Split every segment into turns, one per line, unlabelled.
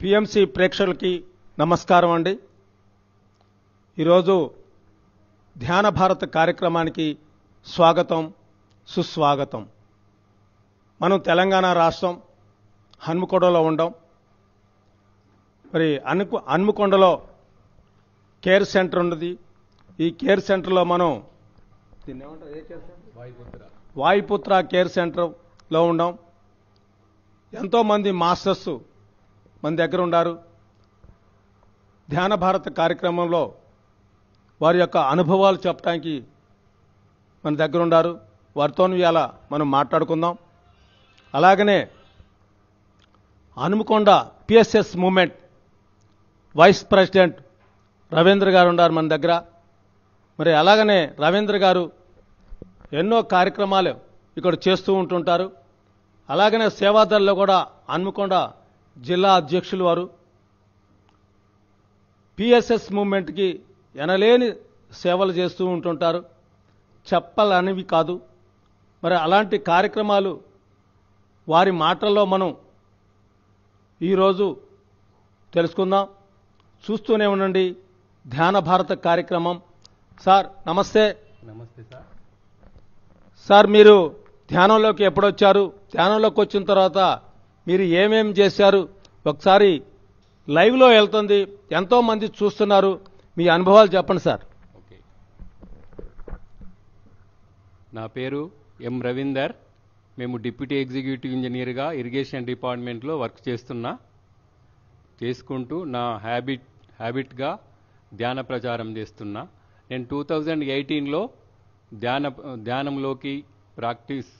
PMC ప్రేక్షకులకి నమస్కారం అండి. ఈరోజు ధ్యాన భారత కార్యక్రమానికి స్వాగతం, సుస్వాగతం. మనం తెలంగాణ రాష్ట్రం హన్మకొండలో ఉండం. మరి హన్మకొండలో కేర్ సెంటర్ ఉన్నది. ఈ కేర్ సెంటర్లో మనం వాయుపుత్ర కేర్ సెంటర్లో ఉండం. ఎంతోమంది మాస్టర్స్ మన దగ్గర ఉన్నారు. ధ్యాన భారత కార్యక్రమంలో వారి యొక్క అనుభవాలు చెప్పడానికి మన దగ్గర ఉన్నారు. వారితో ఇలా మనం మాట్లాడుకుందాం. అలాగనే Hanumakonda PSS movement vice president Ravindra garu ఉన్నారు మన దగ్గర. మరి అలాగనే రవీంద్ర గారు ఎన్నో కార్యక్రమాలు ఇక్కడ చేస్తూ ఉంటుంటారు. అలాగనే సేవాదల్లో కూడా హనుమకొండ జిల్లా అధ్యక్షులు వారు. పిఎస్ఎస్ మూమెంట్కి ఎనలేని సేవలు చేస్తూ ఉంటుంటారు. చెప్పాలనివి కాదు. మరి అలాంటి కార్యక్రమాలు వారి మాటల్లో మనం ఈరోజు తెలుసుకుందాం. చూస్తూనే ఉండండి ధ్యాన భారత కార్యక్రమం. సార్ నమస్తే.
నమస్తే సార్.
సార్ మీరు ధ్యానంలోకి ఎప్పుడొచ్చారు? ధ్యానంలోకి వచ్చిన తర్వాత మీరు ఏమేమి చేశారు? ఒకసారి లైవ్లో వెళ్తుంది, ఎంతోమంది చూస్తున్నారు. మీ అనుభవాలు చెప్పండి సార్.
ఓకే, నా పేరు ఎం రవీందర్. మేము డిప్యూటీ ఎగ్జిక్యూటివ్ ఇంజనీర్గా ఇరిగేషన్ డిపార్ట్మెంట్లో వర్క్ చేసుకుంటూ నా హ్యాబిట్గా ధ్యాన ప్రచారం చేస్తున్నా. నేను 2018లో ధ్యానంలోకి ప్రాక్టీస్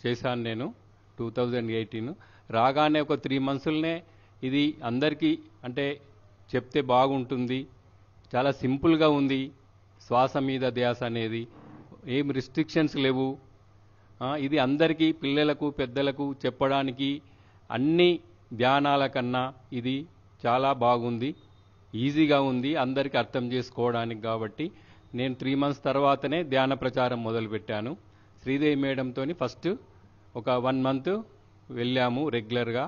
చేశాను. నేను 2018 రాగానే ఒక 3 మంత్స్లోనే ఇది అందరికీ అంటే చెప్తే బాగుంటుంది, చాలా సింపుల్గా ఉంది. శ్వాస మీద ధ్యాస అనేది ఏం రిస్ట్రిక్షన్స్ లేవు. ఇది అందరికీ పిల్లలకు పెద్దలకు చెప్పడానికి అన్ని ధ్యానాల కన్నా ఇది చాలా బాగుంది, ఈజీగా ఉంది అందరికీ అర్థం చేసుకోవడానికి. కాబట్టి నేను 3 మంత్స్ తర్వాతనే ధ్యాన ప్రచారం మొదలుపెట్టాను. శ్రీదేవి మేడంతో ఫస్ట్ ఒక 1 మంత్ వెళ్ళాము రెగ్యులర్గా.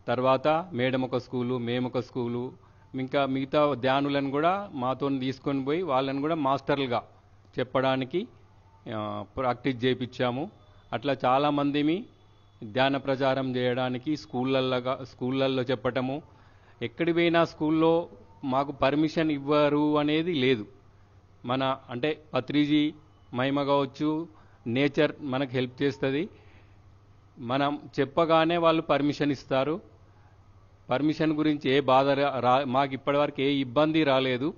తర్వాత మేడం ఒక స్కూలు, మేము ఒక స్కూలు, ఇంకా మిగతా ధ్యానులను కూడా మాతో తీసుకొని పోయి వాళ్ళని కూడా మాస్టర్లుగా చెప్పడానికి ప్రాక్టీస్ చేయించాము. అట్లా చాలామందిని ధ్యాన ప్రచారం చేయడానికి స్కూళ్ళల్లో చెప్పటము. ఎక్కడి పోయినా స్కూల్లో మాకు పర్మిషన్ ఇవ్వరు అనేది లేదు. మన అంటే పత్రిజీ మహిమ కావచ్చు, నేచర్ మనకు హెల్ప్ చేస్తుంది. మనం చెప్పగానే వాళ్ళు పర్మిషన్ ఇస్తారు. పర్మిషన్ గురించి ఏ బాధ మాకు ఇప్పటివరకు ఏ ఇబ్బంది రాలేదు.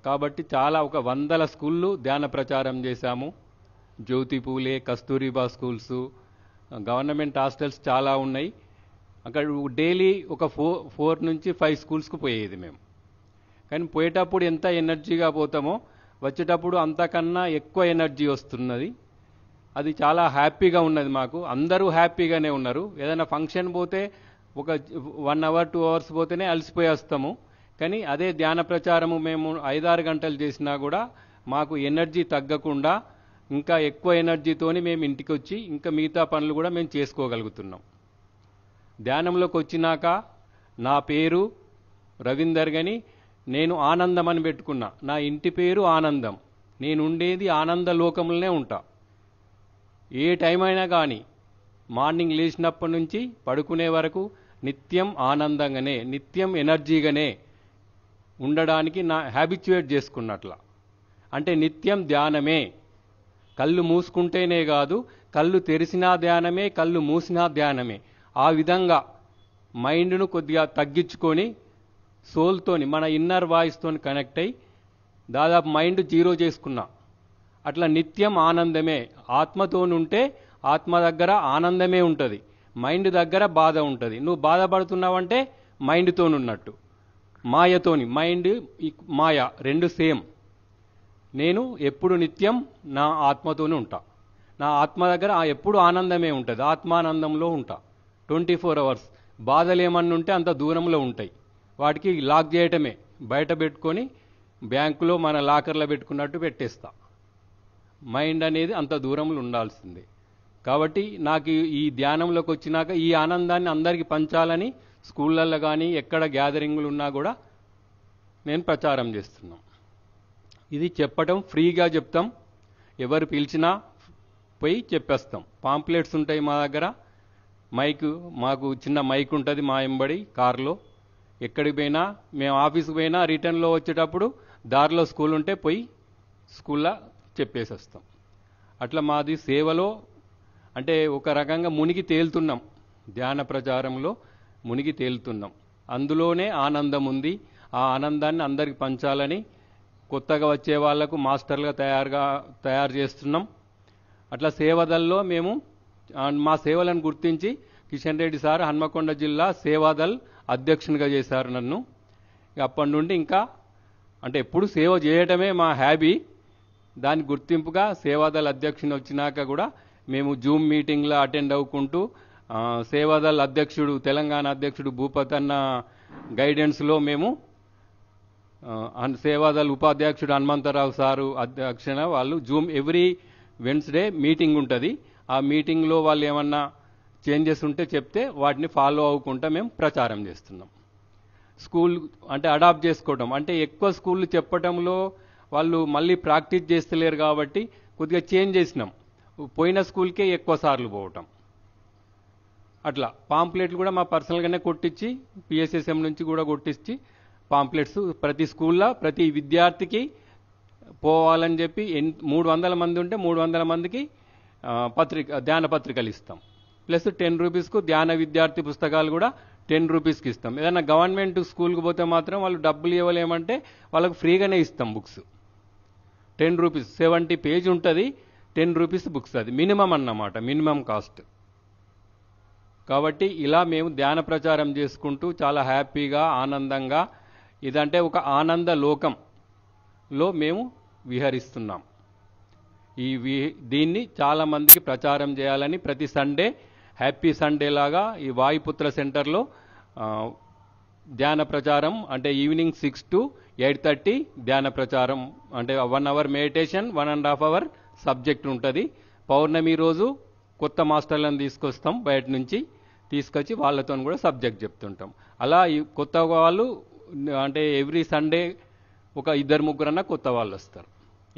కాబట్టి చాలా ఒక 100 స్కూళ్ళు ధ్యాన ప్రచారం చేశాము. జ్యోతి పూలే, కస్తూరిబా స్కూల్స్, గవర్నమెంట్ హాస్టల్స్ చాలా ఉన్నాయి. అక్కడ డైలీ ఒక 4 నుంచి 5 స్కూల్స్కు పోయేది మేము. కానీ పోయేటప్పుడు ఎంత ఎనర్జీగా పోతామో వచ్చేటప్పుడు అంతకన్నా ఎక్కువ ఎనర్జీ వస్తున్నది. అది చాలా హ్యాపీగా ఉన్నది మాకు. అందరూ హ్యాపీగానే ఉన్నారు. ఏదైనా ఫంక్షన్ పోతే ఒక 1 అవర్ 2 అవర్స్ పోతేనే అలసిపోయేస్తాము. కానీ అదే ధ్యాన ప్రచారము మేము 5-6 గంటలు చేసినా కూడా మాకు ఎనర్జీ తగ్గకుండా ఇంకా ఎక్కువ ఎనర్జీతోని మేము ఇంటికి వచ్చి ఇంకా మిగతా పనులు కూడా మేము చేసుకోగలుగుతున్నాం. ధ్యానంలోకి వచ్చినాక నా పేరు రవీందర్ గని, నేను ఆనందం అని పెట్టుకున్నా. నా ఇంటి పేరు ఆనందం. నేను ఉండేది ఆనంద లోకంలోనే ఉంటా. ఏ టైం అయినా కానీ మార్నింగ్ లేచినప్పటి నుంచి పడుకునే వరకు నిత్యం ఆనందంగానే, నిత్యం ఎనర్జీగానే ఉండడానికి నా హ్యాబిచ్యుయేట్ చేసుకున్నట్లా. అంటే నిత్యం ధ్యానమే. కళ్ళు మూసుకుంటేనే కాదు, కళ్ళు తెరిసినా ధ్యానమే, కళ్ళు మూసినా ధ్యానమే. ఆ విధంగా మైండ్ను కొద్దిగా తగ్గించుకొని సోల్తోని, మన ఇన్నర్ వాయిస్తోని కనెక్ట్ అయ్యి దాదాపు మైండ్ 0 చేసుకున్నా. అట్లా నిత్యం ఆనందమే. ఆత్మతోనుంటే ఆత్మ దగ్గర ఆనందమే ఉంటుంది, మైండ్ దగ్గర బాధ ఉంటుంది. నువ్వు బాధపడుతున్నావంటే మైండ్తోనున్నట్టు. మాయతోని, మైండ్ మాయ రెండు సేమ్. నేను ఎప్పుడు నిత్యం నా ఆత్మతోనే ఉంటా. నా ఆత్మ దగ్గర ఎప్పుడు ఆనందమే ఉంటుంది, ఆత్మానందంలో ఉంటా 24 అవర్స్. బాధలు ఏమన్నా ఉంటే అంత దూరంలో ఉంటాయి, వాటికి లాక్ చేయటమే. బయట పెట్టుకొని బ్యాంకులో మన లాకర్లో పెట్టుకున్నట్టు పెట్టేస్తా. మైండ్ అనేది అంత దూరంలో ఉండాల్సిందే. కాబట్టి నాకు ఈ ధ్యానంలోకి వచ్చినాక ఈ ఆనందాన్ని అందరికీ పంచాలని స్కూళ్ళల్లో కానీ ఎక్కడ గ్యాదరింగ్లు ఉన్నా కూడా నేను ప్రచారం చేస్తున్నాం. ఇది చెప్పటం ఫ్రీగా చెప్తాం, ఎవరు పిలిచినా పోయి చెప్పేస్తాం. పాంప్లెట్స్ ఉంటాయి మా దగ్గర, మాకు చిన్న మైక్ ఉంటుంది మా ఎంబడి కారులో. ఎక్కడికి పోయినా, మేము ఆఫీస్కి పోయినా రిటర్న్లో వచ్చేటప్పుడు దారిలో స్కూల్ ఉంటే పోయి స్కూల్లో చెప్పేసి వస్తాం. అట్లా మాది సేవలో అంటే ఒక రకంగా మునిగి తేలుతున్నాం, ధ్యాన ప్రచారంలో మునిగి తేలుతున్నాం. అందులోనే ఆనందం ఉంది. ఆ ఆనందాన్ని అందరికి పంచాలని కొత్తగా వచ్చే వాళ్లకు మాస్టర్లుగా తయారు చేస్తున్నాం. అట్లా సేవాదల్లో మేము మా సేవలను గుర్తించి కిషన్ రెడ్డి సార్ హన్మకొండ జిల్లా సేవాదల్ అధ్యక్షునిగా చేశారు నన్ను. అప్పటి నుండి ఇంకా అంటే ఎప్పుడు సేవ చేయటమే మా హ్యాబీ. దాని గుర్తింపుగా సేవాదల్ అధ్యక్షుని వచ్చినాక కూడా మేము జూమ్ మీటింగ్లో అటెండ్ అవ్వుకుంటూ సేవాదల్ అధ్యక్షుడు తెలంగాణ అధ్యక్షుడు భూపతి అన్న గైడెన్స్లో మేము సేవాదల్ ఉపాధ్యక్షుడు హనుమంతరావు సారు అధ్యక్షన వాళ్ళు జూమ్ ఎవ్రీ వెన్స్డే మీటింగ్ ఉంటుంది. ఆ మీటింగ్లో వాళ్ళు ఏమన్నా చేంజెస్ ఉంటే చెప్తే వాటిని ఫాలో అవ్వకుండా మేము ప్రచారం చేస్తున్నాం. స్కూల్ అంటే అడాప్ట్ చేసుకోవడం అంటే ఎక్కువ స్కూళ్ళు చెప్పడంలో వాళ్ళు మళ్ళీ ప్రాక్టీస్ చేస్తలేరు కాబట్టి కొద్దిగా చేంజ్ చేసినాం. పోయిన స్కూల్కే ఎక్కువ సార్లు పోవటం. అట్లా పాంప్లెట్లు కూడా మా పర్సనల్గానే కొట్టించి పిఎస్ఎస్ఎం నుంచి కూడా కొట్టించి పాంప్లెట్స్ ప్రతి స్కూల్లో ప్రతి విద్యార్థికి పోవాలని చెప్పి 300 మంది ఉంటే 300 మందికి ధ్యాన పత్రికలు ఇస్తాం. ప్లస్ 10 రూపీస్కు ధ్యాన విద్యార్థి పుస్తకాలు కూడా 10 రూపీస్కి ఇస్తాం. ఏదైనా గవర్నమెంట్ స్కూల్కి పోతే మాత్రం వాళ్ళు డబ్బులు ఇవ్వలేమంటే వాళ్ళకు ఫ్రీగానే ఇస్తాం బుక్స్. 10 రూపీస్ 70 పేజ్ ఉంటుంది, 10 రూపీస్ బుక్స్. అది మినిమం అన్నమాట, మినిమం కాస్ట్. కాబట్టి ఇలా మేము ధ్యాన ప్రచారం చేసుకుంటూ చాలా హ్యాపీగా ఆనందంగా ఇదంటే ఒక ఆనంద లోకంలో మేము విహరిస్తున్నాం. దీన్ని చాలా మందికి ప్రచారం చేయాలని ప్రతి సండే హ్యాపీ సండే లాగా ఈ వాయుపుత్ర సెంటర్లో ధ్యాన ప్రచారం అంటే ఈవినింగ్ 6 to 8:30 ధ్యాన ప్రచారం అంటే 1 hour మెడిటేషన్, 1.5 hour సబ్జెక్ట్ ఉంటుంది. పౌర్ణమి రోజు కొత్త మాస్టర్లను తీసుకొస్తాం, బయట నుంచి తీసుకొచ్చి వాళ్ళతో కూడా సబ్జెక్ట్ చెప్తుంటాం. అలా ఈ కొత్త వాళ్ళు అంటే ఎవ్రీ సండే ఒక 2-3 కొత్త వాళ్ళు వస్తారు.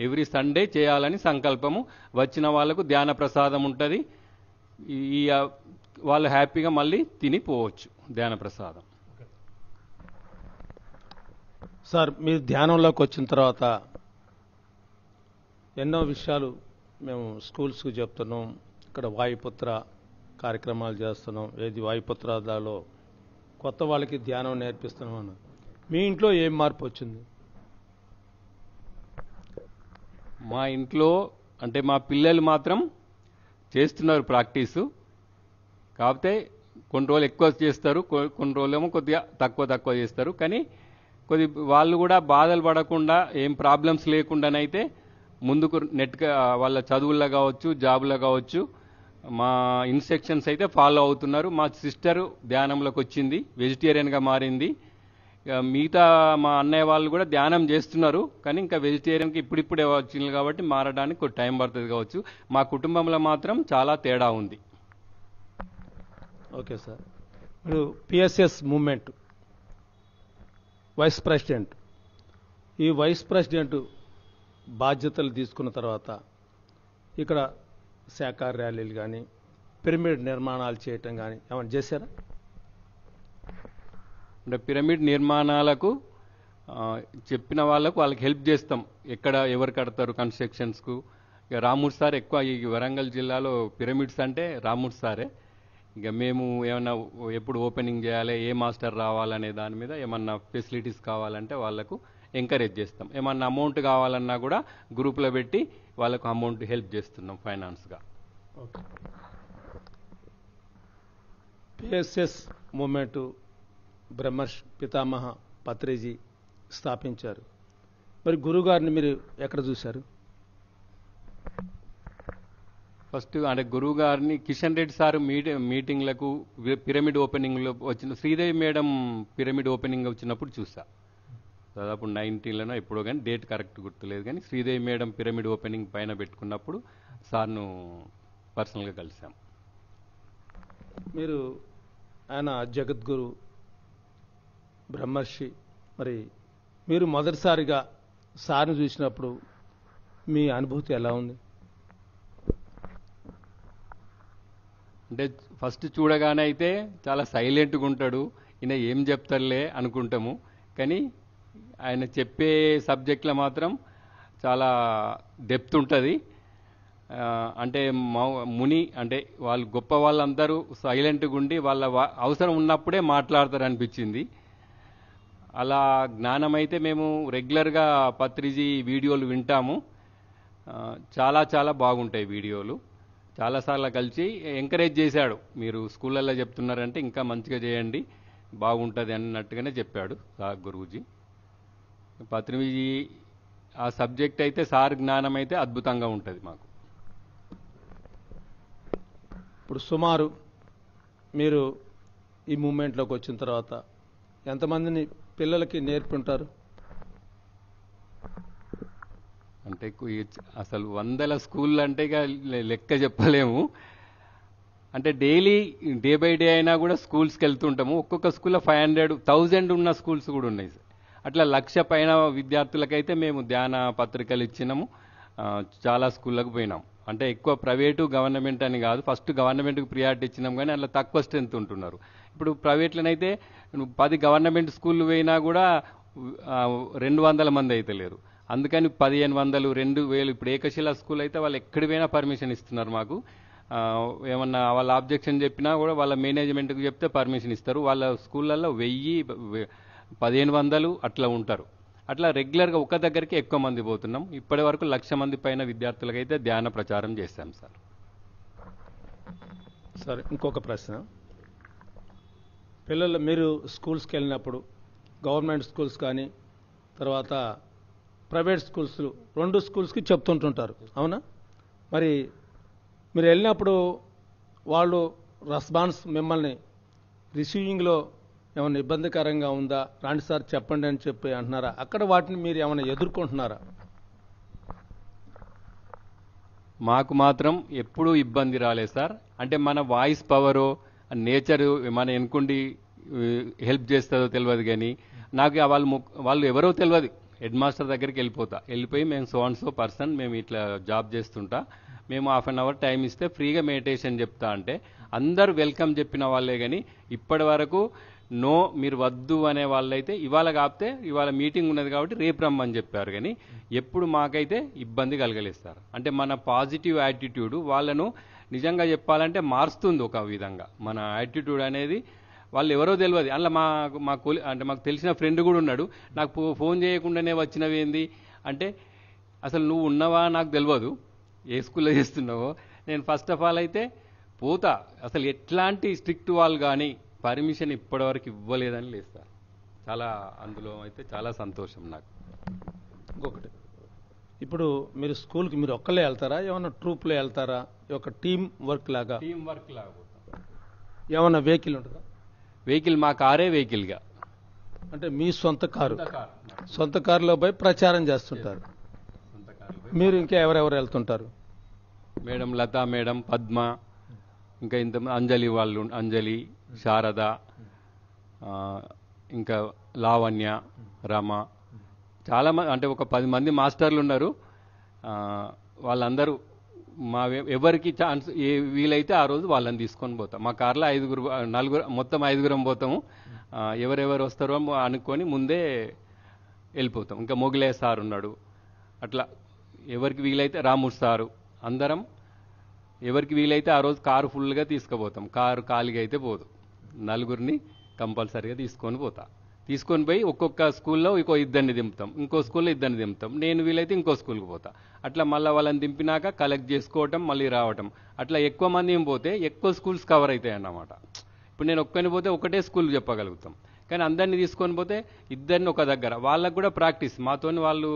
ఎవ్రీ సండే చేయాలని సంకల్పము. వచ్చిన వాళ్ళకు ధ్యాన ప్రసాదం ఉంటుంది. వాళ్ళు హ్యాపీగా మళ్ళీ తిని పోవచ్చు ధ్యాన ప్రసాదం.
సార్, మీరు ధ్యానంలోకి వచ్చిన తర్వాత ఎన్నో విషయాలు మేము స్కూల్స్కి చెప్తున్నాం, ఇక్కడ వాయుపుత్ర కార్యక్రమాలు చేస్తున్నాం, ఏది వాయుపుత్రలో కొత్త వాళ్ళకి ధ్యానం నేర్పిస్తున్నాం అన్న. మీ ఇంట్లో ఏం మార్పు వచ్చింది?
మా ఇంట్లో అంటే మా పిల్లలు మాత్రం చేస్తున్నారు ప్రాక్టీసు. కాకపోతే కొన్ని రోజులు ఎక్కువ చేస్తారు, కొన్ని రోజులేమో కొద్దిగా తక్కువ చేస్తారు. కానీ వాళ్ళు కూడా బాధలు పడకుండా ఏం ప్రాబ్లమ్స్ లేకుండానైతే ముందుకు నెట్గా వాళ్ళ చదువుల్లో కావచ్చు, జాబులో కావచ్చు మా ఇన్స్ట్రక్షన్స్ అయితే ఫాలో అవుతున్నారు. మా సిస్టర్ ధ్యానంలోకి వచ్చింది, వెజిటేరియన్గా మారింది. మిగతా మా అన్నయ్య వాళ్ళు కూడా ధ్యానం చేస్తున్నారు, కానీ ఇంకా వెజిటేరియన్కి ఇప్పుడిప్పుడే వచ్చింది కాబట్టి మారడానికి కొంచెం టైం పడుతుంది కావచ్చు. మా కుటుంబంలో మాత్రం చాలా తేడా ఉంది.
ఓకే సార్, మీరు పిఎస్ఎస్ మూమెంట్ వైస్ ప్రెసిడెంట్, ఈ వైస్ ప్రెసిడెంట్ బాధ్యతలు తీసుకున్న తర్వాత ఇక్కడ శాఖ ర్యాలీలు కానీ పిరమిడ్ నిర్మాణాలు చేయటం కానీ ఏమైనా చేశారా?
అంటే పిరమిడ్ నిర్మాణాలకు చెప్పిన వాళ్ళకి హెల్ప్ చేస్తాం. ఎక్కడ ఎవరు కడతారు కన్స్ట్రక్షన్స్కు. ఇక రామూర్తి సార్ ఎక్కువ ఈ వరంగల్ జిల్లాలో పిరమిడ్స్ అంటే రామూర్తి సారే. ఇక మేము ఏమన్నా ఎప్పుడు ఓపెనింగ్ చేయాలి, ఏ మాస్టర్ రావాలనే దాని మీద ఏమన్నా ఫెసిలిటీస్ కావాలంటే వాళ్ళకు ఎంకరేజ్ చేస్తాం. ఏమన్నా అమౌంట్ కావాలన్నా కూడా గ్రూప్లో పెట్టి వాళ్ళకు అమౌంట్ హెల్ప్ చేస్తున్నాం ఫైనాన్స్గా.
ఓకే, పిఎస్ఎస్ మూమెంటు బ్రహ్మర్షి పితామహ పత్రిజీ స్థాపించారు. మరి గురుగారిని మీరు ఎక్కడ చూశారు?
ఫస్ట్ అంటే గురువు గారిని కిషన్ రెడ్డి సార్ మీటింగ్లకు పిరమిడ్ ఓపెనింగ్లో వచ్చిన శ్రీదేవి మేడం పిరమిడ్ ఓపెనింగ్ వచ్చినప్పుడు చూసా. దాదాపు 19లోనో ఎప్పుడో, కానీ డేట్ కరెక్ట్ గుర్తులేదు. కానీ శ్రీదేవి మేడం పిరమిడ్ ఓపెనింగ్ పైన పెట్టుకున్నప్పుడు సార్ను పర్సనల్గా కలిసాం.
మీరు ఆయన జగద్గురు బ్రహ్మర్షి, మరి మీరు మొదటిసారిగా సార్ని చూసినప్పుడు మీ అనుభూతి ఎలా ఉంది?
అంటే ఫస్ట్ చూడగానే అయితే చాలా సైలెంట్గా ఉంటాడు, ఈయన ఏం చెప్తారులే అనుకుంటాము. కానీ ఆయన చెప్పే సబ్జెక్ట్లో మాత్రం చాలా డెప్త్ ఉంటుంది. అంటే ముని అంటే వాళ్ళు గొప్ప వాళ్ళందరూ సైలెంట్గా ఉండి వాళ్ళ అవసరం ఉన్నప్పుడే మాట్లాడతారు అనిపించింది. అలా జ్ఞానం అయితే మేము రెగ్యులర్గా పత్రిజీ వీడియోలు వింటాము. చాలా చాలా బాగుంటాయి వీడియోలు. చాలాసార్లు కలిసి ఎంకరేజ్ చేశాడు, మీరు స్కూళ్ళల్లో చెప్తున్నారంటే ఇంకా మంచిగా చేయండి, బాగుంటుంది అన్నట్టుగానే చెప్పాడు సార్ గురూజీ. పత్రిజీ ఆ సబ్జెక్ట్ అయితే సార్ జ్ఞానం అయితే అద్భుతంగా ఉంటుంది మాకు.
ఇప్పుడు సుమారు మీరు ఈ మూమెంట్లోకి వచ్చిన తర్వాత ఎంతమందిని పిల్లలకి నేర్పుంటారు?
అంటే అసలు వందల స్కూళ్ళు అంటే ఇక లెక్క చెప్పలేము. అంటే డైలీ డే బై డే అయినా కూడా స్కూల్స్కి వెళ్తుంటాము. ఒక్కొక్క స్కూల్లో 500,000 ఉన్న స్కూల్స్ కూడా ఉన్నాయి. అట్లా 1,00,000 పైన విద్యార్థులకైతే మేము ధ్యాన పత్రికలు ఇచ్చినాము. చాలా స్కూళ్ళకు పోయినాం. అంటే ఎక్కువ ప్రైవేటు గవర్నమెంట్ అని కాదు, ఫస్ట్ గవర్నమెంట్కి ప్రియారిటీ ఇచ్చినాం, కానీ అట్లా తక్కువ స్ట్రెంత్ ఉంటున్నారు. ఇప్పుడు ప్రైవేట్లోనైతే 10 గవర్నమెంట్ స్కూళ్ళు పోయినా కూడా 200 మంది అయితే లేరు. అందుకని 1,500, 2,000 ఇప్పుడు ఏకశిలా స్కూల్ అయితే వాళ్ళు ఎక్కడి పోయినా పర్మిషన్ ఇస్తున్నారు మాకు. ఏమన్నా వాళ్ళ ఆబ్జెక్షన్ చెప్పినా కూడా వాళ్ళ మేనేజ్మెంట్కి చెప్తే పర్మిషన్ ఇస్తారు. వాళ్ళ స్కూళ్ళల్లో 1000, 1,500 అట్లా ఉంటారు. అట్లా రెగ్యులర్గా ఒక దగ్గరికి ఎక్కువ మంది పోతున్నాం. ఇప్పటి వరకు 1,00,000 మంది పైన విద్యార్థులకైతే ధ్యాన ప్రచారం చేశాం సార్.
సరే, ఇంకొక ప్రశ్న. పిల్లలు మీరు స్కూల్స్కి వెళ్ళినప్పుడు గవర్నమెంట్ స్కూల్స్ కానీ తర్వాత ప్రైవేట్ స్కూల్స్, 2 స్కూల్స్కి చెప్తుంటుంటారు, అవునా? మరి మీరు వెళ్ళినప్పుడు వాళ్ళు రెస్పాన్స్ మిమ్మల్ని రిసీవింగ్లో ఏమైనా ఇబ్బందికరంగా ఉందా, రాండి సార్ చెప్పండి అని చెప్పి అంటున్నారా? అక్కడ వాటిని మీరు ఏమైనా ఎదుర్కొంటున్నారా?
మాకు మాత్రం ఎప్పుడూ ఇబ్బంది రాలేదు సార్. అంటే మన వాయిస్ పవరో నేచర్ మన ఎన్నుకుండి హెల్ప్ చేస్తుందో తెలియదు, కానీ నాకు వాళ్ళు ఎవరో తెలియదు. హెడ్ మాస్టర్ దగ్గరికి వెళ్ళిపోయి మేము సో అండ్ సో పర్సన్, మేము ఇట్లా జాబ్ చేస్తుంటా, మేము 1/2 అవర్ టైం ఇస్తే ఫ్రీగా మెడిటేషన్ చెప్తా అంటే అందరూ వెల్కమ్ చెప్పిన వాళ్ళే. కానీ ఇప్పటి వరకు నో మీరు వద్దు అనే వాళ్ళైతే ఇవాళ కాపితే ఇవాళ మీటింగ్ ఉన్నది కాబట్టి రేపు రమ్మని చెప్పారు. కానీ ఎప్పుడు మాకైతే ఇబ్బంది కలగలేదు సార్. అంటే మన పాజిటివ్ యాటిట్యూడ్ వాళ్ళను నిజంగా చెప్పాలంటే మారుస్తుంది ఒక విధంగా. మన యాటిట్యూడ్ అనేది వాళ్ళు ఎవరో తెలియదు. అందులో మాకు తెలిసిన ఫ్రెండ్ కూడా ఉన్నాడు, నాకు ఫోన్ చేయకుండానే వచ్చినవేంది అంటే, అసలు నువ్వు ఉన్నవా నాకు తెలియదు, ఏ స్కూల్లో చేస్తున్నావో. నేను ఫస్ట్ ఆఫ్ ఆల్ అయితే పోతా, అసలు ఎట్లాంటి స్ట్రిక్ట్ వాళ్ళు కానీ పర్మిషన్ ఇప్పటివరకు ఇవ్వలేదని లేదు సార్. చాలా అందులో అయితే చాలా సంతోషం నాకు.
ఇంకొకటి, ఇప్పుడు మీరు స్కూల్కి మీరు ఒక్కళ్ళే వెళ్తారా, ఏమన్నా ట్రూప్లో వెళ్తారా, ఒక టీం వర్క్ లాగా?
టీం వర్క్ లాగా పోతాం.
ఏమన్నా వెహికల్ ఉంటుందా?
వెహికల్ మా కారే వెహికల్గా,
అంటే మీ సొంత కారులో పోయి ప్రచారం చేస్తుంటారు. మీరు ఇంకా ఎవరెవరు వెళ్తుంటారు?
మేడం లతా మేడం, పద్మ, ఇంకా ఇంత అంజలి వాళ్ళు, అంజలి, శారద, ఇంకా లావణ్య, రమ, చాలా మంది, అంటే ఒక 10 మంది మాస్టర్లు ఉన్నారు. వాళ్ళందరూ ఎవరికి ఛాన్స్ వీలైతే ఆ రోజు వాళ్ళని తీసుకొని పోతాం. మా కార్లో 4 మొత్తం 5 పోతాము. ఎవరెవరు వస్తారో అనుకొని ముందే వెళ్ళిపోతాం. ఇంకా మొగిలే సార్ ఉన్నాడు. అట్లా ఎవరికి వీలైతే రామూర్ సారు, అందరం ఎవరికి వీలైతే ఆ రోజు కారు ఫుల్గా తీసుకుపోతాం. కారు ఖాళీగా అయితే పోదు, 4 కంపల్సరీగా తీసుకొని పోయి ఒక్కొక్క స్కూల్లో ఇంకో 2 దింపుతాం, ఇంకో స్కూల్లో 2 దింపుతాం. నేను వీలైతే ఇంకో స్కూల్కి పోతా. అట్లా మళ్ళీ వాళ్ళని దింపినాక కలెక్ట్ చేసుకోవటం, మళ్ళీ రావటం. అట్లా ఎక్కువ మంది పోతే ఎక్కువ స్కూల్స్ కవర్ అవుతాయి అన్నమాట. ఇప్పుడు నేను ఒక్కని పోతే ఒకటే స్కూల్ చెప్పగలుగుతాం, కానీ అందరినీ తీసుకొని పోతే 2 ఒక దగ్గర. వాళ్ళకు కూడా ప్రాక్టీస్, మాతోని వాళ్ళు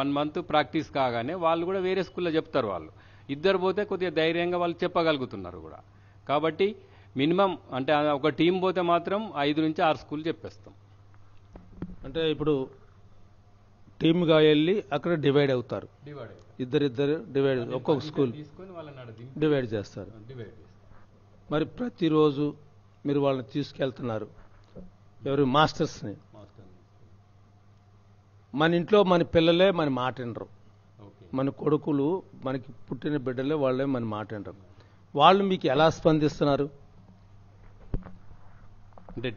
1 మంత్ ప్రాక్టీస్ కాగానే వాళ్ళు కూడా వేరే స్కూల్లో చెప్తారు. వాళ్ళు 2 పోతే కొద్దిగా ధైర్యంగా వాళ్ళు చెప్పగలుగుతున్నారు కూడా. కాబట్టి మినిమం అంటే ఒక టీం పోతే మాత్రం 5 నుంచి 6 స్కూల్ చెప్పేస్తాం.
అంటే ఇప్పుడు టీమ్గా వెళ్ళి అక్కడ డివైడ్ అవుతారు, ఇద్దరు డివైడ్, ఒక్కొక్క స్కూల్ డివైడ్ చేస్తారు. మరి ప్రతిరోజు మీరు వాళ్ళని తీసుకెళ్తున్నారు, ఎవరు మాస్టర్స్ని మన ఇంట్లో మన పిల్లలే మన మాట వినరు.
ఓకే.
మన కొడుకులు, మనకి పుట్టిన బిడ్డలే వాళ్ళే మన మాట వినరు. వాళ్ళు మీకు ఎలా స్పందిస్తున్నారు?
అంటే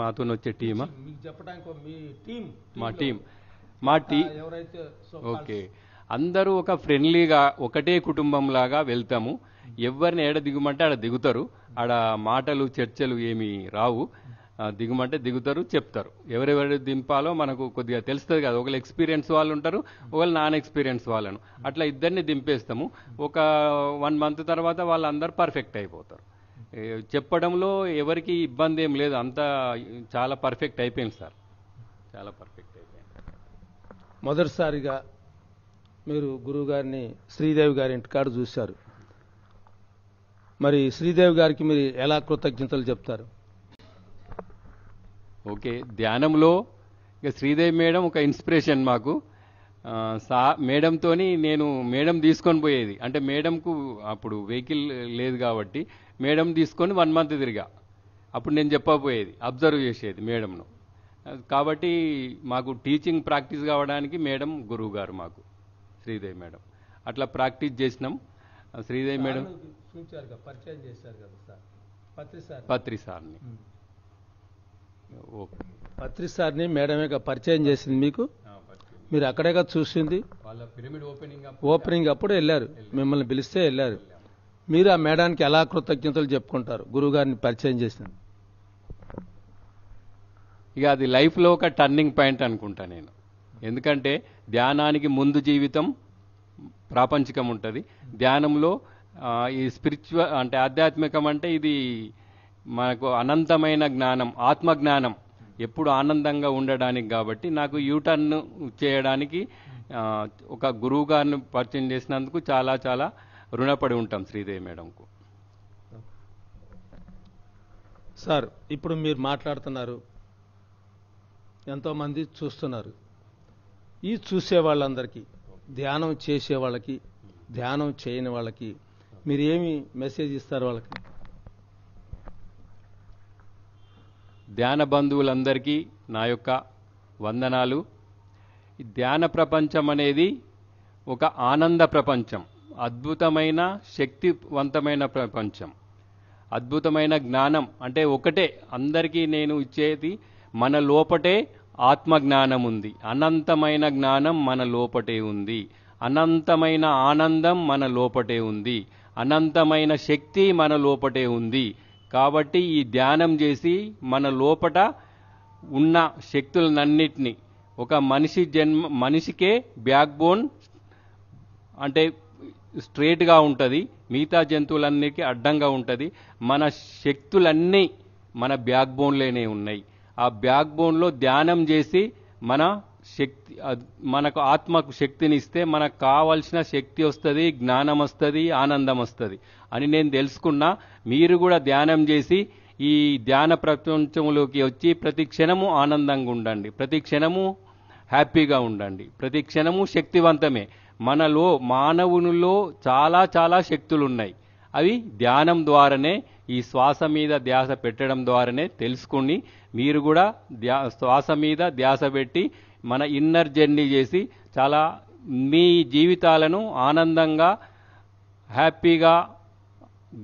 మాతో వచ్చే టీమా?
మీకు చెప్పడానికి మీ టీం,
మా టీం
ఎవరైతే
ఓకే. అందరూ ఒక ఫ్రెండ్లీగా ఒకటే కుటుంబం లాగా వెళ్తాము. ఎవరిని ఏడ దిగుమంటే ఆడ దిగుతారు. ఆడ మాటలు చర్చలు ఏమీ రావు. దిగుమంటే దిగుతారు, చెప్తారు. ఎవరెవరు దింపాలో మనకు కొద్దిగా తెలుస్తుంది కదా. ఒకళ్ళు ఎక్స్పీరియన్స్ వాళ్ళు ఉంటారు, ఒకళ్ళు నాన్ ఎక్స్పీరియన్స్ వాళ్ళను. అట్లా ఇద్దరిని దింపేస్తాము. ఒక 1 month తర్వాత వాళ్ళందరూ పర్ఫెక్ట్ అయిపోతారు. చెప్పడంలో ఎవరికి ఇబ్బంది ఏం లేదు. అంతా చాలా పర్ఫెక్ట్ అయిపోయింది సార్, చాలా పర్ఫెక్ట్ అయిపోయింది.
మొదటిసారిగా మీరు గురువు గారిని శ్రీదేవి గారి ఇంటికాడ చూశారు. మరి శ్రీదేవి గారికి మీరు ఎలా కృతజ్ఞతలు చెప్తారు?
ఓకే. ధ్యానంలో ఇక శ్రీదేవి మేడం ఒక ఇన్స్పిరేషన్ మాకు. మేడంతోని నేను మేడం తీసుకొని పోయేది. అంటే మేడంకు అప్పుడు వెహికల్ లేదు కాబట్టి మేడం తీసుకొని 1 month తిరిగా. అప్పుడు నేను చెప్పబోయేది, అబ్జర్వ్ చేసేది మేడంను. కాబట్టి మాకు టీచింగ్ ప్రాక్టీస్ కావడానికి మేడం గురువు గారు మాకు, శ్రీదేవి మేడం. అట్లా ప్రాక్టీస్ చేసినాం. శ్రీదేవి మేడం
పరిచయం చేశారు కదా సార్,
పత్రి సార్ని. ఓకే.
పత్రి సార్ని మేడమే పరిచయం చేసింది మీకు. మీరు అక్కడేగా చూసింది.
వాళ్ళ పిరమిడ్
ఓపెనింగ్ అప్పుడు వెళ్ళారు, మిమ్మల్ని పిలిస్తే వెళ్ళారు. మీరు ఆ మేడానికి ఎలా కృతజ్ఞతలు చెప్పుకుంటారు గురువు గారిని పరిచయం చేసింది?
ఇక అది లైఫ్లో ఒక టర్నింగ్ పాయింట్ అనుకుంటా నేను. ఎందుకంటే ధ్యానానికి ముందు జీవితం ప్రాపంచికం ఉంటుంది. ధ్యానంలో ఈ స్పిరిచువల్ అంటే ఆధ్యాత్మికం అంటే ఇది మనకు అనంతమైన జ్ఞానం, ఆత్మజ్ఞానం, ఎప్పుడు ఆనందంగా ఉండడానికి. కాబట్టి నాకు యూటర్న్ చేయడానికి ఒక గురువు గారిని పరిచయం చేసినందుకు చాలా చాలా రుణపడి ఉంటాం శ్రీదేవి మేడంకు.
సార్, ఇప్పుడు మీరు మాట్లాడుతున్నారు, ఎంతోమంది చూస్తున్నారు. ఈ చూసే వాళ్ళందరికీ, ధ్యానం చేసే వాళ్ళకి, ధ్యానం చేయని వాళ్ళకి మీరు ఏమి మెసేజ్ ఇస్తారు వాళ్ళకి?
ధ్యాన బంధువులందరికీ నా యొక్క వందనాలు. ఈ ధ్యాన ప్రపంచం అనేది ఒక ఆనంద ప్రపంచం, అద్భుతమైన శక్తివంతమైన ప్రపంచం, అద్భుతమైన జ్ఞానం. అంటే ఒకటే అందరికీ నేను ఇచ్చేది, మన లోపటే ఆత్మజ్ఞానం ఉంది, అనంతమైన జ్ఞానం మన లోపటే ఉంది, అనంతమైన ఆనందం మన లోపటే ఉంది, అనంతమైన శక్తి మన లోపటే ఉంది. కాబట్టి ఈ ధ్యానం చేసి మన లోపట ఉన్న శక్తులన్నిటినీ, ఒక మనిషికే బ్యాక్ బోన్ అంటే స్ట్రేట్గా ఉంటుంది, మిగతా జంతువులన్నిటికీ అడ్డంగా ఉంటుంది. మన శక్తులన్నీ మన బ్యాక్ బోన్లోనే ఉన్నాయి. ఆ బ్యాక్ బోన్లో ధ్యానం చేసి మన శక్తి, మనకు ఆత్మకు శక్తిని ఇస్తే మనకు కావలసిన శక్తి వస్తుంది, జ్ఞానం వస్తుంది, ఆనందం వస్తుంది అని నేను తెలుసుకున్నా. మీరు కూడా ధ్యానం చేసి ఈ ధ్యాన ప్రపంచంలోకి వచ్చి ప్రతి క్షణము ఆనందంగా ఉండండి, ప్రతి క్షణము హ్యాపీగా ఉండండి, ప్రతి క్షణము శక్తివంతమే. మనలో మానవునిలో చాలా చాలా శక్తులు ఉన్నాయి. అవి ధ్యానం ద్వారానే, ఈ శ్వాస మీద ధ్యాస పెట్టడం ద్వారానే తెలుసుకుని మీరు కూడా శ్వాస మీద ధ్యాస పెట్టి మన ఇన్నర్ జర్నీ చేసి చాలా మీ జీవితాలను ఆనందంగా, హ్యాపీగా,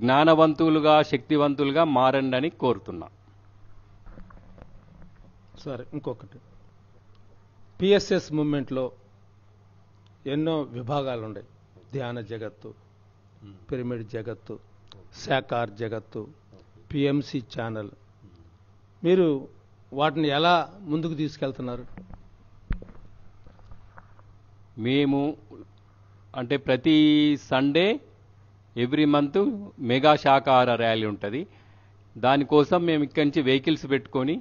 జ్ఞానవంతులుగా, శక్తివంతులుగా మారండి అని కోరుతున్నా.
సరే, ఇంకొకటి, పిఎస్ఎస్ మూమెంట్లో ఎన్నో విభాగాలు ఉన్నాయి. ధ్యాన జగత్తు, పిరమిడ్ జగత్తు, శాకార్ జగత్తు, పిఎంసి ఛానల్. మీరు వాటిని ఎలా ముందుకు తీసుకెళ్తున్నారు?
మేము అంటే ప్రతి సండే ఎవ్రీ మంత్ మెగా శాకాహార ర్యాలీ ఉంటుంది. దానికోసం మేము ఇక్కడి నుంచి వెహికల్స్ పెట్టుకొని,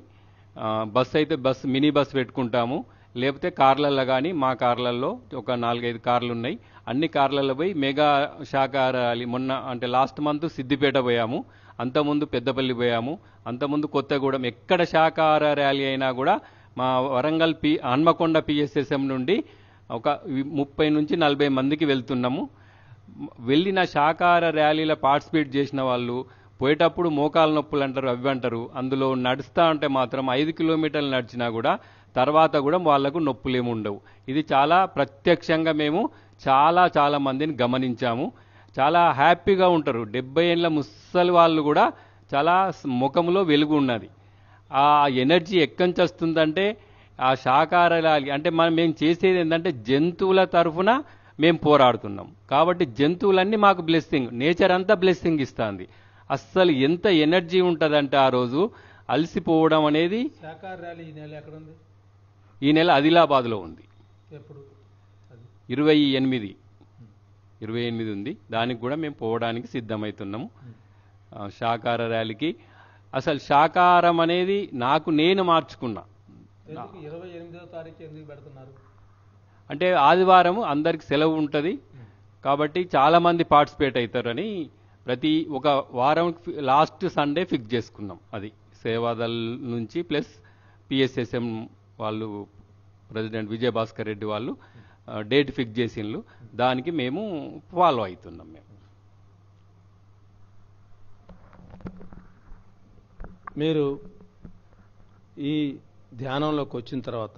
బస్సు అయితే మినీ బస్ పెట్టుకుంటాము, లేకపోతే కార్లలో కానీ, మా కార్లలో ఒక 4-5 కార్లు ఉన్నాయి, అన్ని కార్లలో పోయి మెగా శాకాహార ర్యాలీ. మొన్న అంటే లాస్ట్ మంత్ సిద్దిపేట పోయాము, అంతకుముందు పెద్దపల్లి పోయాము, అంతకుముందు కొత్తగూడెం. ఎక్కడ శాకాహార ర్యాలీ అయినా కూడా మా వరంగల్ హన్మకొండ పిఎస్ఎస్ఎం నుండి ఒక 30 నుంచి 40 మందికి వెళ్తున్నాము. వెళ్ళిన శాకాహార ర్యాలీలో పార్టిసిపేట్ చేసిన వాళ్ళు పోయేటప్పుడు మోకాలు నొప్పులు అంటారు, అవి అంటారు. అందులో నడుస్తా ఉంటే మాత్రం 5 కిలోమీటర్లు నడిచినా కూడా తర్వాత కూడా వాళ్ళకు నొప్పులేమి ఉండవు. ఇది చాలా ప్రత్యక్షంగా మేము చాలా మందిని గమనించాము. చాలా హ్యాపీగా ఉంటారు. 70 ఏళ్ళ ముసలి వాళ్ళు కూడా చాలా ముఖంలో వెలుగు ఉన్నది. ఆ ఎనర్జీ ఎక్కడి నుంచి వస్తుందంటే ఆ శాకాహారాలు అంటే మేము చేసేది ఏంటంటే జంతువుల తరఫున మేము పోరాడుతున్నాం. కాబట్టి జంతువులన్నీ మాకు బ్లెస్సింగ్, నేచర్ అంతా బ్లెస్సింగ్ ఇస్తుంది. అస్సలు ఎంత ఎనర్జీ ఉంటుందంటే ఆ రోజు అలసిపోవడం అనేది.
శాకాహార ర్యాలీ ఈ నెల ఎక్కడ ఉంది?
ఈ నెల ఆదిలాబాద్లో ఉంది.
ఎప్పుడు?
28 ఉంది. దానికి కూడా మేము పోవడానికి సిద్ధమవుతున్నాము. శాకాహార ర్యాలీకి. అసలు శాకాహారం అనేది నేను మార్చుకున్నా.
28వ తారీఖు ఎందుకు పెడుతున్నారు
అంటే ఆదివారం అందరికి సెలవు ఉంటుంది కాబట్టి చాలా మంది పార్టిసిపేట్ అవుతారని ప్రతి ఒక వారం లాస్ట్ సండే ఫిక్స్ చేసుకున్నాం. అది సేవాదల్ నుంచి ప్లస్ పిఎస్ఎస్ఎం వాళ్ళు ప్రెసిడెంట్ విజయభాస్కర్ రెడ్డి వాళ్ళు డేట్ ఫిక్స్ చేసిండ్రు. దానికి మేము ఫాలో అవుతున్నాం.
మీరు ఈ ధ్యానంలోకి వచ్చిన తర్వాత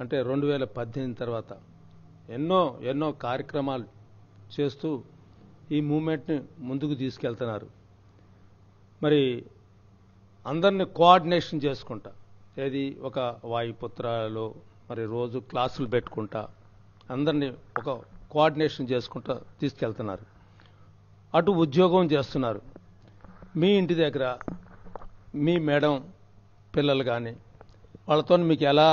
అంటే 2018 తర్వాత ఎన్నో కార్యక్రమాలు చేస్తూ ఈ మూమెంట్ని ముందుకు తీసుకెళ్తున్నారు. మరి అందరిని కోఆర్డినేషన్ చేసుకుంటా, ఏది ఒక వాయుపుత్రాలలో మరి రోజు క్లాసులు పెట్టుకుంటా అందరినీ ఒక కోఆర్డినేషన్ చేసుకుంటా తీసుకెళ్తున్నారు. అటు ఉద్యోగం చేస్తున్నారు. మీ ఇంటి దగ్గర మీ మేడం పిల్లలు కానీ వాళ్ళతో మీకు ఎలా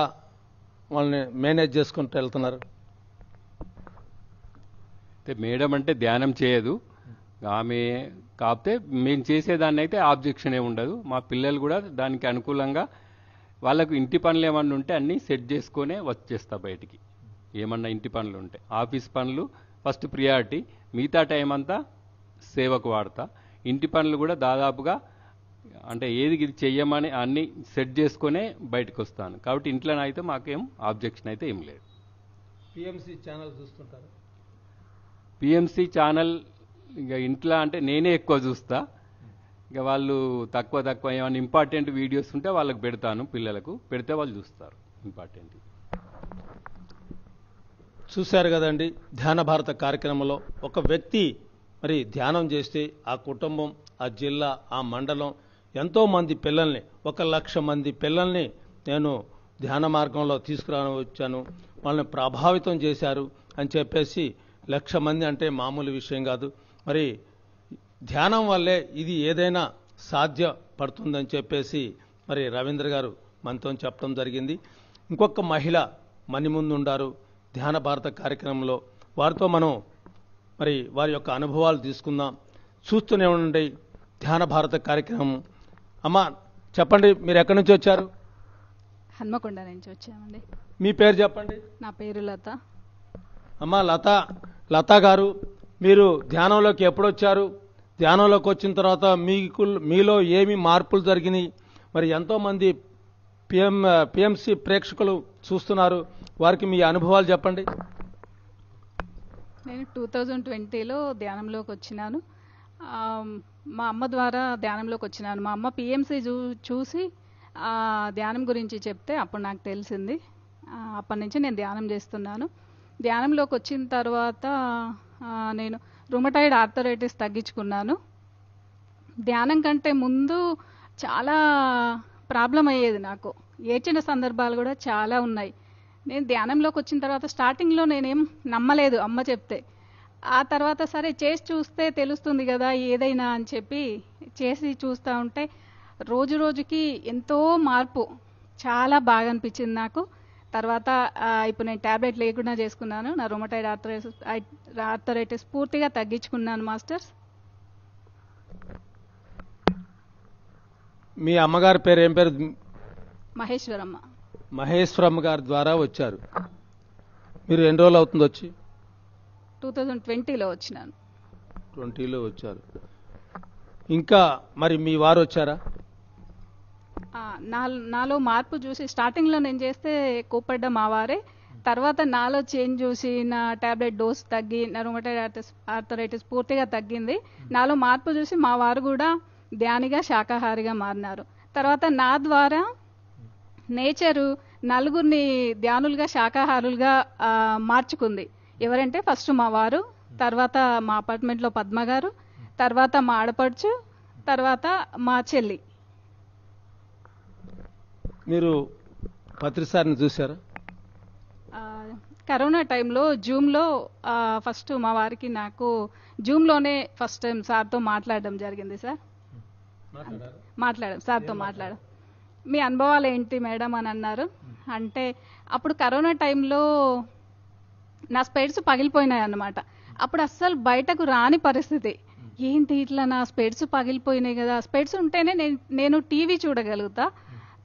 వాళ్ళని మేనేజ్ చేసుకుంటూ వెళ్తున్నారు?
మేడం అంటే ధ్యానం చేయదు ఆమె, కాకపోతే మేము చేసేదాన్ని అయితే ఆబ్జెక్షన్ ఏమి ఉండదు. మా పిల్లలు కూడా దానికి అనుకూలంగా వాళ్ళకు ఇంటి పనులు ఏమన్నా ఉంటే అన్నీ సెట్ చేసుకునే వచ్చేస్తా బయటికి. ఏమన్నా ఇంటి పనులు ఉంటే ఆఫీస్ పనులు ఫస్ట్ ప్రియారిటీ, మిగతా టైం అంతా సేవకు వాడతా. ఇంటి పనులు కూడా దాదాపుగా అంటే ఏది ఇది చెయ్యమని అన్ని సెట్ చేసుకునే బయటకు వస్తాను. కాబట్టి ఇంట్లోనైతే మాకేం ఆబ్జెక్షన్ అయితే ఏం లేదు.
పిఎంసి ఛానల్ చూస్తుంటారు?
పిఎంసి ఛానల్ ఇక ఇంట్లో అంటే నేనే ఎక్కువ చూస్తా. ఇక వాళ్ళు తక్కువ ఏమైనా ఇంపార్టెంట్ వీడియోస్ ఉంటే వాళ్ళకి పెడతాను, పిల్లలకు పెడితే వాళ్ళు చూస్తారు. ఇంపార్టెంట్
చూశారు కదండి. ధ్యాన భారత కార్యక్రమంలో ఒక వ్యక్తి మరి ధ్యానం చేస్తే ఆ కుటుంబం, ఆ జిల్లా, ఆ మండలం ఎంతో మంది పిల్లల్ని 1,00,000 మంది పిల్లల్ని నేను ధ్యాన మార్గంలో తీసుకురావచ్చాను, వాళ్ళని ప్రభావితం చేశారు అని చెప్పేసి 1,00,000 మంది అంటే మామూలు విషయం కాదు. మరి ధ్యానం వల్లే ఇది ఏదైనా సాధ్యపడుతుందని చెప్పేసి మరి రవీంద్ర గారు మనతో చెప్పడం జరిగింది. ఇంకొక మహిళ మన ముందు ఉండారు ధ్యాన భారత కార్యక్రమంలో. వారితో మనం మరి వారి యొక్క అనుభవాలు తీసుకుందాం. చూస్తూనే ఉండండి ధ్యాన భారత కార్యక్రమం. అమ్మా చెప్పండి, మీరు ఎక్కడి నుంచి వచ్చారు?
హన్మకొండ నుంచి వచ్చామండి.
మీ పేరు చెప్పండి.
నా పేరు లత.
అమ్మా లత గారు, మీరు ధ్యానంలోకి ఎప్పుడు వచ్చారు? ధ్యానంలోకి వచ్చిన తర్వాత మీలో ఏమి మార్పులు జరిగినాయి? మరి ఎంతోమంది పిఎంసి ప్రేక్షకులు చూస్తున్నారు, వారికి మీ అనుభవాలు చెప్పండి.
నేను 2020లో ధ్యానంలోకి వచ్చినాను. మా అమ్మ ద్వారా ధ్యానంలోకి వచ్చినాను. మా అమ్మ పిఎంసి చూసి ధ్యానం గురించి చెప్తే అప్పుడు నాకు తెలిసింది. అప్పటి నుంచి నేను ధ్యానం చేస్తున్నాను. ధ్యానంలోకి వచ్చిన తర్వాత నేను రుమటాయిడ్ ఆర్థరైటిస్ తగ్గించుకున్నాను. ధ్యానం కంటే ముందు చాలా ప్రాబ్లం అయ్యేది నాకు. ఏడ్చిన సందర్భాలు కూడా చాలా ఉన్నాయి. నేను ధ్యానంలోకి వచ్చిన తర్వాత స్టార్టింగ్లో నేనేం నమ్మలేదు అమ్మ చెప్తే. ఆ తర్వాత సరే చేసి చూస్తే తెలుస్తుంది కదా ఏదైనా అని చెప్పి చేసి చూస్తూ ఉంటే రోజు రోజుకి ఎంతో మార్పు, చాలా బాగా అనిపించింది నాకు. తర్వాత ఇప్పుడు నేను ట్యాబ్లెట్ లేకుండా చేసుకున్నాను. నా రుమటాయిడ్ ఆర్థరైటిస్ పూర్తిగా తగ్గించుకున్నాను మాస్టర్స్.
మీ అమ్మగారి పేరు ఏం పేరు?
మహేశ్వరమ్మ.
మహేశ్వరమ్మ గారి ద్వారా వచ్చారు. మీరు ఎన్ని రోజులు అవుతుంది వచ్చి?
2020లో వచ్చినాను.
20లో వచ్చారు. ఇంకా మరి మీ వారు వచ్చారా?
నాలో మార్పు చూసి స్టార్టింగ్లో నేను చేస్తే కోప్పడ్డ మా వారే. తర్వాత నాలో చేంజ్ చూసి నా టాబ్లెట్ డోస్ తగ్గి నా రుమటాయిడ్ ఆర్థరైటిస్ పూర్తిగా తగ్గింది. నాలో మార్పు చూసి మా వారు కూడా ధ్యానిగా శాకాహారిగా మారినారు. తర్వాత నా ద్వారా నేచరు నలుగురిని ధ్యానులుగా శాకాహారులుగా మార్చుకుంది. ఎవరంటే ఫస్ట్ మా వారు, తర్వాత మా అపార్ట్మెంట్లో పద్మ గారు, తర్వాత మా ఆడపడుచు, తర్వాత మా చెల్లి.
మీరు పత్రిసారిని చూసారా?
కరోనా టైంలో జూమ్లో ఫస్ట్ మా వారికి నాకు జూమ్లోనే ఫస్ట్ టైం సార్తో మాట్లాడడం జరిగింది. సార్ సార్తో మాట్లాడాం. మీ అనుభవాలు ఏంటి మేడం అని అన్నారు. అంటే అప్పుడు కరోనా టైంలో నా స్పెడ్స్ పగిలిపోయినాయి అన్నమాట. అప్పుడు అస్సలు బయటకు రాని పరిస్థితి. ఏంటి ఇట్లా నా స్పెడ్స్ పగిలిపోయినాయి కదా, స్పెడ్స్ ఉంటేనే నేను టీవీ చూడగలుగుతా,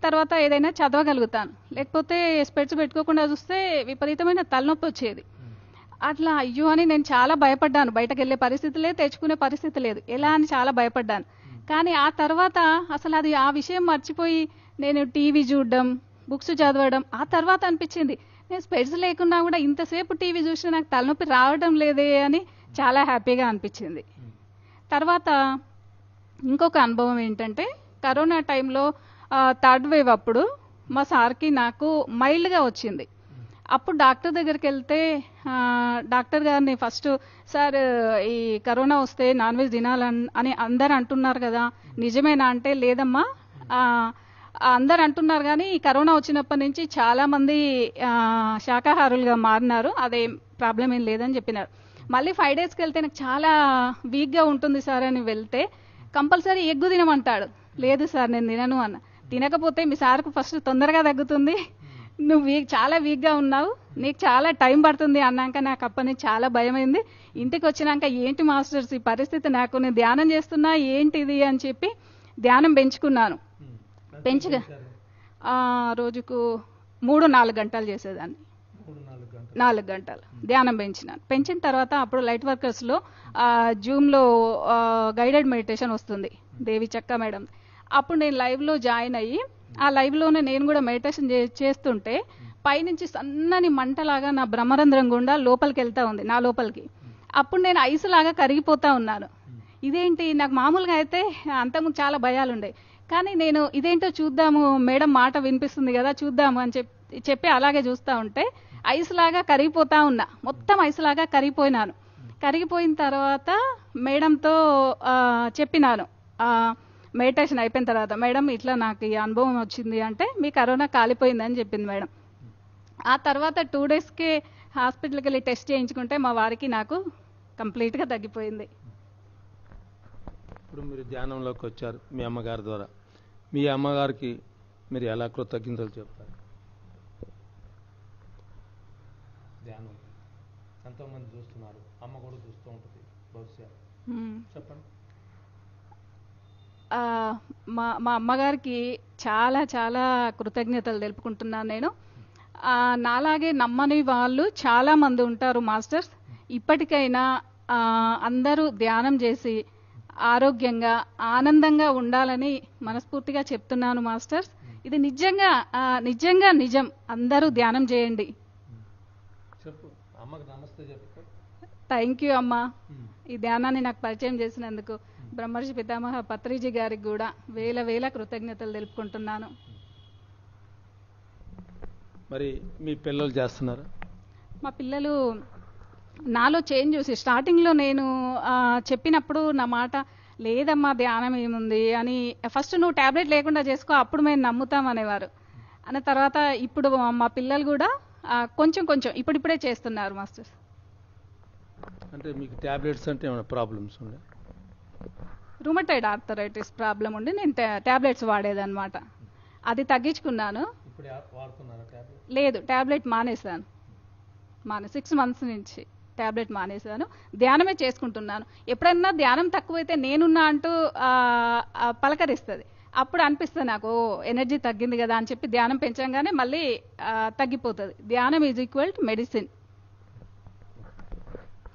తర్వాత ఏదైనా చదవగలుగుతాను, లేకపోతే స్పెడ్స్ పెట్టుకోకుండా చూస్తే విపరీతమైన తలనొప్పి వచ్చేది. అట్లా అయ్యో అని నేను చాలా భయపడ్డాను. బయటకు వెళ్ళే పరిస్థితి లేదు, తెచ్చుకునే పరిస్థితి లేదు, ఎలా అని చాలా భయపడ్డాను. కానీ ఆ తర్వాత అసలు అది ఆ విషయం మర్చిపోయి నేను టీవీ చూడడం, బుక్స్ చదవడం, ఆ తర్వాత అనిపించింది నేను స్పెడ్స్ లేకున్నా కూడా ఇంతసేపు టీవీ చూసినా నాకు తలనొప్పి రావడం లేదే అని చాలా హ్యాపీగా అనిపించింది. తర్వాత ఇంకొక అనుభవం ఏంటంటే కరోనా టైంలో థర్డ్ వేవ్ అప్పుడు మా సార్కి నాకు మైల్డ్గా వచ్చింది. అప్పుడు డాక్టర్ దగ్గరికి వెళ్తే డాక్టర్ గారిని ఫస్ట్, సార్ ఈ కరోనా వస్తే నాన్ వెజ్ తినాలని అందరు అంటున్నారు కదా, నిజమేనా అంటే లేదమ్మా, అందరు అంటున్నారు కానీ ఈ కరోనా వచ్చినప్పటి నుంచి చాలామంది శాకాహారులుగా మారినారు, అదేం ప్రాబ్లం ఏం లేదని చెప్పినారు. మళ్ళీ 5 డేస్కి వెళ్తే నాకు చాలా వీక్గా ఉంటుంది సార్ అని వెళ్తే కంపల్సరీ ఎగ్గు తినమంటాడు. లేదు సార్ నేను తినను అన్న. తినకపోతే మీ సార్కు ఫస్ట్ తొందరగా తగ్గుతుంది, నువ్వు చాలా వీక్గా ఉన్నావు, నీకు చాలా టైం పడుతుంది అన్నాక నాకు అప్పటి నుంచి చాలా భయమైంది. ఇంటికి వచ్చినాక ఏంటి మాస్టర్స్ ఈ పరిస్థితి, నాకు నేను ధ్యానం చేస్తున్నా ఏంటిది అని చెప్పి ధ్యానం పెంచుకున్నాను. రోజుకు 3-4 గంటలు చేసేదాన్ని. 4 గంటలు ధ్యానం పెంచిన తర్వాత అప్పుడు లైట్ వర్కర్స్లో జూమ్లో గైడెడ్ మెడిటేషన్ వస్తుంది దేవి చక్క మేడం. అప్పుడు నేను లైవ్లో జాయిన్ అయ్యి ఆ లైవ్లోనే నేను కూడా మెడిటేషన్ చేస్తుంటే పైనుంచి సన్నని మంటలాగా నా బ్రహ్మరంధ్రం గుండా లోపలికి వెళ్తా ఉంది, నా లోపలికి. అప్పుడు నేను ఐస్ లాగా కరిగిపోతా ఉన్నాను. ఇదేంటి, నాకు మామూలుగా అయితే అంతకుముందు చాలా భయాలు ఉండే, కానీ నేను ఇదేంటో చూద్దాము, మేడం మాట వినిపిస్తుంది కదా చూద్దాము అని చెప్పి అలాగే చూస్తూ ఉంటే ఐస్ లాగా కరిగిపోతా ఉన్నా, మొత్తం ఐస్ లాగా కరిగిపోయినాను. కరిగిపోయిన తర్వాత మేడంతో చెప్పినాను మెడిటేషన్ అయిపోయిన తర్వాత, మేడం ఇట్లా నాకు ఈ అనుభవం వచ్చింది అంటే మీ కరోనా కాలిపోయిందని చెప్పింది మేడం. ఆ తర్వాత 2 డేస్కే హాస్పిటల్కి వెళ్ళి టెస్ట్ చేయించుకుంటే మా వారికి నాకు కంప్లీట్గా తగ్గిపోయింది.
ఇప్పుడు మీరు ధ్యానంలోకి వచ్చారు మీ అమ్మగారి ద్వారా, మీ అమ్మగారికి మీరు ఎలా కృతజ్ఞతలు చెప్తారు? ధ్యానం ఎంతోమంది చూస్తున్నారు, అమ్మ కూడా చూస్తూ ఉంటుంది బహుశా, చెప్పండి.
మా అమ్మగారికి చాలా చాలా కృతజ్ఞతలు తెలుపుకుంటున్నాను నేను. నాలాగే నమ్మని వాళ్ళు చాలా మంది ఉంటారు మాస్టర్స్. ఇప్పటికైనా అందరూ ధ్యానం చేసి ఆరోగ్యంగా ఆనందంగా ఉండాలని మనస్ఫూర్తిగా చెప్తున్నాను మాస్టర్స్. ఇది నిజంగా నిజం. అందరూ ధ్యానం చేయండి. థ్యాంక్ యూ అమ్మా, ఈ ధ్యానాన్ని నాకు పరిచయం చేసినందుకు బ్రహ్మర్షి పితామహ పత్రిజీ గారికి కూడా వేల కృతజ్ఞతలు తెలుపుకుంటున్నాను.
మరి మీ పిల్లలు చేస్తున్నారు?
మా పిల్లలు నాలో చేంజ్ చూసి, స్టార్టింగ్లో నేను చెప్పినప్పుడు నా మాట లేదమ్మా ధ్యానం ఏముంది అని, ఫస్ట్ నువ్వు ట్యాబ్లెట్ లేకుండా చేసుకో అప్పుడు మేము నమ్ముతామనేవారు. అన్న తర్వాత ఇప్పుడు మా పిల్లలు కూడా కొంచెం ఇప్పుడిప్పుడే చేస్తున్నారు మాస్టర్స్.
అంటే మీకు ట్యాబ్లెట్స్ అంటే ఏమైనా ప్రాబ్లమ్స్ ఉండే?
రుమటైడ్ ఆర్థరైటిస్ ప్రాబ్లం ఉండి నేను ట్యాబ్లెట్స్ వాడేదన్నమాట. అది తగ్గించుకున్నాను. లేదు, ట్యాబ్లెట్ మానేశాను. 6 మంత్స్ నుంచి ట్యాబ్లెట్ మానేశాను. ధ్యానమే చేసుకుంటున్నాను. ఎప్పుడన్నా ధ్యానం తక్కువైతే నేనున్నా అంటూ పలకరిస్తుంది. అప్పుడు అనిపిస్తుంది నాకు ఎనర్జీ తగ్గింది కదా అని చెప్పి ధ్యానం పెంచగానే మళ్ళీ తగ్గిపోతుంది. ధ్యానం is equal to medicine.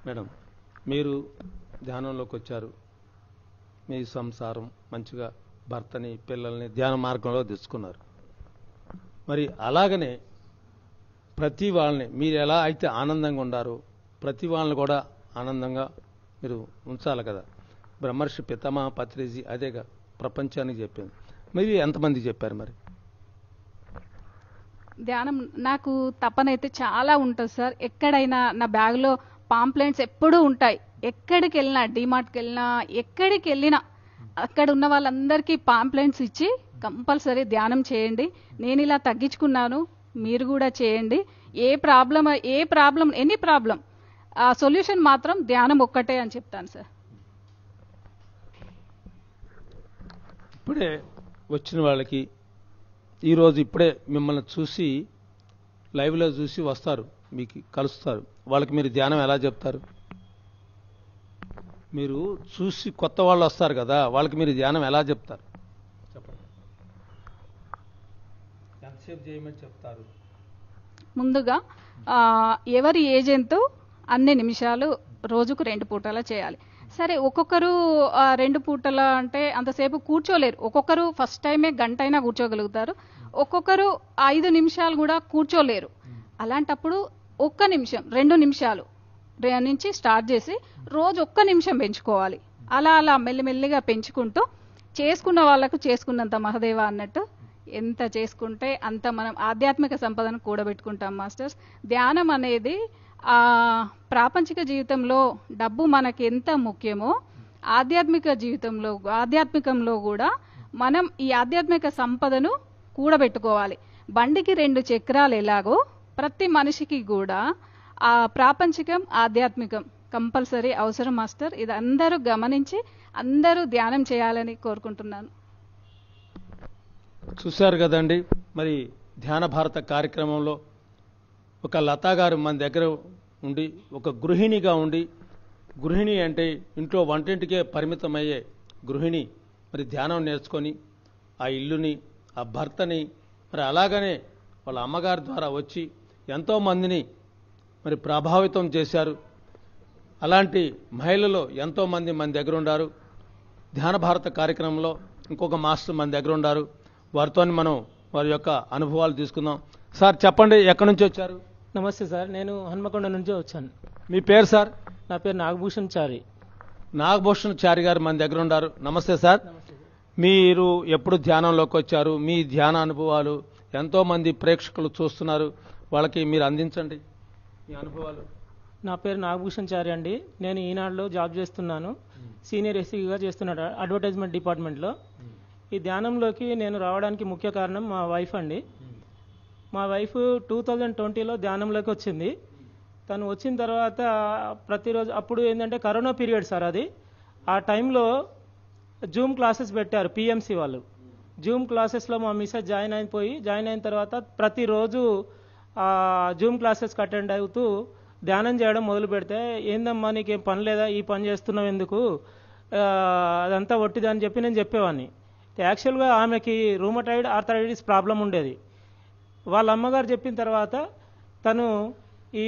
Madam, మీరు ధ్యానంలోకి వచ్చారు, మీ సంసారం మంచిగా భర్తని పిల్లల్ని ధ్యాన మార్గంలో తెచ్చుకున్నారు. మరి అలాగనే ప్రతి వాళ్ళని మీరు ఎలా అయితే ఆనందంగా ఉండారో ప్రతి వాళ్ళని కూడా ఆనందంగా మీరు ఉంచాలి కదా. బ్రహ్మర్షి పితామహ పత్రిజీ అదేగా ప్రపంచానికి చెప్పింది. మరి ఎంతమంది చెప్పారు? మరి
ధ్యానం నాకు తపనైతే చాలా ఉంటుంది సార్. ఎక్కడైనా నా బ్యాగ్లో పాంప్లెంట్స్ ఎప్పుడూ ఉంటాయి. ఎక్కడికి వెళ్ళినా, డీమార్ట్కి వెళ్ళినా, ఎక్కడికి వెళ్ళినా అక్కడ ఉన్న వాళ్ళందరికీ పాంప్లెంట్స్ ఇచ్చి కంపల్సరీ ధ్యానం చేయండి, నేను ఇలా తగ్గించుకున్నాను, మీరు కూడా చేయండి, ఏ ప్రాబ్లం ఎనీ ప్రాబ్లం ఆ సొల్యూషన్ మాత్రం ధ్యానం ఒక్కటే అని చెప్తాను సార్.
ఇప్పుడే వచ్చిన వాళ్ళకి ఈరోజు ఇప్పుడే మిమ్మల్ని చూసి లైవ్లో చూసి వస్తారు, మీకు కలుస్తారు, వాళ్ళకి మీరు ధ్యానం ఎలా చెప్తారు? మీరు చూసి కొత్త వాళ్ళు వస్తారు కదా, వాళ్ళకి మీరు ధ్యానం ఎలా చెప్తారు? చెప్పండి. ఎంతసేపు చేయమని చెప్తారు?
ముందుగా ఎవరి ఏజ్ ఎంతో అన్ని నిమిషాలు రోజుకు 2 పూటలా చేయాలి. సరే, ఒక్కొక్కరు 2 పూటల అంటే అంతసేపు కూర్చోలేరు. ఒక్కొక్కరు ఫస్ట్ టైమే గంట అయినా కూర్చోగలుగుతారు, ఒక్కొక్కరు 5 నిమిషాలు కూడా కూర్చోలేరు. అలాంటప్పుడు 1 నిమిషం 2 నిమిషాలు నుంచి స్టార్ట్ చేసి రోజు 1 నిమిషం పెంచుకోవాలి. అలా అలా మెల్లిమెల్లిగా పెంచుకుంటూ చేసుకున్న వాళ్ళకు చేసుకున్నంత మహదేవ అన్నట్టు ఎంత చేసుకుంటే అంత మనం ఆధ్యాత్మిక సంపదను కూడబెట్టుకుంటాం మాస్టర్స్. ధ్యానం అనేది ప్రాపంచిక జీవితంలో డబ్బు మనకి ఎంత ముఖ్యమో ఆధ్యాత్మికంలో కూడా మనం ఈ ఆధ్యాత్మిక సంపదను కూడబెట్టుకోవాలి. బండికి 2 చక్రాలు ఎలాగో ప్రతి మనిషికి కూడా ఆ ప్రాపంచికం ఆధ్యాత్మికం కంపల్సరీ అవసరం మాస్టర్. ఇది అందరూ గమనించి అందరూ ధ్యానం చేయాలని కోరుకుంటున్నాను.
చూశారు కదండి, మరి ధ్యాన భారత కార్యక్రమంలో ఒక లతా గారు మన దగ్గర ఉండి ఒక గృహిణిగా ఉండి, గృహిణి అంటే ఇంట్లో వంటింటికే పరిమితమయ్యే గృహిణి మరి ధ్యానం నేర్చుకొని ఆ ఇల్లుని, ఆ భర్తని, మరి అలాగనే వాళ్ళ అమ్మగారి ద్వారా వచ్చి ఎంతోమందిని మరి ప్రభావితం చేశారు. అలాంటి మహిళలు ఎంతోమంది మన దగ్గర ఉన్నారు. ధ్యాన భారత కార్యక్రమంలో ఇంకొక మాస్టర్ మన దగ్గర ఉన్నారు, వారితో మనం వారి యొక్క అనుభవాలు తీసుకుందాం. సార్ చెప్పండి, ఎక్కడి నుంచి వచ్చారు?
నమస్తే సార్, నేను హన్మకొండ నుంచి వచ్చాను.
మీ పేరు సార్?
నా పేరు నాగభూషణ్ చారి.
నాగభూషణ్ చారి గారు మన దగ్గర ఉన్నారు. నమస్తే సార్. మీరు ఎప్పుడు ధ్యానంలోకి వచ్చారు? మీ ధ్యాన అనుభవాలు ఎంతోమంది ప్రేక్షకులు చూస్తున్నారు, వాళ్ళకి మీరు అందించండి మీ అనుభవాలు.
నా పేరు నాగభూషణ్ చారి అండి. నేను ఈనాడులో జాబ్ చేస్తున్నాను, సీనియర్ ఎస్సీగా చేస్తున్నాడు అడ్వర్టైజ్మెంట్ డిపార్ట్మెంట్లో. ఈ ధ్యానంలోకి నేను రావడానికి ముఖ్య కారణం మా వైఫ్ అండి. మా వైఫ్ 2020లో ధ్యానంలోకి వచ్చింది. తను వచ్చిన తర్వాత ప్రతిరోజు, అప్పుడు ఏంటంటే కరోనా పీరియడ్ సార్ అది, ఆ టైంలో జూమ్ క్లాసెస్ పెట్టారు పిఎంసి వాళ్ళు. జూమ్ క్లాసెస్లో మా మిస్సెస్ జాయిన్ అయిన తర్వాత ప్రతిరోజు జూమ్ క్లాసెస్కి అటెండ్ అవుతూ ధ్యానం చేయడం మొదలు పెడితే, ఏందమ్మా నీకేం పని లేదా, ఈ పని చేస్తున్నావు ఎందుకు, అదంతా ఒట్టిది అని చెప్పి నేను చెప్పేవాడిని. యాక్చువల్గా ఆమెకి రూమటాయిడ్ ఆర్థరైటిస్ ప్రాబ్లం ఉండేది. వాళ్ళ అమ్మగారు చెప్పిన తర్వాత తను ఈ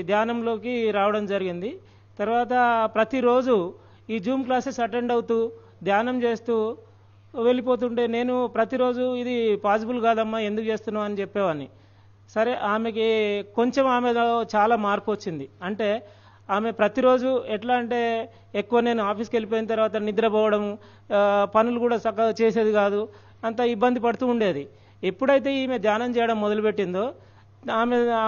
ధ్యానంలోకి రావడం జరిగింది. తర్వాత ప్రతిరోజు ఈ జూమ్ క్లాసెస్ అటెండ్ అవుతూ ధ్యానం చేస్తూ వెళ్ళిపోతుంటే నేను ప్రతిరోజు ఇది పాసిబుల్ కాదమ్మా, ఎందుకు చేస్తున్నావు అని చెప్పేవాడిని. సరే, ఆమెకి కొంచెం ఆమెలో చాలా మార్పు వచ్చింది. అంటే ఆమె ప్రతిరోజు ఎట్లా అంటే ఎక్కువ నేను ఆఫీస్కి వెళ్ళిపోయిన తర్వాత నిద్రపోవడం, పనులు కూడా చక్కగా చేసేది కాదు, అంత ఇబ్బంది పడుతూ ఉండేది. ఎప్పుడైతే ఈమె ధ్యానం చేయడం మొదలుపెట్టిందో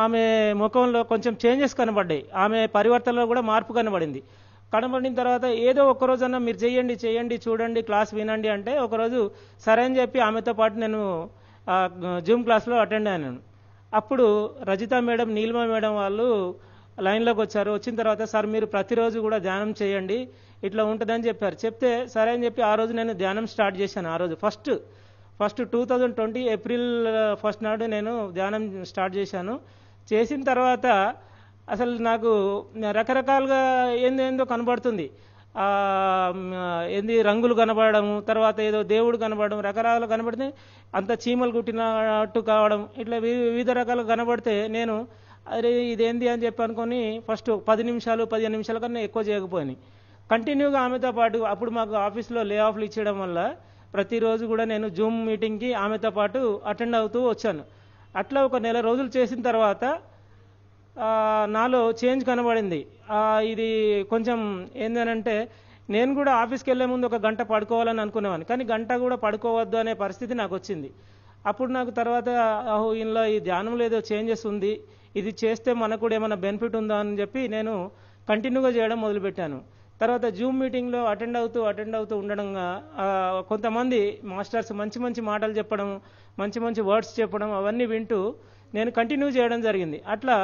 ఆమె ముఖంలో కొంచెం చేంజెస్ కనబడ్డాయి. ఆమె పరివర్తనలో కూడా మార్పు కనబడిన తర్వాత ఏదో ఒకరోజన్నా మీరు చేయండి చూడండి క్లాస్ వినండి అంటే ఒకరోజు సరే అని చెప్పి ఆమెతో పాటు నేను జూమ్ క్లాస్లో అటెండ్ అయ్యాను. అప్పుడు రజిత మేడం, నీలిమ మేడం వాళ్ళు లైన్లోకి వచ్చారు. వచ్చిన తర్వాత సార్ మీరు ప్రతిరోజు కూడా ధ్యానం చేయండి, ఇట్లా ఉంటుందని చెప్పారు. చెప్తే సరే అని చెప్పి ఆ రోజు నేను ధ్యానం స్టార్ట్ చేశాను. ఆ రోజు ఫస్ట్ 2020 ఏప్రిల్ 1 నాడు నేను ధ్యానం స్టార్ట్ చేశాను. చేసిన తర్వాత అసలు నాకు రకరకాలుగా ఏందో కనబడుతుంది. ఏంది రంగులు కనబడము, తర్వాత ఏదో దేవుడు కనబడడం, రకరకాలు కనబడితే అంత చీమలు కుట్టినట్టు కావడం, ఇట్లా వివిధ రకాలు కనబడితే నేను అరే ఇదేంది అని చెప్పి అనుకొని ఫస్ట్ 10 నిమిషాలు 15 నిమిషాల కన్నా ఎక్కువ చేయకపోయినాయి. కంటిన్యూగా ఆమెతో పాటు, అప్పుడు మాకు ఆఫీస్లో లే ఆఫ్లు ఇచ్చేయడం వల్ల ప్రతిరోజు కూడా నేను జూమ్ మీటింగ్కి ఆమెతో పాటు అటెండ్ అవుతూ వచ్చాను. అట్లా ఒక నెల రోజులు చేసిన తర్వాత నాలో చేంజ్ కనబడింది. ఇది కొంచెం ఏందనంటే నేను కూడా ఆఫీస్కి వెళ్ళే ముందు ఒక గంట పడుకోవాలని అనుకునేవాడిని, కానీ గంట కూడా పడుకోవద్దు అనే పరిస్థితి నాకు వచ్చింది. అప్పుడు నాకు తర్వాత ఇందులో ఈ ధ్యానంలో ఏదో చేంజెస్ ఉంది, ఇది చేస్తే మనకు కూడా ఏమైనా బెనిఫిట్ ఉందా అని చెప్పి నేను కంటిన్యూగా చేయడం మొదలుపెట్టాను. తర్వాత జూమ్ మీటింగ్లో అటెండ్ అవుతూ ఉండడంగా కొంతమంది మాస్టర్స్ మంచి మంచి మాటలు చెప్పడం, మంచి మంచి వర్డ్స్ చెప్పడం అవన్నీ వింటూ నేను కంటిన్యూ చేయడం జరిగింది. అట్లా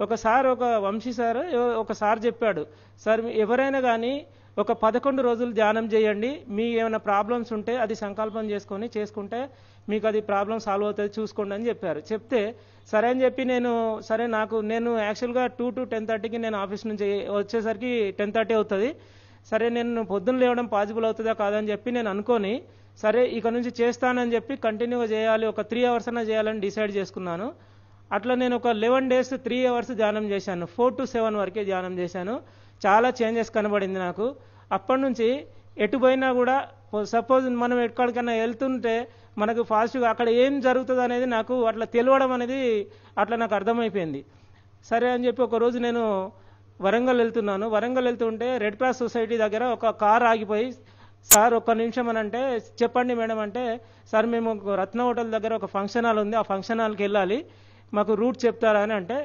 ఒక వంశీ సార్ ఒకసారి చెప్పాడు, సార్ ఎవరైనా కానీ ఒక 11 రోజులు ధ్యానం చేయండి, మీ ఏమైనా ప్రాబ్లమ్స్ ఉంటే అది సంకల్పం చేసుకుంటే మీకు అది ప్రాబ్లం సాల్వ్ అవుతుంది చూసుకోండి అని చెప్పారు. చెప్తే సరే అని చెప్పి నేను యాక్చువల్గా 2 to 10:30కి నేను ఆఫీస్ నుంచి వచ్చేసరికి 10:30 అవుతుంది. సరే నేను పొద్దున్న లేవడం పాసిబుల్ అవుతుందా కాదని చెప్పి నేను అనుకొని సరే ఇక నుంచి చేస్తానని చెప్పి కంటిన్యూగా చేయాలి, ఒక 3 hours అన్నా చేయాలని డిసైడ్ చేసుకున్నాను. అట్లా నేను ఒక 11 days 3 hours ధ్యానం చేశాను. 4 to 7 వరకే ధ్యానం చేశాను. చాలా చేంజెస్ కనబడింది నాకు. అప్పటి నుంచి ఎటు పోయినా కూడా సపోజ్ మనం ఎక్కడికైనా వెళ్తుంటే మనకు ఫాస్ట్గా అక్కడ ఏం జరుగుతుంది అనేది నాకు అట్లా తెలియడం అనేది అట్లా నాకు అర్థమైపోయింది. సరే అని చెప్పి ఒకరోజు నేను వరంగల్ వెళ్తుంటే రెడ్ క్రాస్ సొసైటీ దగ్గర ఒక కార్ ఆగిపోయి, సార్ ఒక్క నిమిషం అని అంటే, చెప్పండి మేడం అంటే, సార్ మేము రత్న హోటల్ దగ్గర ఒక ఫంక్షన్ హాల్ ఉంది, ఆ ఫంక్షన్ హాల్కి వెళ్ళాలి, మాకు రూట్ చెప్తారా అని అంటే,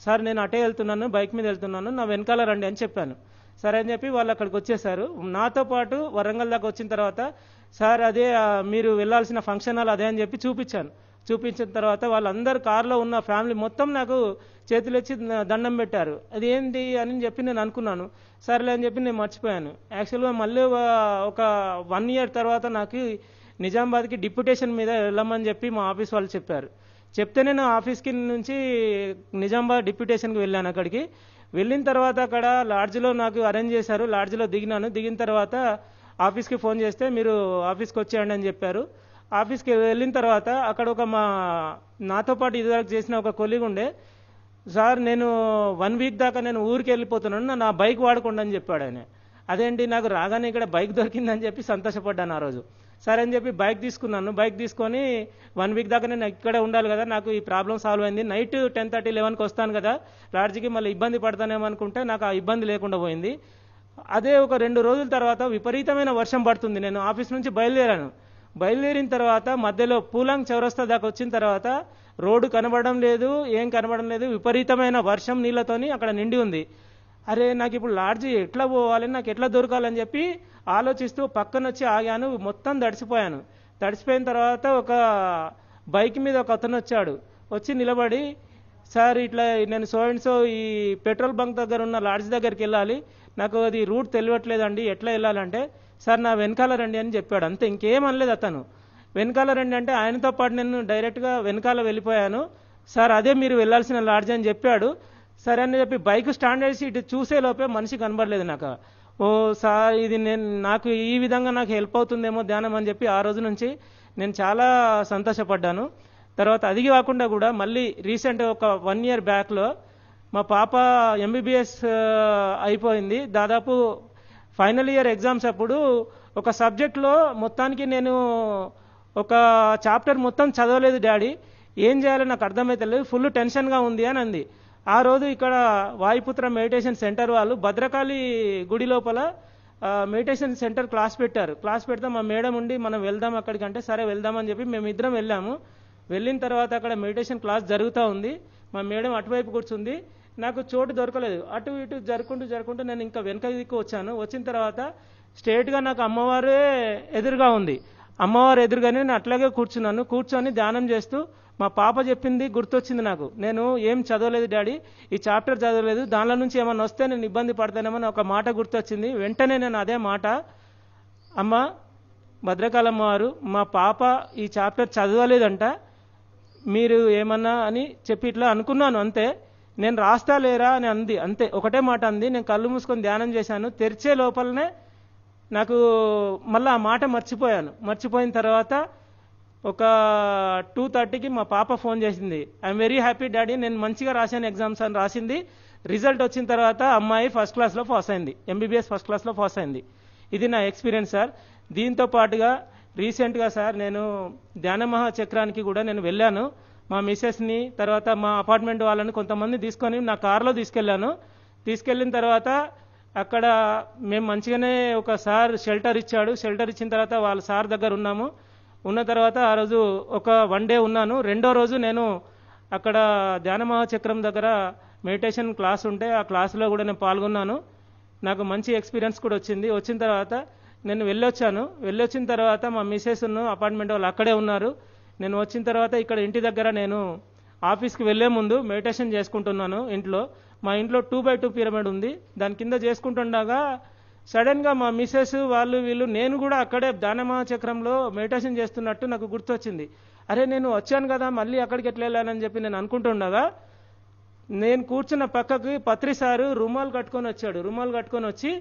సార్ నేను అటే వెళ్తున్నాను, బైక్ మీద వెళ్తున్నాను, నా వెనకాల రండి అని చెప్పాను. సరే అని చెప్పి వాళ్ళు అక్కడికి వచ్చేసారు. నాతో పాటు వరంగల్ దాకా వచ్చిన తర్వాత సార్ అదే మీరు వెళ్ళాల్సిన ఫంక్షన్ హాల్ అదే అని చెప్పి చూపించిన తర్వాత వాళ్ళందరూ కారులో ఉన్న ఫ్యామిలీ మొత్తం నాకు చేతులు ఇచ్చి దండం పెట్టారు. అది ఏంటి అని చెప్పి నేను అనుకున్నాను. సరేలే అని చెప్పి నేను మర్చిపోయాను. యాక్చువల్గా మళ్ళీ ఒక 1 year తర్వాత నాకు నిజామాబాద్కి డిప్యుటేషన్ మీద వెళ్ళమని చెప్పి మా ఆఫీస్ వాళ్ళు చెప్పారు. చెప్తే నేను ఆఫీస్కి నుంచి నిజామాబాద్ డిప్యుటేషన్కి వెళ్ళాను. అక్కడికి వెళ్ళిన తర్వాత అక్కడ లాడ్జ్లో నాకు అరేంజ్ చేశారు. లాడ్జ్లో దిగిన తర్వాత ఆఫీస్కి ఫోన్ చేస్తే మీరు ఆఫీస్కి వచ్చేయండి అని చెప్పారు. ఆఫీస్కి వెళ్ళిన తర్వాత అక్కడ నాతో పాటు ఇదివరకు చేసిన ఒక కొలీగ్ ఉండే, సార్ నేను 1 week దాకా నేను ఊరికి వెళ్ళిపోతున్నాను, నా బైక్ వాడకుండా అని చెప్పాడు ఆయన. అదేంటి నాకు రాగానే ఇక్కడ బైక్ దొరికిందని చెప్పి సంతోషపడ్డాను ఆ రోజు. సరే అని చెప్పి బైక్ తీసుకొని 1 week దాకా నేను ఇక్కడే ఉండాలి కదా, నాకు ఈ ప్రాబ్లం సాల్వ్ అయింది, నైట్ 10:30, 11కి వస్తాను కదా లాడ్జికి, మళ్ళీ ఇబ్బంది పడతానేమో అనుకుంటే నాకు ఆ ఇబ్బంది లేకుండా పోయింది. అదే ఒక 2 రోజుల తర్వాత విపరీతమైన వర్షం పడుతుంది. నేను ఆఫీస్ నుంచి బయలుదేరిన తర్వాత మధ్యలో పూలాంగ్ చౌరస్తా దాకా వచ్చిన తర్వాత రోడ్డు కనబడడం లేదు, ఏం కనబడడం లేదు, విపరీతమైన వర్షం నీళ్లతోని అక్కడ నిండి ఉంది. అరే నాకు ఇప్పుడు లాడ్జి ఎట్లా పోవాలి, నాకు ఎట్లా దొరకాలని చెప్పి ఆలోచిస్తూ పక్కన వచ్చి ఆగాను. మొత్తం తడిసిపోయిన తర్వాత ఒక బైక్ మీద ఒక అతను వచ్చి నిలబడి, సార్ ఇట్లా నేను సో ఈ పెట్రోల్ బంక్ దగ్గర ఉన్న లాడ్జ్ దగ్గరికి వెళ్ళాలి, నాకు అది రూట్ తెలియట్లేదండి, ఎట్లా వెళ్ళాలంటే, సార్ నా వెనకాల రండి అని చెప్పాడు. అంతే, ఇంకేం అనలేదు అతను. వెనకాల రండి అంటే ఆయనతో పాటు నేను డైరెక్ట్గా వెనకాల వెళ్ళిపోయాను. సార్ అదే మీరు వెళ్ళాల్సిన లాడ్జ్ అని చెప్పాడు. సరే అని చెప్పి బైక్ స్టాండ్ చేసి ఇటు చూసే లోపే మనిషి కనబడలేదు నాకు. ఓ సార్ ఇది నాకు ఈ విధంగా నాకు హెల్ప్ అవుతుందేమో ధ్యానం అని చెప్పి ఆ రోజు నుంచి నేను చాలా సంతోషపడ్డాను. తర్వాత అది కాకుండా కూడా మళ్ళీ రీసెంట్ ఒక 1 year బ్యాక్లో మా పాప MBBS అయిపోయింది. దాదాపు ఫైనల్ ఇయర్ ఎగ్జామ్స్ అప్పుడు ఒక సబ్జెక్ట్లో మొత్తానికి నేను ఒక చాప్టర్ మొత్తం చదవలేదు డాడీ, ఏం చేయాలో నాకు అర్థమైతలేదు, ఫుల్ టెన్షన్గా ఉంది అని అంది. ఆ రోజు ఇక్కడ వాయుపుత్ర మెడిటేషన్ సెంటర్ వాళ్ళు భద్రకాళి గుడి లోపల మెడిటేషన్ సెంటర్ క్లాస్ పెడితే మా మేడం ఉండి మనం వెళ్దాం అక్కడికంటే సరే వెళ్దామని చెప్పి మేమిద్దరం వెళ్ళాము. వెళ్ళిన తర్వాత అక్కడ మెడిటేషన్ క్లాస్ జరుగుతూ ఉంది. మా మేడం అటువైపు కూర్చుంది, నాకు చోటు దొరకలేదు. అటు ఇటు జరుకుంటూ నేను ఇంకా వెనక దిక్కు వచ్చాను. వచ్చిన తర్వాత స్ట్రేట్గా నాకు అమ్మవారే ఎదురుగా ఉంది. అమ్మవారు ఎదురుగానే నేను అట్లాగే కూర్చొని ధ్యానం చేస్తూ మా పాప చెప్పింది గుర్తొచ్చింది నాకు. నేను ఏం చదవలేదు డాడీ, ఈ చాప్టర్ చదవలేదు, దానిలో నుంచి ఏమన్నా వస్తే నేను ఇబ్బంది పడతానేమని ఒక మాట గుర్తొచ్చింది. వెంటనే నేను అదే మాట, అమ్మ భద్రకాళమ్మ వారు మా పాప ఈ చాప్టర్ చదవలేదంట, మీరు ఏమన్నా అని చెప్పి ఇట్లా అనుకున్నాను. అంతే, నేను రాస్తా లేరా అని అంది. అంతే, ఒకటే మాట అంది. నేను కళ్ళు మూసుకొని ధ్యానం చేశాను. తెరిచే లోపలనే నాకు మళ్ళీ ఆ మాట మర్చిపోయిన తర్వాత ఒక 2:30కి మా పాప ఫోన్ చేసింది, ఐఎమ్ వెరీ హ్యాపీ డాడీ, నేను మంచిగా రాశాను ఎగ్జామ్స్ అని రాసింది. రిజల్ట్ వచ్చిన తర్వాత అమ్మాయి ఫస్ట్ క్లాస్లో పాస్ అయింది, MBBS ఫస్ట్ క్లాస్లో పాస్ అయింది. ఇది నా ఎక్స్పీరియన్స్ సార్. దీంతో పాటుగా రీసెంట్గా సార్ నేను ధ్యాన మహాచక్రానికి కూడా నేను వెళ్ళాను. మా మిసెస్ని తర్వాత మా అపార్ట్మెంట్ వాళ్ళని కొంతమంది తీసుకొని నా కార్లో తీసుకెళ్ళిన తర్వాత అక్కడ మేము మంచిగానే ఒక సార్ షెల్టర్ ఇచ్చాడు. షెల్టర్ ఇచ్చిన తర్వాత వాళ్ళ సార్ దగ్గర ఉన్నాము. ఉన్న తర్వాత ఆ రోజు ఒక 1 డే ఉన్నాను. రెండో రోజు నేను అక్కడ ధ్యాన మహాచక్రం దగ్గర మెడిటేషన్ క్లాస్ ఉంటే ఆ క్లాస్లో కూడా నేను పాల్గొన్నాను. నాకు మంచి ఎక్స్పీరియన్స్ కూడా వచ్చింది. వచ్చిన తర్వాత నేను వెళ్ళొచ్చిన తర్వాత మా మిస్సెస్ను అపార్ట్మెంట్ వాళ్ళు అక్కడే ఉన్నారు. నేను వచ్చిన తర్వాత ఇక్కడ ఇంటి దగ్గర నేను ఆఫీస్కి వెళ్లే ముందు మెడిటేషన్ చేసుకుంటున్నాను ఇంట్లో. మా ఇంట్లో 2x2 పిరమిడ్ ఉంది. దాని కింద చేసుకుంటుండగా సడన్గా మా మిస్సెస్ వీళ్ళు నేను కూడా అక్కడే ధ్యాన మహాచక్రంలో మెడిటేషన్ చేస్తున్నట్టు నాకు గుర్తొచ్చింది. అరే నేను వచ్చాను కదా మళ్ళీ అక్కడికి ఎట్లా వెళ్ళానని చెప్పి నేను అనుకుంటుండగా నేను కూర్చున్న పక్కకి పత్రి సారు రుమాలు కట్టుకొని వచ్చాడు. రుమాలు కట్టుకొని వచ్చి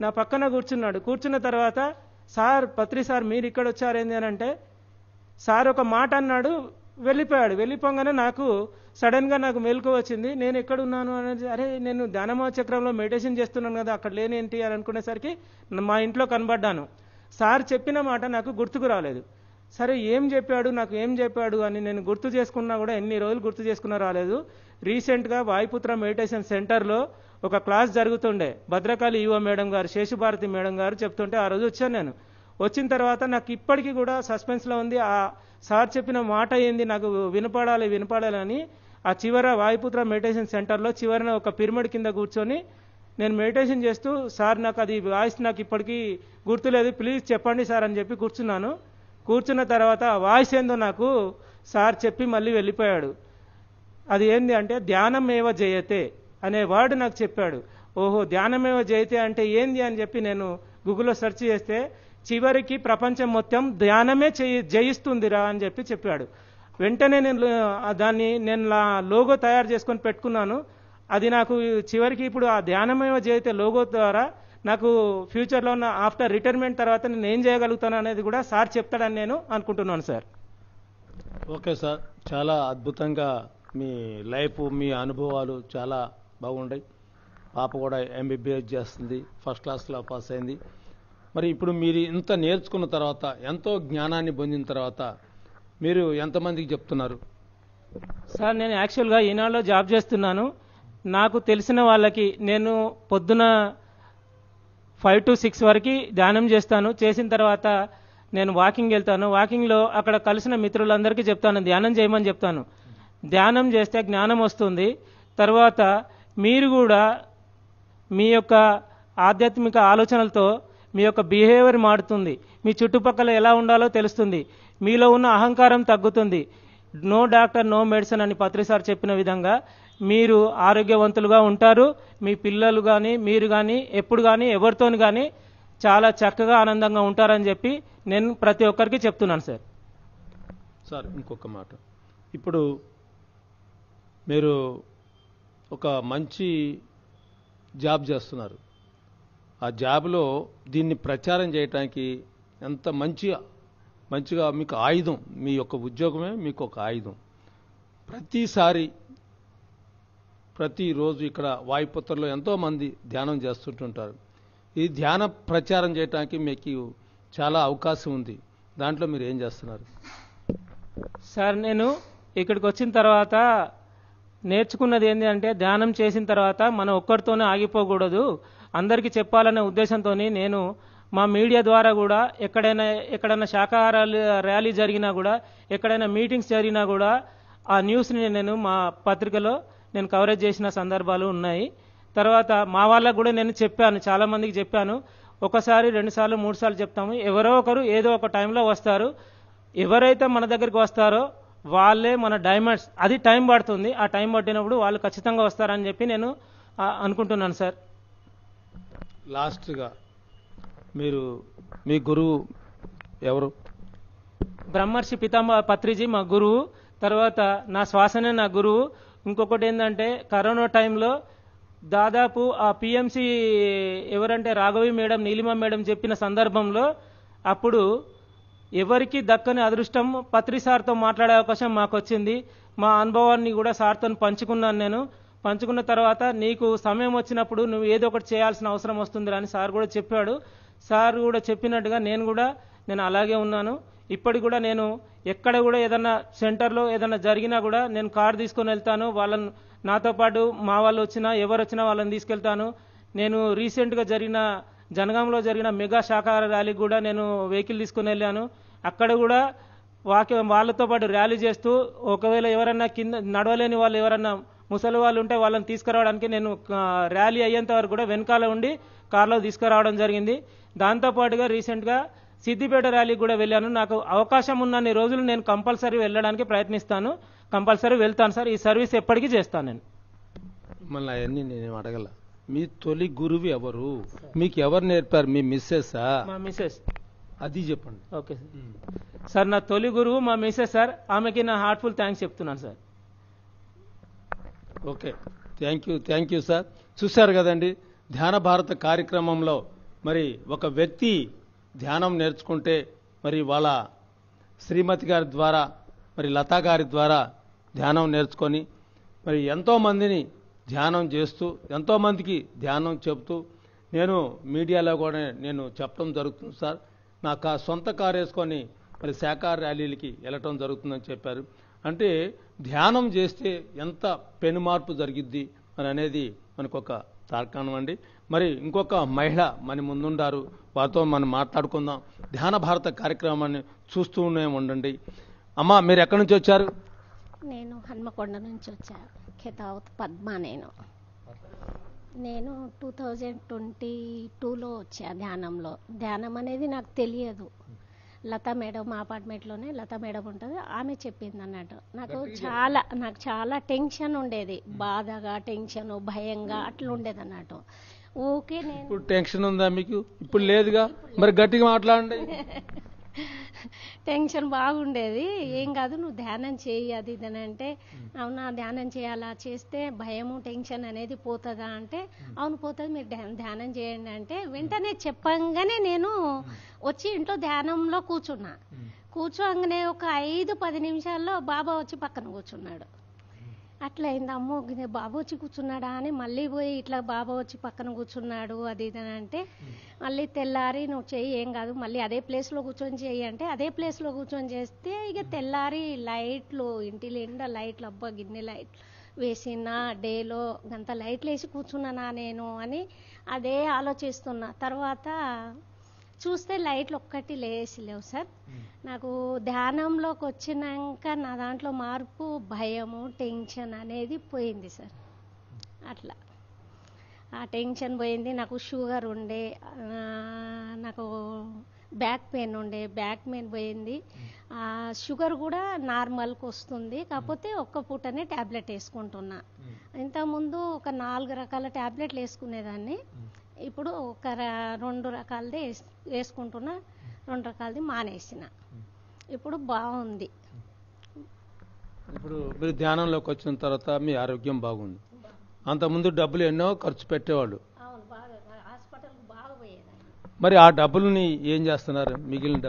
నా పక్కన కూర్చున్నాడు. కూర్చున్న తర్వాత సార్ పత్రి సార్ మీరు ఇక్కడ వచ్చారేంది అని అంటే సార్ ఒక మాట అన్నాడు, వెళ్ళిపోయాడు. వెళ్ళిపోగానే నాకు సడన్గా నాకు మెలకు వచ్చింది. నేను ఎక్కడున్నాను అనేది, అరే నేను ధ్యానమా చక్రంలో మెడిటేషన్ చేస్తున్నాను కదా అక్కడ లేనేంటి అని అనుకునేసరికి మా ఇంట్లో కనబడ్డాను. సార్ చెప్పిన మాట నాకు గుర్తుకు రాలేదు. సరే ఏం చెప్పాడు అని నేను గుర్తు చేసుకున్నా కూడా ఎన్ని రోజులు గుర్తు చేసుకున్నా రాలేదు. రీసెంట్గా వాయుపుత్ర మెడిటేషన్ సెంటర్లో ఒక క్లాస్ జరుగుతుండే. భద్రకాళి యువ మేడం గారు, శేషుభారతి మేడం గారు చెప్తుంటే ఆ రోజు వచ్చాను నేను. వచ్చిన తర్వాత నాకు ఇప్పటికీ కూడా సస్పెన్స్లో ఉంది. ఆ సార్ చెప్పిన మాట ఏంది నాకు వినపడాలి అని ఆ చివర వాయుపుత్ర మెడిటేషన్ సెంటర్లో చివరన ఒక పిరమిడ్ కింద కూర్చొని నేను మెడిటేషన్ చేస్తూ సార్ నాకు అది వాయిస్ నాకు ఇప్పటికీ గుర్తులేదు, ప్లీజ్ చెప్పండి సార్ అని చెప్పి కూర్చున్నాను. కూర్చున్న తర్వాత ఆ వాయిస్ ఏందో నాకు సార్ చెప్పి మళ్ళీ వెళ్ళిపోయాడు. అది ఏంది అంటే ధ్యానమేవ జయతే అనే వర్డ్ నాకు చెప్పాడు. ఓహో ధ్యానమేవ జయతే అంటే ఏంది అని చెప్పి నేను గూగుల్లో సెర్చ్ చేస్తే చివరికి ప్రపంచం మొత్తం ధ్యానమే జయిస్తుందిరా అని చెప్పి చెప్పాడు. వెంటనే నేను లోగో తయారు చేసుకొని పెట్టుకున్నాను. అది నాకు చివరికి ఇప్పుడు ఆ ధ్యానమేవ జయతే లోగో ద్వారా నాకు ఫ్యూచర్లో ఉన్న ఆఫ్టర్ రిటైర్మెంట్ తర్వాత నేను ఏం చేయగలుగుతాను అనేది కూడా సార్ చెప్తాడని నేను అనుకుంటున్నాను సార్.
ఓకే సార్, చాలా అద్భుతంగా మీ లైఫ్, మీ అనుభవాలు చాలా బాగున్నాయి. పాప కూడా ఎంబీబీఎస్ చేస్తుంది, ఫస్ట్ క్లాస్లో పాస్ అయింది. మరి ఇప్పుడు మీరు ఇంత నేర్చుకున్న తర్వాత, ఎంతో జ్ఞానాన్ని పొందిన తర్వాత మీరు ఎంతమందికి చెప్తున్నారు?
సార్ నేను యాక్చువల్గా ఈనాడులో జాబ్ చేస్తున్నాను. నాకు తెలిసిన వాళ్ళకి నేను పొద్దున 5 to 6 వరకు ధ్యానం చేస్తాను. చేసిన తర్వాత నేను వాకింగ్ వెళ్తాను. వాకింగ్లో అక్కడ కలిసిన మిత్రులందరికీ చెప్తాను, ధ్యానం చేయమని చెప్తాను. ధ్యానం చేస్తే జ్ఞానం వస్తుంది. తర్వాత మీరు కూడా మీ యొక్క ఆధ్యాత్మిక ఆలోచనలతో మీ యొక్క బిహేవియర్ మారుతుంది. మీ చుట్టుపక్కల ఎలా ఉండాలో తెలుస్తుంది. మీలో ఉన్న అహంకారం తగ్గుతుంది. నో డాక్టర్ నో మెడిసిన్ అని పత్రి సార్ చెప్పిన విధంగా మీరు ఆరోగ్యవంతులుగా ఉంటారు. మీ పిల్లలు కానీ మీరు కానీ ఎప్పుడు కానీ ఎవరితోని కానీ చాలా చక్కగా ఆనందంగా ఉంటారని చెప్పి నేను ప్రతి ఒక్కరికి చెప్తున్నాను సార్.
సార్ ఇంకొక మాట, ఇప్పుడు మీరు ఒక మంచి జాబ్ చేస్తున్నారు. ఆ జాబ్లో దీన్ని ప్రచారం చేయడానికి ఎంత మంచిగా మీకు ఆయుధం, మీ యొక్క ఉద్యోగమే మీకు ఒక ఆయుధం. ప్రతిరోజు ఇక్కడ వాయుపుత్రలో ఎంతోమంది ధ్యానం చేస్తుంటుంటారు. ఈ ధ్యాన ప్రచారం చేయడానికి మీకు చాలా అవకాశం ఉంది. దాంట్లో మీరు ఏం చేస్తున్నారు?
సార్ నేను ఇక్కడికి వచ్చిన తర్వాత నేర్చుకున్నది ఏంటి అంటే ధ్యానం చేసిన తర్వాత మనం ఒక్కరితోనే ఆగిపోకూడదు, అందరికీ చెప్పాలనే ఉద్దేశంతో నేను మా మీడియా ద్వారా కూడా ఎక్కడైనా శాకాహార ర్యాలీ జరిగినా కూడా, ఎక్కడైనా మీటింగ్స్ జరిగినా కూడా ఆ న్యూస్ని నేను మా పత్రికలో నేను కవరేజ్ చేసిన సందర్భాలు ఉన్నాయి. తర్వాత మా వాళ్ళకు కూడా నేను చెప్పాను, చాలామందికి చెప్పాను. 1 సారి 2 సార్లు 3 సార్లు చెప్తాము. ఎవరో ఒకరు ఏదో ఒక టైంలో వస్తారు. ఎవరైతే మన దగ్గరికి వస్తారో వాళ్ళే మన డైమండ్స్. అది టైం పడుతుంది. ఆ టైం పట్టినప్పుడు వాళ్ళు ఖచ్చితంగా వస్తారని చెప్పి నేను అనుకుంటున్నాను సార్.
లాస్ట్గా మీరు మీ గురువు ఎవరు?
బ్రహ్మర్షి పితామహ పత్రిజీ మా గురువు. తర్వాత నా శ్వాసనే నా గురువు. ఇంకొకటి ఏంటంటే కరోనా టైంలో దాదాపు ఆ పిఎంసి ఎవరంటే రాఘవి మేడం, నీలిమ మేడం చెప్పిన సందర్భంలో అప్పుడు ఎవరికి దక్కని అదృష్టం పత్రి సార్తో మాట్లాడే అవకాశం మాకు వచ్చింది. మా అనుభవాన్ని కూడా సార్తో పంచుకున్నాను నేను. పంచుకున్న తర్వాత నీకు సమయం వచ్చినప్పుడు నువ్వు ఏదో ఒకటి చేయాల్సిన అవసరం వస్తుంది అని సార్ కూడా చెప్పాడు. సార్ కూడా చెప్పినట్టుగా నేను అలాగే ఉన్నాను. ఇప్పటికి కూడా నేను ఎక్కడ కూడా ఏదన్నా సెంటర్లో ఏదన్నా జరిగినా కూడా నేను కారు తీసుకొని వెళ్తాను. వాళ్ళని నాతో పాటు మా వాళ్ళు వచ్చినా ఎవరు వచ్చినా వాళ్ళని తీసుకెళ్తాను. నేను రీసెంట్గా జరిగిన జనగాంలో జరిగిన మెగా శాఖాహార ర్యాలీకి కూడా నేను వెహికల్ తీసుకుని వెళ్ళాను. అక్కడ కూడా వాళ్ళతో పాటు ర్యాలీ చేస్తూ ఒకవేళ ఎవరన్నా కింద నడవలేని వాళ్ళు ఎవరన్నా ముసలి వాళ్ళు ఉంటే వాళ్ళని తీసుకురావడానికి నేను ర్యాలీ అయ్యేంత వరకు కూడా వెనకాల ఉండి కార్లో తీసుకురావడం జరిగింది. దాంతోపాటుగా రీసెంట్గా సిద్దిపేట ర్యాలీకి కూడా వెళ్ళాను. నాకు అవకాశం ఉన్నన్ని రోజులు నేను కంపల్సరీ వెళ్ళడానికి ప్రయత్నిస్తాను, కంపల్సరీ వెళ్తాను సార్. ఈ సర్వీస్ ఎప్పటికీ చేస్తాను నేను.
మళ్ళీ అవన్నీ నేను అడగల. మీ తొలి గురువు ఎవరు, మీకు ఎవరు నేర్పారు? మీ మిస్సెస్సా?
మా మిస్సెస్.
అది చెప్పండి.
Okay sir. సార్ నా తొలి గురువు మా మిస్సెస్ సార్. ఆమెకి నా హార్ట్ఫుల్ థ్యాంక్స్ చెప్తున్నాను సార్.
Okay, thank you sir. చూశారు కదండి, ధ్యాన భారత కార్యక్రమంలో మరి ఒక వ్యక్తి ధ్యానం నేర్చుకుంటే మరి వాళ్ళ శ్రీమతి గారి ద్వారా మరి లతా గారి ద్వారా ధ్యానం నేర్చుకొని మరి ఎంతోమందిని ధ్యానం చేస్తూ ఎంతోమందికి ధ్యానం చెబుతూ నేను మీడియాలో కూడా నేను చెప్పడం జరుగుతుంది సార్. నాకు ఆ సొంత కారు వేసుకొని మరి శాఖాహార ర్యాలీలకి వెళ్ళటం జరుగుతుందని చెప్పారు. అంటే ధ్యానం చేస్తే ఎంత పెను మార్పు జరిగిద్ది అని అనేది మనకు ఒక తార్కాణం అండి. మరి ఇంకొక మహిళ మన ముందుండారు, వారితో మనం మాట్లాడుకుందాం. ధ్యాన భారత కార్యక్రమాన్ని చూస్తూనే ఉండండి. అమ్మా, మీరు ఎక్కడి నుంచి వచ్చారు?
నేను హన్మకొండ నుంచి వచ్చాను. ఖేతావత్ పద్మ. నేను 2022లో వచ్చా ధ్యానంలో. ధ్యానం అనేది నాకు తెలియదు. లతా మేడం మా అపార్ట్మెంట్లోనే లతా మేడం ఉంటుంది, ఆమె చెప్పింది అన్నట్టు. నాకు చాలా టెన్షన్ ఉండేది, బాధగా టెన్షన్ భయంగా అట్లా ఉండేది అన్నట్టు. ఓకే, నేను
ఇప్పుడు టెన్షన్ ఉందా మీకు? ఇప్పుడు లేదుగా, మరి గట్టిగా మాట్లాడండి.
టెన్షన్ బాగుండేది. ఏం కాదు, నువ్వు ధ్యానం చేయి అది ఇది అంటే, అవునా ధ్యానం చేయాలా, చేస్తే భయము టెన్షన్ అనేది పోతుందా అంటే, అవును పోతుంది, మీరు ధ్యానం చేయండి అంటే వెంటనే చెప్పంగానే నేను వచ్చి ఇంట్లో ధ్యానంలో కూర్చోగానే ఒక 5-10 నిమిషాల్లో బాబా వచ్చి పక్కన కూర్చున్నాడు. అట్లా అయింది. అమ్మో బాబా వచ్చి కూర్చున్నాడా అని మళ్ళీ పోయి ఇట్లా బాబా వచ్చి పక్కన కూర్చున్నాడు అది ఇది అంటే, మళ్ళీ తెల్లారి నువ్వు చెయ్యి ఏం కాదు, మళ్ళీ అదే ప్లేస్లో కూర్చొని చెయ్యి అంటే అదే ప్లేస్లో కూర్చొని చేస్తే ఇక తెల్లారి లైట్లు ఇంటి నిండా లైట్లు, అబ్బా గిన్నె లైట్లు వేసిన డేలో గంత లైట్లు వేసి కూర్చున్నానా నేను అని అదే ఆలోచిస్తున్నా. తర్వాత చూస్తే లైట్లు ఒక్కటి లేవు సార్. నాకు ధ్యానంలోకి వచ్చినాక నా దాంట్లో మార్పు భయము టెన్షన్ అనేది పోయింది సార్. అట్లా ఆ టెన్షన్ పోయింది. నాకు షుగర్ ఉండే, నాకు బ్యాక్ పెయిన్ పోయింది. ఆ షుగర్ కూడా నార్మల్కి వస్తుంది, కాకపోతే ఒక్క పూటనే ట్యాబ్లెట్ వేసుకుంటున్నా. ఇంతకుముందు ఒక 4 రకాల ట్యాబ్లెట్లు వేసుకునేదాన్ని, ఇప్పుడు ఒక 2 రకాలదే వేసుకుంటున్నా, 2 రకాలది మానేసిన. ఇప్పుడు బాగుంది.
ఇప్పుడు మీరు ధ్యానంలోకి వచ్చిన తర్వాత మీ ఆరోగ్యం బాగుంది. అంతకుముందు డబ్బులు ఎన్నో ఖర్చు పెట్టేవాళ్ళు.
అవును, బాగా హాస్పిటల్కి బాగా పోయేదాన్ని.
మరి ఆ డబ్బుల్ని ఏం చేస్తున్నారు? మిగిలిన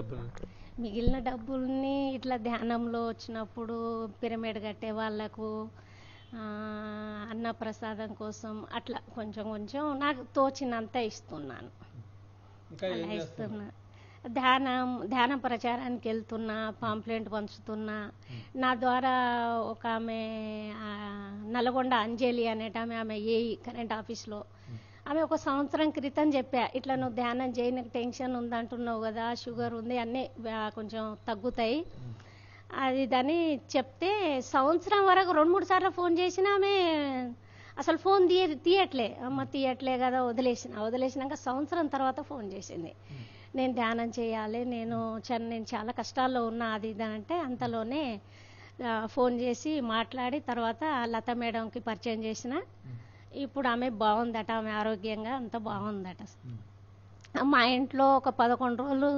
డబ్బుల్ని ఇట్లా ధ్యానంలో వచ్చినప్పుడు పిరమిడ్ కట్టే వాళ్ళకు, అన్నప్రసాదం కోసం అట్లా కొంచెం నాకు తోచినంత ఇస్తున్నాను. అలా ఇస్తున్నా. ధ్యాన ప్రచారానికి వెళ్తున్నా, పాంప్లెంట్ పంచుతున్నా. నా ద్వారా ఒక ఆమె నల్గొండ అంజలి అనేట ఆమె ఏఈ కరెంట్ ఆఫీస్లో, ఆమె ఒక సంవత్సరం క్రితం చెప్పా, ఇట్లా నువ్వు ధ్యానం చేయి, నాకు టెన్షన్ ఉందంటున్నావు కదా, షుగర్ ఉంది, అన్నీ కొంచెం తగ్గుతాయి అది దాన్ని చెప్తే, సంవత్సరం వరకు 2-3 సార్లు ఫోన్ చేసినా ఆమె అసలు ఫోన్ తీయట్లే. అమ్మ తీయట్లే కదా, వదిలేసినాక సంవత్సరం తర్వాత ఫోన్ చేసింది, నేను ధ్యానం చేయాలి, నేను చాలా కష్టాల్లో ఉన్నా అది ఇది అంటే, అంతలోనే ఫోన్ చేసి మాట్లాడి తర్వాత లత మేడంకి పరిచయం చేసిన. ఇప్పుడు ఆమె బాగుందట, ఆమె ఆరోగ్యంగా అంత బాగుందట. మా ఇంట్లో ఒక 11 రోజులు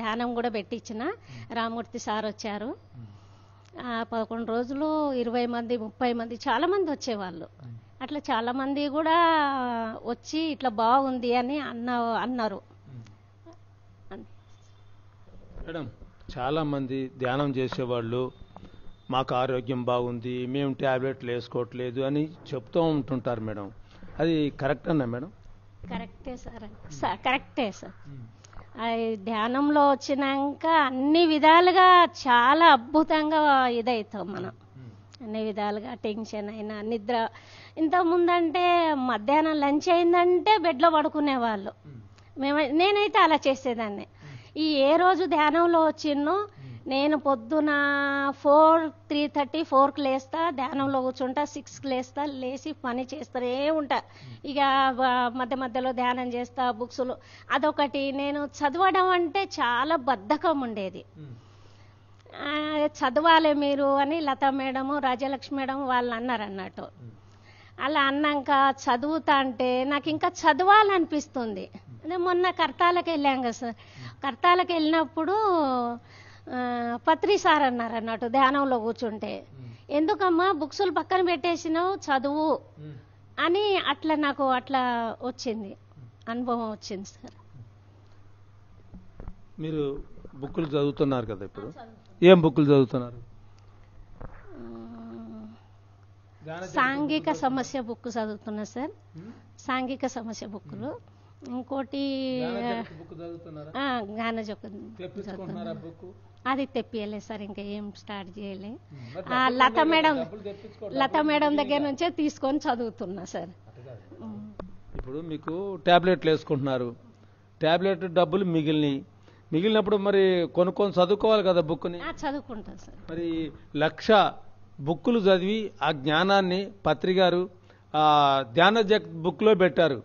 ధ్యానం కూడా పెట్టించిన. రామూర్తి సార్ వచ్చారు. 11 రోజులు 20 మంది 30 మంది చాలా మంది వచ్చేవాళ్ళు. అట్లా చాలా మంది కూడా వచ్చి ఇట్లా బాగుంది అని అన్నారు.
మేడం, చాలా మంది ధ్యానం చేసేవాళ్ళు మాకు ఆరోగ్యం బాగుంది, మేము ట్యాబ్లెట్లు వేసుకోవట్లేదు అని చెప్తూ ఉంటుంటారు మేడం. అది కరెక్ట్ అన్నా మేడం?
కరెక్టే సార్. ధ్యానంలో వచ్చినాక అన్ని విధాలుగా చాలా అద్భుతంగా ఇదవుతాం మనం. అన్ని విధాలుగా టెన్షన్ అయినా నిద్ర. ఇంతకుముందంటే మధ్యాహ్నం లంచ్ అయిందంటే బెడ్లో పడుకునేవాళ్ళు. నేనైతే అలా చేసేదాన్ని. ఏ రోజు ధ్యానంలో వచ్చిన్నో నేను పొద్దున 3:30, 4కి లేస్తా, ధ్యానంలో కూర్చుంటా, 6కి లేస్తా, లేచి పని చేస్తూనే ఉంటా. ఇక మధ్య మధ్యలో ధ్యానం చేస్తా, బుక్స్లు. అదొకటి. నేను చదవడం అంటే చాలా బద్ధకం ఉండేది. చదవాలి మీరు అని లతా మేడము, రాజలక్ష్మి మేడం వాళ్ళు అన్నారు అన్నట్టు. అలా అన్నాక చదువుతా అంటే నాకు ఇంకా చదవాలనిపిస్తుంది. మొన్న కర్తాలకు వెళ్ళాం కదా సార్. కర్తాలకు వెళ్ళినప్పుడు పత్రి సార్ అన్నారు అన్నట్టు ధ్యానంలో కూర్చుంటే, ఎందుకమ్మా బుక్స్లు పక్కన పెట్టేసినావు, చదువు అని అట్లా నాకు అట్లా వచ్చింది, అనుభవం వచ్చింది సార్.
మీరు బుక్కులు చదువుతున్నారు కదా, ఇప్పుడు ఏం బుక్కులు చదువుతున్నారు?
సాంఘిక సమస్య బుక్ చదువుతున్నా సార్. సాంఘిక సమస్య బుక్కులు. ఇంకోటి జ్ఞానజోక్ అది తెప్పియలే సార్, ఇంకా ఏం స్టార్ట్ చేయలే. లతా మేడం దగ్గర నుంచే తీసుకొని చదువుతున్నా సార్.
ఇప్పుడు మీకు టాబ్లెట్లు వేసుకుంటున్నారు, టాబ్లెట్ డబ్బులు మిగిలినప్పుడు మరి కొనుక్కొని చదువుకోవాలి కదా బుక్ని.
చదువుకుంటాను సార్.
మరి 1,00,000 బుక్కులు చదివి ఆ జ్ఞానాన్ని పత్రిగారు ధ్యాన జగ్ బుక్లో పెట్టారు.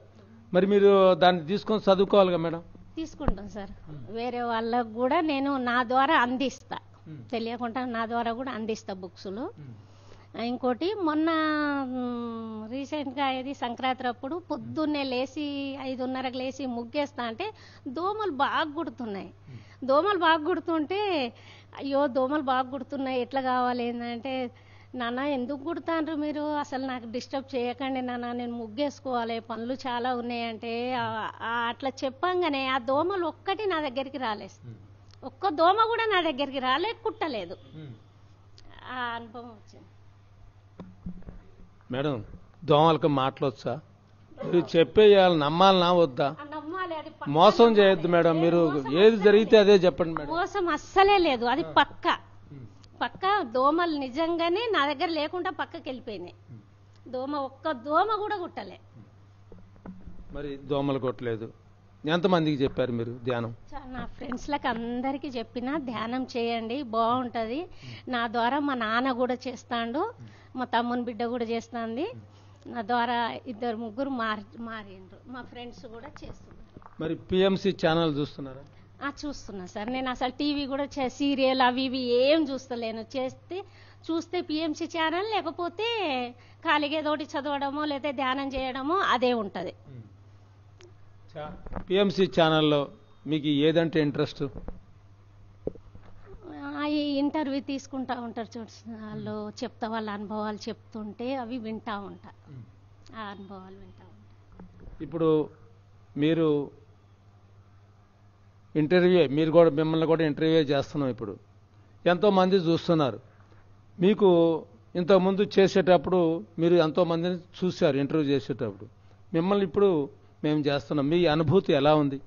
మరి మీరు దాన్ని తీసుకొని చదువుకోవాలిగా మేడం?
తీసుకుంటాం సార్. వేరే వాళ్ళకు కూడా నేను నా ద్వారా అందిస్తా, తెలియకుండా నా ద్వారా కూడా అందిస్తా బుక్స్లు. ఇంకోటి మొన్న రీసెంట్గా ఇది సంక్రాంతి అప్పుడు పొద్దున్నే లేచి 5:30కి లేచి ముగ్గేస్తా అంటే దోమలు బాగా కుడుతున్నాయి. దోమలు బాగా కుడుతుంటే అయ్యో దోమలు బాగా కుడుతున్నాయి ఎట్లా కావాలి ఏంటంటే, నాన్న ఎందుకు కుడతాండ్రు మీరు, అసలు నాకు డిస్టర్బ్ చేయకండి నాన్న, నేను ముగ్గేసుకోవాలి, పనులు చాలా ఉన్నాయంటే అట్లా చెప్పంగానే ఆ దోమలు ఒక్కటి నా దగ్గరికి రాలేదు. ఒక్క దోమ కూడా నా దగ్గరికి కుట్టలేదు. ఆ అనుభవం వచ్చింది
మేడం. దోమలకు మాటలొచ్చా? మీరు చెప్పేయాలి, నమ్మాలనా వద్దా?
నమ్మాలి. అది
మోసం చేయొద్దు మేడం. మీరు ఏది జరిగితే అదే చెప్పండి మేడం.
మోసం అస్సలే లేదు, అది పక్క దోమలు నిజంగానే నా దగ్గర లేకుండా పక్కకి వెళ్ళిపోయినాయి. ఒక్క దోమ కూడా కుట్టలే.
మరి దోమలు కొట్టలేదు. ఎంతమందికి చెప్పారు మీరు ధ్యానం?
నా ఫ్రెండ్స్లకు అందరికీ చెప్పిన ధ్యానం చేయండి బాగుంటుంది. నా ద్వారా మా నాన్న కూడా చేస్తాడు, మా తమ్ముని బిడ్డ కూడా చేస్తుంది. నా ద్వారా 2-3 మారిండ్రు, మా ఫ్రెండ్స్ కూడా చేస్తున్నారు.
మరి పిఎంసి ఛానల్ చూస్తున్నారా?
చూస్తున్నా సార్. నేను అసలు టీవీ కూడా సీరియల్ అవి ఇవి ఏం చూస్తలేను. చూస్తే పిఎంసి ఛానల్, లేకపోతే ఖాళీగా ఏదోటి చదవడమో లేదా ధ్యానం చేయడమో అదే ఉంటుంది.
పిఎంసి ఛానల్లో మీకు ఏదంటే ఇంట్రెస్ట్?
ఈ ఇంటర్వ్యూ తీసుకుంటా ఉంటారు చూడు, వాళ్ళు వాళ్ళ అనుభవాలు చెప్తుంటే అవి వింటా ఉంటా, ఆ అనుభవాలు వింటా ఉంటా.
ఇప్పుడు మీరు మిమ్మల్ని కూడా ఇంటర్వ్యూ చేస్తున్నాం. ఇప్పుడు ఎంతోమంది చూస్తున్నారు. మీకు ఇంతకుముందు చేసేటప్పుడు మీరు ఎంతోమందిని చూశారు ఇంటర్వ్యూ చేసేటప్పుడు. మిమ్మల్ని ఇప్పుడు మేము చేస్తున్నాం. మీ అనుభూతి ఎలా ఉంది?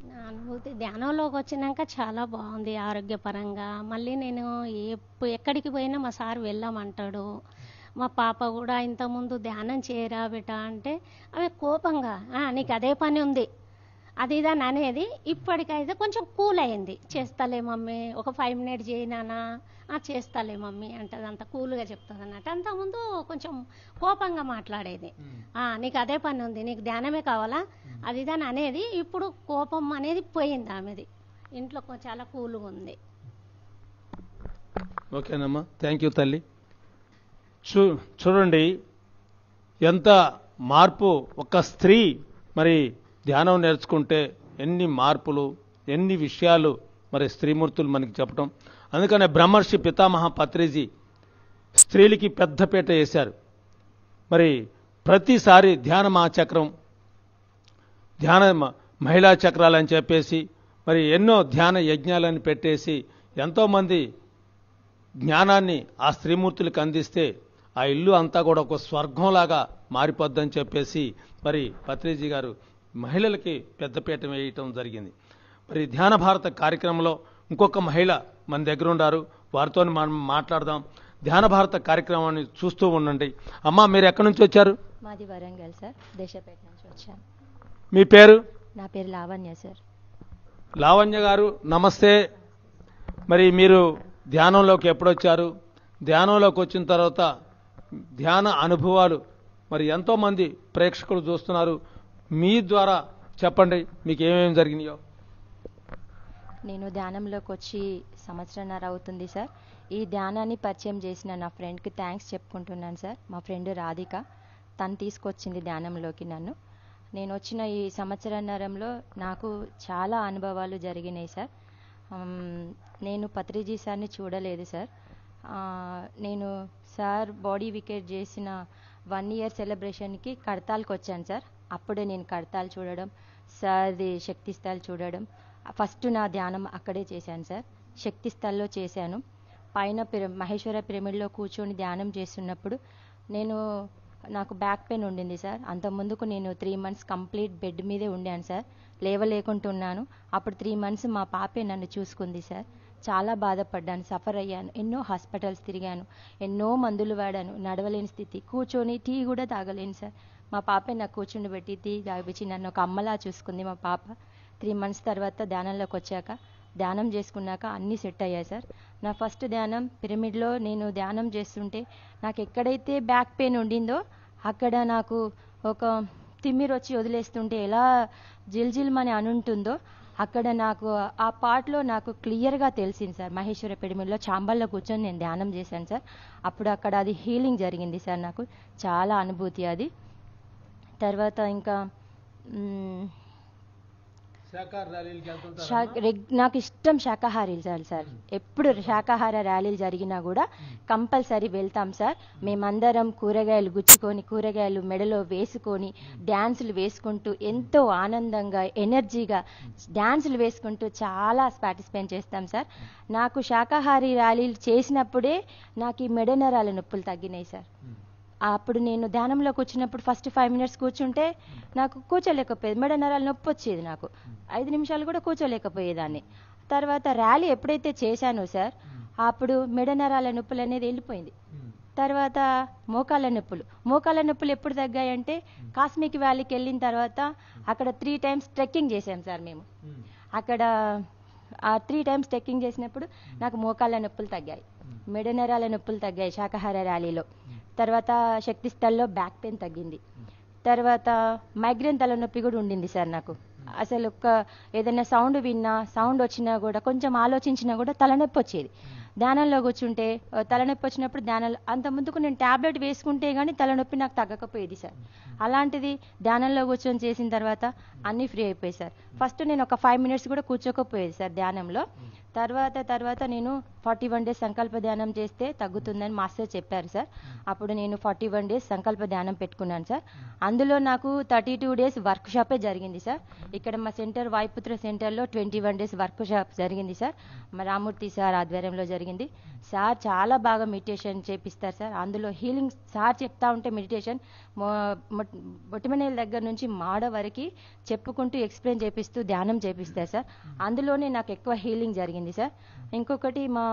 నా అనుభూతి ధ్యానంలోకి వచ్చినాక చాలా బాగుంది ఆరోగ్యపరంగా. మళ్ళీ నేను ఎక్కడికి పోయినా మా సార్ వెళ్ళామంటాడు. మా పాప కూడా ఇంతకుముందు ధ్యానం చేయరా బేట అంటే ఆమె కోపంగా నీకు అదే పని ఉంది అది ఇదని అనేది. ఇప్పటికైతే కొంచెం కూల్ అయింది. చేస్తాలే మమ్మీ, ఒక 5 మినిట్స్ చేయనానా, చేస్తాలే మమ్మీ అంటది. అంత కూల్గా చెప్తుంది అన్నట్టు. అంతకుముందు కొంచెం కోపంగా మాట్లాడేది. నీకు అదే పని ఉంది, నీకు ధ్యానమే కావాలా అది ఇదని అనేది. ఇప్పుడు కోపం అనేది పోయింది ఆమెది. ఇంట్లో చాలా కూల్గా ఉంది.
ఓకేనమ్మా, థ్యాంక్ యూ తల్లి. చూడండి ఎంత మార్పు. ఒక స్త్రీ మరి ధ్యానం నేర్చుకుంటే ఎన్ని మార్పులు, ఎన్ని విషయాలు మరి స్త్రీమూర్తులు మనకి చెప్పడం. అందుకనే బ్రహ్మర్షి పితామహ పత్రిజీ స్త్రీలకి పెద్దపీట వేశారు. మరి ప్రతిసారి ధ్యాన మహాచక్రం, ధ్యాన మహిళా చక్రాలని చెప్పేసి మరి ఎన్నో ధ్యాన యజ్ఞాలని పెట్టేసి ఎంతోమంది జ్ఞానాన్ని ఆ స్త్రీమూర్తులకు అందిస్తే ఆ ఇల్లు అంతా కూడా ఒక స్వర్గంలాగా మారిపోద్దని చెప్పేసి మరి పత్రిజీ గారు మహిళలకి పెద్దపీట వేయటం జరిగింది. మరి ధ్యాన భారత కార్యక్రమంలో ఇంకొక మహిళ మన దగ్గర ఉన్నారు, వారితో మనం మాట్లాడదాం. ధ్యాన భారత కార్యక్రమాన్ని చూస్తూ ఉండండి. అమ్మా, మీరు ఎక్కడి నుంచి వచ్చారు?
మాది వరంగల్ సార్, దేశపేట నుంచి వచ్చాను.
మీ పేరు?
నా పేరు లావణ్య సార్.
లావణ్య గారు నమస్తే. మరి మీరు ధ్యానంలోకి ఎప్పుడొచ్చారు? ధ్యానంలోకి వచ్చిన తర్వాత ధ్యాన అనుభవాలు మరి ఎంతోమంది ప్రేక్షకులు చూస్తున్నారు, మీ ద్వారా చెప్పండి మీకు ఏమేమి జరిగినాయో.
నేను ధ్యానంలోకి వచ్చి సంవత్సరంన్నర అవుతుంది సార్. ఈ ధ్యానాన్ని పరిచయం చేసిన నా ఫ్రెండ్కి థ్యాంక్స్ చెప్పుకుంటున్నాను సార్. మా ఫ్రెండ్ రాధిక, తను తీసుకొచ్చింది ధ్యానంలోకి నన్ను. నేను వచ్చిన ఈ సంవత్సరన్నరంలో నాకు చాలా అనుభవాలు జరిగినాయి సార్. నేను పత్రిజీ సార్ని చూడలేదు సార్. నేను సార్ బాడీ వికెట్ చేసిన 1 year సెలబ్రేషన్కి కడతాల్కి వచ్చాను సార్. అప్పుడే నేను కడతాలు చూడడం, సార్ది శక్తి స్థల్ చూడడం. ఫస్ట్ నా ధ్యానం అక్కడే చేశాను సార్. శక్తి స్థల్లో చేశాను. పైన మహేశ్వర పిరమిడ్లో కూర్చొని ధ్యానం చేస్తున్నప్పుడు నాకు బ్యాక్ పెయిన్ ఉండింది సార్. అంతకుముందుకు నేను 3 months కంప్లీట్ బెడ్ మీదే ఉండాను సార్, లేవలేకుంటున్నాను. అప్పుడు 3 months మా పాపే నన్ను చూసుకుంది సార్. చాలా బాధపడ్డాను, సఫర్ అయ్యాను, ఎన్నో హాస్పిటల్స్ తిరిగాను, ఎన్నో మందులు వాడాను, నడవలేని స్థితి, కూర్చొని టీ కూడా తాగలేను సార్. మా పాపే నాకు కూర్చుని పెట్టి టీ తాగిపించి నన్ను ఒక అమ్మలా చూసుకుంది మా పాప. 3 months తర్వాత ధ్యానంలోకి వచ్చాక, ధ్యానం చేసుకున్నాక అన్నీ సెట్ అయ్యాయి సార్. నా ఫస్ట్ ధ్యానం పిరమిడ్లో నేను ధ్యానం చేస్తుంటే నాకు ఎక్కడైతే బ్యాక్ పెయిన్ ఉండిందో అక్కడ నాకు ఒక తిమ్మిరి వచ్చి వదిలేస్తుంటే ఎలా జిల్జిల్మని అనుంటుందో అక్కడ నాకు ఆ పార్ట్లో నాకు క్లియర్గా తెలిసింది సార్. మహేశ్వర పిరమిడ్లో చాంబల్లో కూర్చొని నేను ధ్యానం చేశాను సార్. అప్పుడు అక్కడ అది హీలింగ్ జరిగింది సార్. నాకు చాలా అనుభూతి అది. తర్వాత ఇంకా నాకు ఇష్టం శాకాహారీలు సార్. ఎప్పుడు శాకాహార ర్యాలీలు జరిగినా కూడా కంపల్సరీ వెళ్తాం సార్. మేమందరం కూరగాయలు గుచ్చుకొని, కూరగాయలు మెడలో వేసుకొని, డ్యాన్సులు వేసుకుంటూ ఎంతో ఆనందంగా ఎనర్జీగా డ్యాన్సులు వేసుకుంటూ చాలా పార్టిసిపేట్ చేస్తాం సార్. నాకు శాకాహారీ ర్యాలీలు చేసినప్పుడే నాకు ఈ మెడ నరాల నొప్పులు తగ్గినాయి సార్. అప్పుడు నేను ధ్యానంలోకి వచ్చినప్పుడు ఫస్ట్ 5 minutes కూర్చుంటే నాకు కూర్చోలేకపోయేది, మెడ నరాల నొప్పి వచ్చేది. నాకు 5 నిమిషాలు కూడా కూర్చోలేకపోయేదాన్ని. తర్వాత ర్యాలీ ఎప్పుడైతే చేశానో సార్ అప్పుడు మెడ నరాల నొప్పులు అనేది వెళ్ళిపోయింది. తర్వాత మోకాళ్ళ నొప్పులు ఎప్పుడు తగ్గాయంటే కాస్మిక్ వ్యాలీకి వెళ్ళిన తర్వాత అక్కడ 3 times ట్రెక్కింగ్ చేసాం సార్ మేము. అక్కడ ఆ 3 times ట్రెక్కింగ్ చేసినప్పుడు నాకు మోకాళ్ళ నొప్పులు తగ్గాయి, మెడ నరాల నొప్పులు తగ్గాయి శాకాహార ర్యాలీలో. తర్వాత శక్తి స్థల్లో బ్యాక్ పెయిన్ తగ్గింది. తర్వాత మైగ్రేన్ తలనొప్పి కూడా ఉండింది సార్ నాకు. అసలు ఏదైనా సౌండ్ విన్నా, సౌండ్ వచ్చినా కూడా కొంచెం ఆలోచించినా కూడా తలనొప్పి వచ్చేది. ధ్యానంలో కూర్చుంటే తలనొప్పి వచ్చినప్పుడు ధ్యానంలో అంత ముందుకు నేను ట్యాబ్లెట్ వేసుకుంటే కానీ తలనొప్పి నాకు తగ్గకపోయేది సార్. అలాంటిది ధ్యానంలో కూర్చొని చేసిన తర్వాత అన్నీ ఫ్రీ అయిపోయాయి సార్. ఫస్ట్ నేను ఒక 5 minutes కూడా కూర్చోకపోయేది సార్ ధ్యానంలో. తర్వాత నేను 41 days సంకల్ప ధ్యానం చేస్తే తగ్గుతుందని మాస్టర్ చెప్పారు సార్. అప్పుడు నేను 41 days సంకల్ప ధ్యానం పెట్టుకున్నాను సార్. అందులో నాకు 32 days వర్క్ షాపే జరిగింది సార్. ఇక్కడ మా సెంటర్ వాయుపుత్ర సెంటర్లో 21 days వర్క్ షాప్ జరిగింది సార్. మా రామూర్తి సార్ ఆధ్వర్యంలో జరిగింది. సార్ చాలా బాగా మెడిటేషన్ చేపిస్తారు సార్. అందులో హీలింగ్ సార్ చెప్తా ఉంటే మెడిటేషన్ బొటిమనేల దగ్గర నుంచి మాడ వరకు చెప్పుకుంటూ ఎక్స్ప్లెయిన్ చేపిస్తూ ధ్యానం చేపిస్తారు సార్. అందులోనే నాకు ఎక్కువ హీలింగ్ జరిగింది సార్. ఇంకొకటి మా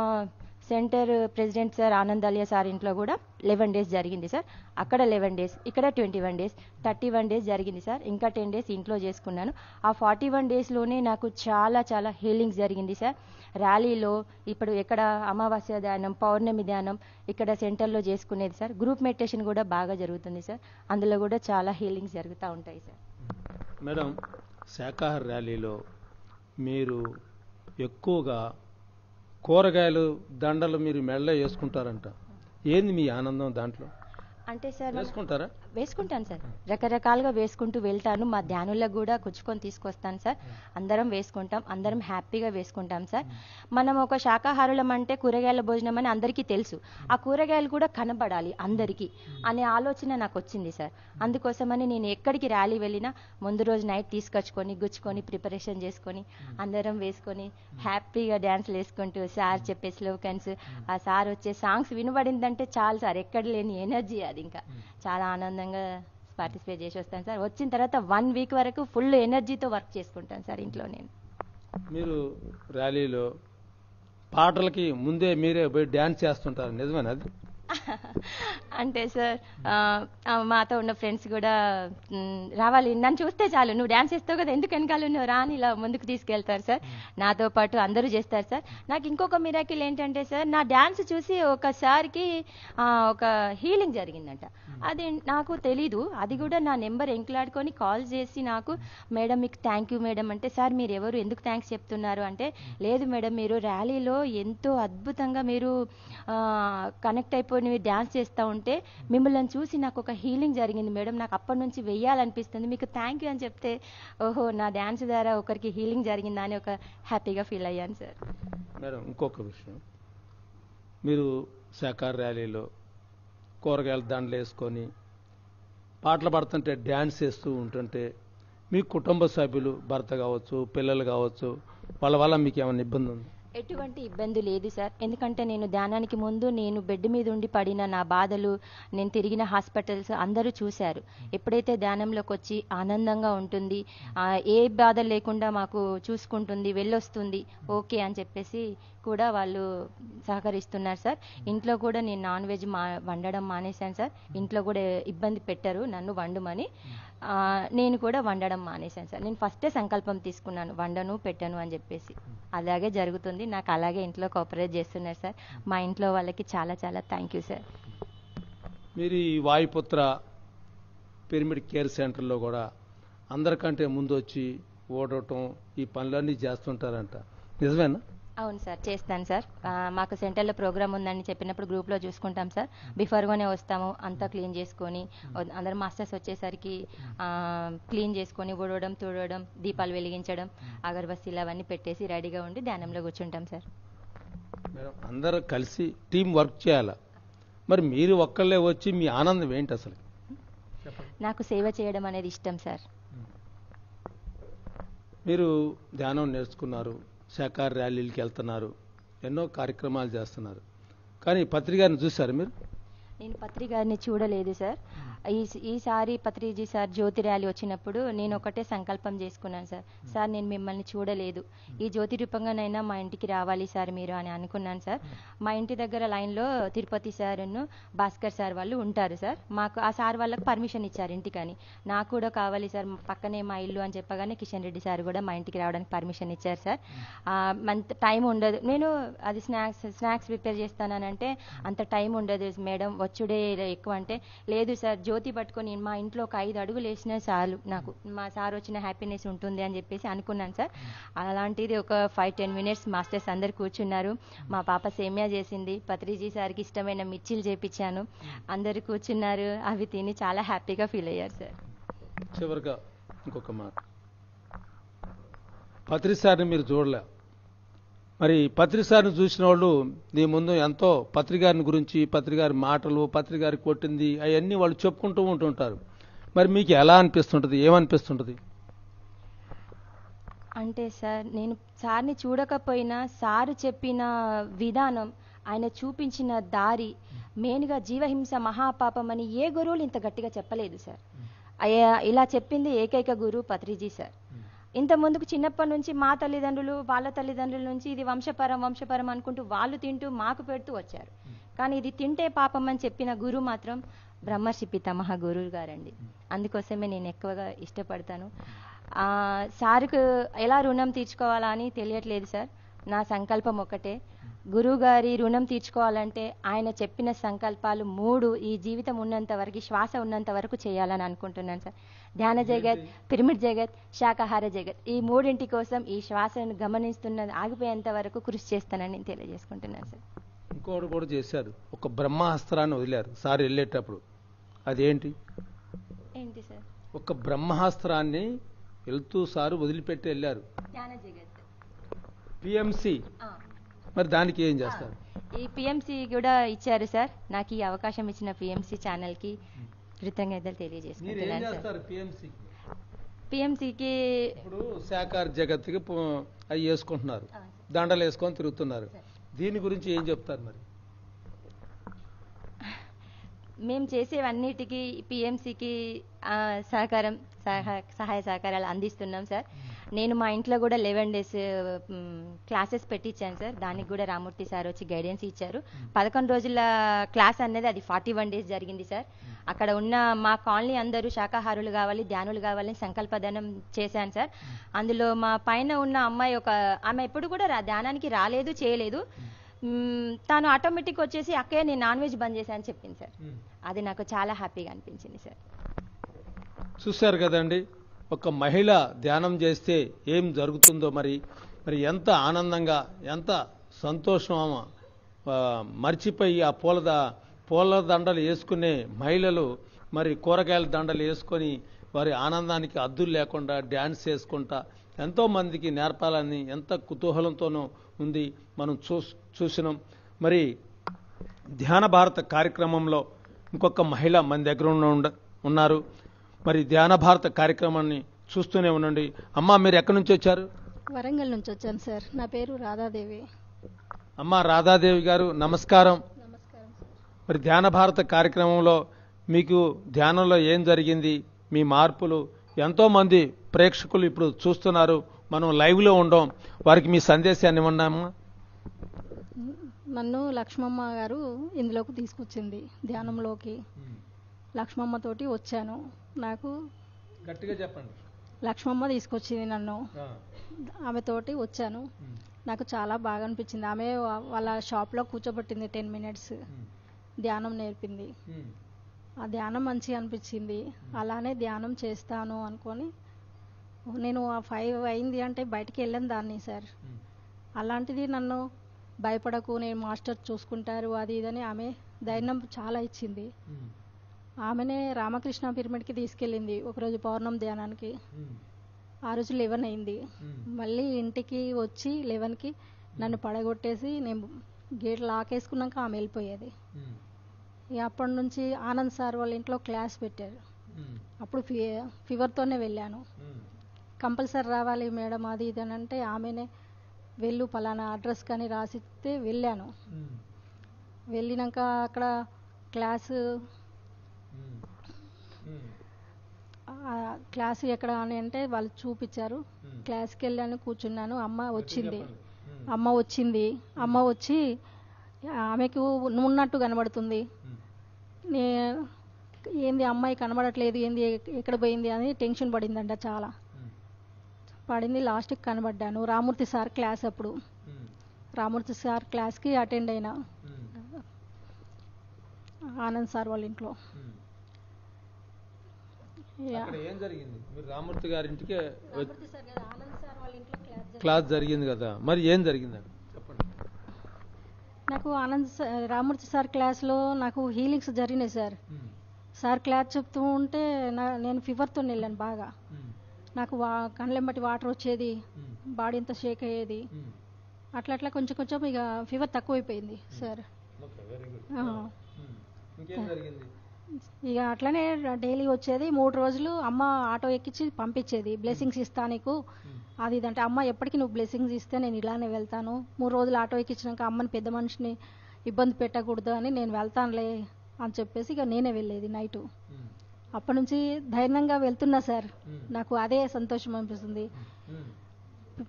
సెంటర్ ప్రెసిడెంట్ సార్ ఆనందాలియా సార్ ఇంట్లో కూడా 11 days జరిగింది సార్. అక్కడ 11 days, ఇక్కడ 21 days, 31 days జరిగింది సార్. ఇంకా 10 days ఇంట్లో చేసుకున్నాను. ఆ 41 daysలోనే నాకు చాలా చాలా హీలింగ్ జరిగింది సార్. ర్యాలీలో ఇప్పుడు ఎక్కడ అమావాస్య ధ్యానం, పౌర్ణమి ధ్యానం ఇక్కడ సెంటర్లో చేసుకునేది సార్. గ్రూప్ మెడిటేషన్ కూడా బాగా జరుగుతుంది సార్. అందులో కూడా చాలా హీలింగ్స్ జరుగుతూ ఉంటాయి సార్.
మేడం, శాకాహార ర్యాలీలో మీరు ఎక్కువగా కూరగాయలు దండలు మీరు మెడలో వేసుకుంటారంట. ఏంది మీ ఆనందం దాంట్లో?
అంటే సార్
వేసుకుంటారా?
వేసుకుంటాను సార్, రకరకాలుగా వేసుకుంటూ వెళ్తాను. మా ధ్యానులకు కూడా కుచ్చుకొని తీసుకొస్తాను సార్. అందరం వేసుకుంటాం, అందరం హ్యాపీగా వేసుకుంటాం సార్. మనం ఒక శాకాహారులం అంటే కూరగాయల భోజనం అని అందరికీ తెలుసు. ఆ కూరగాయలు కూడా కనబడాలి అందరికీ అనే ఆలోచన నాకు వచ్చింది సార్. అందుకోసమని నేను ఎక్కడికి ర్యాలీ వెళ్ళినా ముందు రోజు నైట్ తీసుకొచ్చుకొని గుచ్చుకొని ప్రిపరేషన్ చేసుకొని అందరం వేసుకొని హ్యాపీగా డ్యాన్స్లు వేసుకుంటూ సార్ చెప్పే స్లోకన్స్, ఆ సార్ వచ్చే సాంగ్స్ వినబడిందంటే చాలు సార్, ఎక్కడ లేని ఎనర్జీ అది. ఇంకా చాలా ఆనందంగా పార్టిసిపేట్ చేసి వస్తాను సార్. వచ్చిన తర్వాత 1 week వరకు ఫుల్ ఎనర్జీతో వర్క్ చేసుకుంటాను సార్ ఇంట్లో. నేను
మీరు ర్యాలీలో పాటలకి ముందే మీరే పోయి డ్యాన్స్ చేస్తుంటారు, నిజమేనా అది?
అంటే సార్ మాతో ఉన్న ఫ్రెండ్స్ కూడా రావాలి, నన్ను చూస్తే చాలు, నువ్వు డ్యాన్స్ చేస్తావు కదా, ఎందుకు వెనకాల నువ్వు రాని ఇలా ముందుకు తీసుకెళ్తారు సార్. నాతో పాటు అందరూ చేస్తారు సార్. నాకు ఇంకొక మిరాకిల్ ఏంటంటే సార్, నా డ్యాన్స్ చూసి ఒకసారికి ఒక హీలింగ్ జరిగిందంట. అది నాకు తెలీదు. అది కూడా నా నెంబర్ ఎంకులాడుకొని కాల్ చేసి నాకు, మేడం మీకు థ్యాంక్ యూ మేడం అంటే, సార్ మీరు ఎవరు, ఎందుకు థ్యాంక్స్ చెప్తున్నారు అంటే, లేదు మేడం మీరు ర్యాలీలో ఎంతో అద్భుతంగా మీరు కనెక్ట్ అయిపోయి మీరు డ్యాన్స్ చేస్తూ ఉంటే మిమ్మల్ని చూసి నాకు ఒక హీలింగ్ జరిగింది మేడం, నాకు అప్పటి నుంచి వెయ్యాలనిపిస్తుంది, మీకు థ్యాంక్ యూ అని చెప్తే, ఓహో నా డ్యాన్స్ ద్వారా ఒకరికి హీలింగ్ జరిగిందా అని ఒక హ్యాపీగా ఫీల్ అయ్యాను సార్.
మేడం ఇంకొక విషయం, మీరు శాఖార ర్యాలీలో కూరగాయల దండలు వేసుకొని పాటలు పాడుతుంటే డ్యాన్స్ చేస్తూ ఉంటుంటే మీ కుటుంబ సభ్యులు, భర్త కావచ్చు, పిల్లలు కావచ్చు, వాళ్ళ వల్ల మీకు ఏమైనా ఇబ్బంది ఉంది?
ఎటువంటి ఇబ్బంది లేదు సార్. ఎందుకంటే నేను ధ్యానానికి ముందు నేను బెడ్ మీద ఉండి పడిన నా బాధలు, నేను తిరిగిన హాస్పిటల్స్ అందరూ చూశారు. ఎప్పుడైతే ధ్యానంలోకి వచ్చి ఆనందంగా ఉంటుంది, ఏ బాధ లేకుండా మాకు చూసుకుంటుంది, వెళ్ళొస్తుంది, ఓకే అని చెప్పేసి కూడా వాళ్ళు సహకరిస్తున్నారు సార్. ఇంట్లో కూడా నేను నాన్ వెజ్ వండడం మానేశాను సార్. ఇంట్లో కూడా ఇబ్బంది పెట్టరు నన్ను వండమని, నేను కూడా వండడం మానేశాను సార్. నేను ఫస్టే సంకల్పం తీసుకున్నాను, వండను పెట్టను అని చెప్పేసి. అలాగే జరుగుతుంది. నాకు అలాగే ఇంట్లో కోఆపరేట్ చేస్తున్నారు సార్. మా ఇంట్లో వాళ్ళకి చాలా చాలా థ్యాంక్ యూ సార్.
మీరు ఈ వాయుపుత్ర పిరమిడ్ కేర్ సెంటర్లో కూడా అందరికంటే ముందు వచ్చి ఓడటం, ఈ పనులన్నీ చేస్తుంటారంట, నిజమేనా?
అవును సార్, చేస్తాను సార్. మాకు సెంటర్లో ప్రోగ్రామ్ ఉందని చెప్పినప్పుడు గ్రూప్లో చూసుకుంటాం సార్. బిఫోర్గానే వస్తాము, అంతా క్లీన్ చేసుకొని, అందరు మాస్టర్స్ వచ్చేసరికి క్లీన్ చేసుకొని ఊడవడం, తుడవడం, దీపాలు వెలిగించడం, అగరబస్తీలు అవన్నీ పెట్టేసి రెడీగా ఉండి ధ్యానంలో కూర్చుంటాం సార్.
మేడం అందరూ కలిసి టీం వర్క్ చేయాలా, మరి మీరు ఒక్కళ్ళే వచ్చి మీ ఆనందం ఏంటి అసలు?
నాకు సేవ చేయడం అనేది ఇష్టం సార్.
మీరు ధ్యానం నేర్చుకున్నారు, శాఖార ర్యాలీలకి వెళ్తున్నారు, ఎన్నో కార్యక్రమాలు చేస్తున్నారు, కానీ పత్రికను చూశారు మీరు?
నేను పత్రికని చూడలేదు సార్. ఈసారి పత్రిజీ సార్ జ్యోతి ర్యాలీ వచ్చినప్పుడు నేను ఒకటే సంకల్పం చేసుకున్నాను సార్. సార్ నేను మిమ్మల్ని చూడలేదు, ఈ జ్యోతి రూపంగానైనా మా ఇంటికి రావాలి సార్ మీరు అని అనుకున్నాను సార్. మా ఇంటి దగ్గర లైన్లో తిరుపతి సార్ను భాస్కర్ సార్ వాళ్ళు ఉంటారు సార్. మాకు ఆ సార్ వాళ్ళకి పర్మిషన్ ఇచ్చారు ఇంటికని. నాకు కూడా కావాలి సార్, పక్కనే మా ఇల్లు అని చెప్పగానే కిషన్ రెడ్డి సార్ కూడా మా ఇంటికి రావడానికి పర్మిషన్ ఇచ్చారు సార్. అంత టైం ఉండదు, నేను అది స్నాక్స్ ప్రిపేర్ చేస్తానంటే అంత టైం ఉండదు మేడం, వచ్చుడే ఎక్కువ అంటే, లేదు సార్ జ్యోతి పట్టుకొని మా ఇంట్లో ఒక 5 అడుగులు వేసినా చాలు, నాకు మా సార్ వచ్చిన హ్యాపీనెస్ ఉంటుంది అని చెప్పేసి అనుకున్నాను సార్. అలాంటిది ఒక 5-10 మినిట్స్ మాస్టర్స్ అందరు కూర్చున్నారు. మా పాప సేమియా చేసింది, పత్రిజీ సార్కి ఇష్టమైన మిర్చీలు చేపించాను, అందరు కూర్చున్నారు, అవి తిని చాలా హ్యాపీగా ఫీల్ అయ్యారు సార్.
చివరిగా ఇంకొక మాట, పత్రి సార్ని మీరు చూడలే, మరి పత్రిసారిని చూసిన వాళ్ళు నీ ముందు ఎంతో పత్రికారిని గురించి, పత్రికారి మాటలు, పత్రికారి కొట్టింది అవన్నీ వాళ్ళు చెప్పుకుంటూ ఉంటుంటారు, మరి మీకు ఎలా అనిపిస్తుంటుంది, ఏమనిపిస్తుంటుంది?
అంటే సార్ నేను సార్ని చూడకపోయినా సారు చెప్పిన విధానం, ఆయన చూపించిన దారి, మెయిన్గా జీవహింస మహాపాపం అని ఏ గురువులు ఇంత గట్టిగా చెప్పలేదు సార్. ఇలా చెప్పింది ఏకైక గురువు పత్రిజీ సార్. ఇంత ముందుకు చిన్నప్పటి నుంచి మా తల్లిదండ్రులు, వాళ్ళ తల్లిదండ్రుల నుంచి ఇది వంశపరం అనుకుంటూ వాళ్ళు తింటూ మాకు పెడుతూ వచ్చారు. కానీ ఇది తింటే పాపం అని చెప్పిన గురువు మాత్రం బ్రహ్మర్షి పితామహ గురువు గారండి. అందుకోసమే నేను ఎక్కువగా ఇష్టపడతాను. సార్కు ఎలా రుణం తీర్చుకోవాలా అని తెలియట్లేదు సార్. నా సంకల్పం ఒకటే, గురువుగారి రుణం తీర్చుకోవాలంటే ఆయన చెప్పిన సంకల్పాలు 3 ఈ జీవితం ఉన్నంత వరకు, శ్వాస ఉన్నంత వరకు చేయాలని అనుకుంటున్నాను సార్. ధ్యాన జగత్, పిరమిడ్ జగత్, శాకాహార జగత్, ఈ 3 కోసం ఈ శ్వాసను గమనిస్తున్నది ఆగిపోయేంత వరకు కృషి చేస్తానని నేను తెలియజేసుకుంటున్నాను సార్.
ఇంకోటి కూడా చేశారు, ఒక బ్రహ్మాస్త్రాన్ని వదిలారు సార్ వెళ్ళేటప్పుడు, అదేంటి?
ఏంటి సార్?
ఒక బ్రహ్మాస్త్రాన్ని వెళ్తూ సారు వదిలిపెట్టి వెళ్ళారు,
ధ్యాన జగత్
పిఎంసి, మరి దానికి ఏం చేస్తారు?
ఈ పిఎంసి కూడా ఇచ్చారు సార్. నాకు ఈ అవకాశం ఇచ్చిన పిఎంసి ఛానల్కి కృతజ్ఞతలు తెలియజేసుకుంటున్నాను సార్. పిఎంసికి
ఇప్పుడు శాకాహార జగత్తుకి అవి వేసుకుంటున్నారు, దండలు వేసుకొని తిరుగుతున్నారు, దీని గురించి ఏం చెప్తారు మరి?
మేము చేసేవన్నిటికీ పిఎంసికి సహకారం, సహాయ సహకారాలు అందిస్తున్నాం సార్. నేను మా ఇంట్లో కూడా 11 డేస్ క్లాసెస్ పెట్టించాను సార్. దానికి కూడా రామూర్తి సార్ వచ్చి గైడెన్స్ ఇచ్చారు. 11 రోజుల క్లాస్ అనేది అది 41 డేస్ జరిగింది సార్. అక్కడ ఉన్న మా కాలనీ అందరూ శాకాహారులు కావాలి, ధ్యానులు కావాలని సంకల్పదానం చేశాను సార్. అందులో మా పైన ఉన్న అమ్మాయి ఆమె ఎప్పుడు కూడా ధ్యానానికి రాలేదు, చేయలేదు. తాను ఆటోమేటిక్ వచ్చేసి అక్కయ్య నేను నాన్ వెజ్ బంద్ చేశాను చెప్పింది సార్. అది నాకు చాలా హ్యాపీగా అనిపించింది సార్.
చూశారు కదండి, ఒక మహిళ ధ్యానం చేస్తే ఏం జరుగుతుందో మరి ఎంత ఆనందంగా, ఎంత సంతోషం. మర్చిపోయి ఆ పూల దండలు వేసుకునే మహిళలు మరి కూరగాయల దండలు వేసుకొని వారి ఆనందానికి అద్దులు లేకుండా డ్యాన్స్ చేసుకుంటా ఎంతోమందికి నేర్పాలని ఎంత కుతూహలంతోనూ ఉంది. మనం చూసినాం. మరి ధ్యాన భారత కార్యక్రమంలో ఇంకొక మహిళ మన దగ్గర ఉన్నారు. మరి ధ్యాన భారత కార్యక్రమాన్ని చూస్తూనే ఉండండి. అమ్మా, మీరు ఎక్కడి నుంచి వచ్చారు?
వరంగల్ నుంచి వచ్చాను సార్. నా పేరు రాధాదేవి.
అమ్మా రాధాదేవి గారు నమస్కారం. మరి ధ్యాన భారత కార్యక్రమంలో మీకు ధ్యానంలో ఏం జరిగింది, మీ మార్పులు, ఎంతో మంది ప్రేక్షకులు ఇప్పుడు చూస్తున్నారు, మనం లైవ్లో ఉండం, వారికి మీ సందేశాన్ని ఇవ్వండమ్మా.
నన్ను లక్ష్మమ్మ గారు ఇందులోకి తీసుకొచ్చింది, ధ్యానంలోకి. లక్ష్మమ్మతోటి వచ్చాను. నాకు
గట్టిగా చెప్పండి.
లక్ష్మమ్మ తీసుకొచ్చింది నన్ను, ఆమెతోటి వచ్చాను. నాకు చాలా బాగా అనిపించింది. ఆమె వాళ్ళ షాప్లో కూర్చోబెట్టింది 10 మినిట్స్, ధ్యానం నేర్పింది. ఆ ధ్యానం మంచిగా అనిపించింది. అలానే ధ్యానం చేస్తాను అనుకొని నేను ఆ 5 అయింది అంటే బయటికి వెళ్ళాను దాన్ని సార్. అలాంటిది నన్ను భయపడకు, నేను మాస్టర్ చూసుకుంటారు అది ఇదని ఆమె ధైర్యం చాలా ఇచ్చింది. ఆమెనే రామకృష్ణ పిరమిడ్కి తీసుకెళ్ళింది ఒకరోజు పౌర్ణమి ధ్యానానికి. ఆ రోజు 11 అయింది. మళ్ళీ ఇంటికి వచ్చి 11కి నన్ను పడగొట్టేసి నేను గేట్ లాక్ వేసుకున్నాక ఆమె వెళ్ళిపోయేది. అప్పటి నుంచి ఆనంద్ సార్ వాళ్ళ ఇంట్లో క్లాస్ పెట్టారు. అప్పుడు ఫీవర్తోనే వెళ్ళాను. కంపల్సరీ రావాలి మేడం అది ఇది అని అంటే ఆమెనే వెళ్ళు పలానా అడ్రస్ కానీ రాసిస్తే వెళ్ళాను. వెళ్ళినాక అక్కడ క్లాస్ ఎక్కడ అని అంటే వాళ్ళు చూపించారు. క్లాస్కి వెళ్ళాను, కూర్చున్నాను. అమ్మ వచ్చింది. అమ్మ వచ్చి ఆమెకు ఉన్నట్టు కనబడుతుంది. ఏంది అమ్మాయి కనబడట్లేదు, ఏంది ఎక్కడ పోయింది అని టెన్షన్ పడిందంట, చాలా పడింది. లాస్ట్కి కనబడ్డాను. రామూర్తి సార్ క్లాస్ అప్పుడు రామూర్తి సార్ క్లాస్కి అటెండ్ అయినా ఆనంద్ సార్ వాళ్ళ ఇంట్లో.
ఏం జరిగింది? మీరు రామూర్తి గారింటికి క్లాస్ జరిగింది కదా, మరి ఏం జరిగిందండి చెప్పండి.
నాకు రామూర్తి సార్ క్లాస్లో నాకు హీలింగ్స్ జరిగినాయి సార్. సార్ క్లాస్ చెప్తూ ఉంటే నేను ఫీవర్తో వెళ్ళాను బాగా. నాకు కళ్ళెంబటి వాటర్ వచ్చేది, బాడీ అంతా షేక్ అయ్యేది. అట్లా కొంచెం కొంచెం ఇక ఫీవర్ తక్కువైపోయింది సార్. ఇక అట్లనే డైలీ వచ్చేది. 3 రోజులు అమ్మ ఆటో ఎక్కించి పంపించేది, బ్లెస్సింగ్స్ ఇస్తా నీకు అది ఇదంటే. అమ్మ ఎప్పటికీ నువ్వు బ్లెస్సింగ్స్ ఇస్తే నేను ఇలానే వెళ్తాను. 3 రోజులు ఆటో ఎక్కించినాక అమ్మని పెద్ద మనిషిని ఇబ్బంది పెట్టకూడదు అని నేను వెళ్తానులే అని చెప్పేసి ఇక నేనే వెళ్ళేది నైటు. అప్పటి నుంచి ధైర్యంగా వెళ్తున్నా సార్. నాకు అదే సంతోషం అనిపిస్తుంది.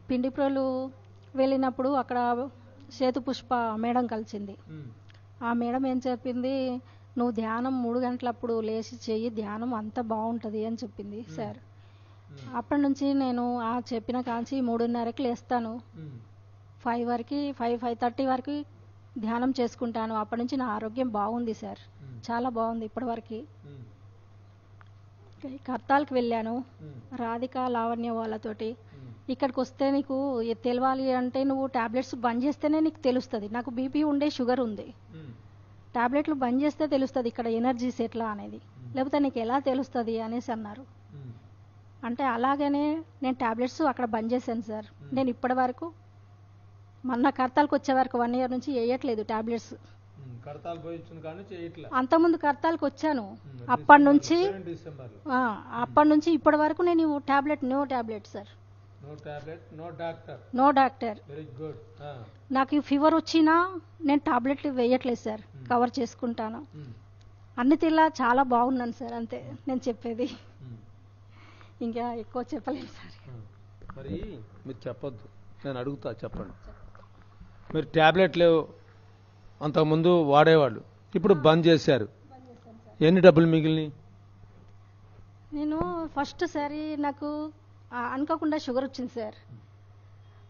పిండిప్రోలు వెళ్ళినప్పుడు అక్కడ సేతు పుష్ప మేడం కలిసింది. ఆ మేడం ఏం చెప్పింది, నువ్వు ధ్యానం 3 గంటలప్పుడు లేచి చెయ్యి, ధ్యానం అంత బాగుంటుంది అని చెప్పింది సార్. అప్పటి నుంచి నేను ఆ చెప్పిన కాంచి 3:30కి లేస్తాను. 5:30 వరకు ధ్యానం చేసుకుంటాను. అప్పటి నుంచి నా ఆరోగ్యం బాగుంది సార్, చాలా బాగుంది ఇప్పటివరకు. కర్తాల్కి వెళ్ళాను రాధిక లావణ్య వాళ్ళతోటి. ఇక్కడికి వస్తే నీకు తెలవాలి అంటే నువ్వు టాబ్లెట్స్ బంద్ చేస్తేనే నీకు తెలుస్తుంది. నాకు బీపీ ఉండే, షుగర్ ఉంది. టాబ్లెట్లు బంద్ చేస్తే తెలుస్తుంది ఇక్కడ ఎనర్జీస్ ఎట్లా అనేది, లేకపోతే నీకు ఎలా తెలుస్తుంది అనేసి అన్నారు. అంటే అలాగనే నేను టాబ్లెట్స్ అక్కడ బంద్ చేశాను సార్. నేను ఇప్పటి వరకు మొన్న కర్తాలకు వచ్చే వరకు 1 year నుంచి వేయట్లేదు టాబ్లెట్స్. అంతకుముందు కర్తాలకు వచ్చాను. అప్పటి నుంచి ఇప్పటి వరకు నేను no tablet sir, no doctor. నాకు ఫీవర్ వచ్చినా నేను టాబ్లెట్లు వేయట్లేదు సార్, కవర్ చేసుకుంటాను. అన్ని తీర్లా చాలా బాగున్నాను సార్, అంతే నేను చెప్పేది. ఇంకా ఎక్కువ చెప్పలేను సార్.
మరి మీరు చెప్పొద్దు, నేను అడుగుతా, చెప్పండి. మీరు ట్యాబ్లెట్లు అంతకుముందు వాడేవాళ్ళు, ఇప్పుడు బంద్ చేశారు. ఎన్ని డబ్బులు మిగిలినాయి?
నేను ఫస్ట్ సారి నాకు అనుకోకుండా షుగర్ వచ్చింది సార్.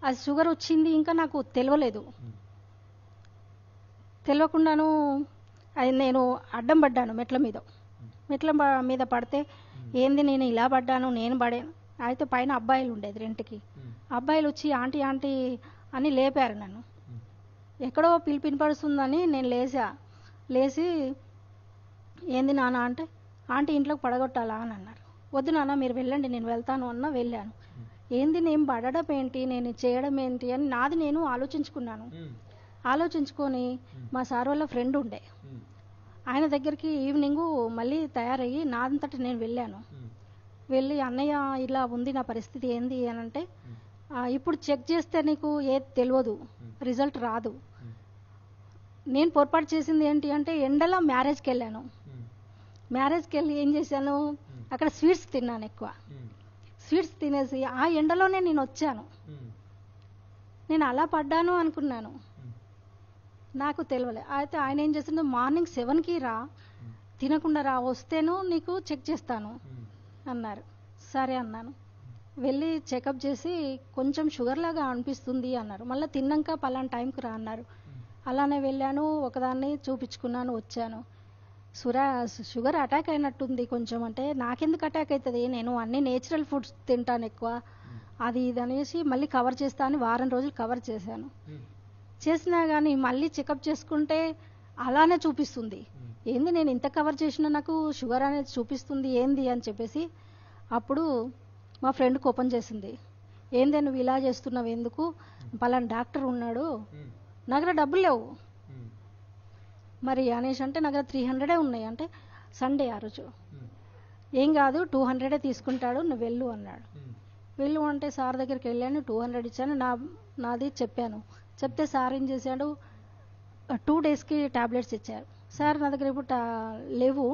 అది షుగర్ వచ్చింది ఇంకా నాకు తెలియలేదు. తెలియకుండాను అది నేను అడ్డం పడ్డాను మెట్ల మీద పడితే ఏంది నేను ఇలా పడ్డాను, నేను పడాను. అయితే పైన అబ్బాయిలు ఉండేది రెంట్కి. అబ్బాయిలు వచ్చి ఆంటీ ఆంటీ అని లేపారు నన్ను. ఎక్కడో పిలిపినపడుతుందని నేను లేచి ఏంది నాన్న అంటే ఆంటీ ఇంట్లోకి పడగొట్టాలా అని అన్నారు. వద్దు నాన్న మీరు వెళ్ళండి నేను వెళ్తాను అన్న. వెళ్ళాను. ఏంది నేను పడడం ఏంటి, నేను చేయడం ఏంటి అని నాది నేను ఆలోచించుకొని మా సార్ వాళ్ళ ఫ్రెండ్ ఉండే ఆయన దగ్గరికి ఈవినింగ్ మళ్ళీ తయారయ్యి నాదంతట నేను వెళ్ళాను. వెళ్ళి అన్నయ్య ఇలా ఉంది నా పరిస్థితి ఏంది అని అంటే ఇప్పుడు చెక్ చేస్తే నీకు ఏది తెలియదు, రిజల్ట్ రాదు. నేను పొరపాటు చేసింది ఏంటి అంటే ఎండలో మ్యారేజ్కి వెళ్ళాను. మ్యారేజ్కి వెళ్ళి ఏం చేశాను, అక్కడ స్వీట్స్ తిన్నాను ఎక్కువ. స్వీట్స్ తినేసి ఆ ఎండలోనే నేను వచ్చాను. నేను అలా పడ్డాను అనుకున్నాను, నాకు తెలియలే. అయితే ఆయన ఏం చేసిండు, మార్నింగ్ 7కి రా, తినకుండా రా, వస్తేను నీకు చెక్ చేస్తాను అన్నారు. సరే అన్నాను. వెళ్ళి చెకప్ చేసి కొంచెం షుగర్ లాగా అనిపిస్తుంది అన్నారు. మళ్ళీ తిన్నాక పలానా టైంకి రా అన్నారు. అలానే వెళ్ళాను, ఒకదాన్ని చూపించుకున్నాను, వచ్చాను. షుగర్ అటాక్ అయినట్టుంది కొంచెం అంటే నాకెందుకు అటాక్ అవుతుంది, నేను అన్ని నేచురల్ ఫుడ్స్ తింటాను ఎక్కువ, అది ఇది అనేసి మళ్ళీ కవర్ చేస్తా అని వారం రోజులు కవర్ చేశాను. చేసినా కానీ మళ్ళీ చెకప్ చేసుకుంటే అలానే చూపిస్తుంది. ఏంది నేను ఇంత కవర్ చేసినా నాకు షుగర్ అనేది చూపిస్తుంది ఏంది అని చెప్పేసి అప్పుడు మా ఫ్రెండ్ కోపం చేసింది. ఏంది నువ్వు ఇలా చేస్తున్నావు, ఎందుకు, పలానా డాక్టర్ ఉన్నాడు, నా దగ్గర డబ్బులు లేవు మరి అనేసి అంటే నా దగ్గర 300 ఉన్నాయి అంటే సండే ఆ రోజు. ఏం కాదు 200 తీసుకుంటాడు, నువ్వు వెళ్ళు అన్నాడు. వెళ్ళు అంటే సార్ దగ్గరికి వెళ్ళాను, 200 ఇచ్చాను, నాది చెప్పాను. చెప్తే సార్ ఏం చేశాడు, 2 డేస్కి టాబ్లెట్స్ ఇచ్చారు. సార్ నా దగ్గర ఇప్పుడు లేవు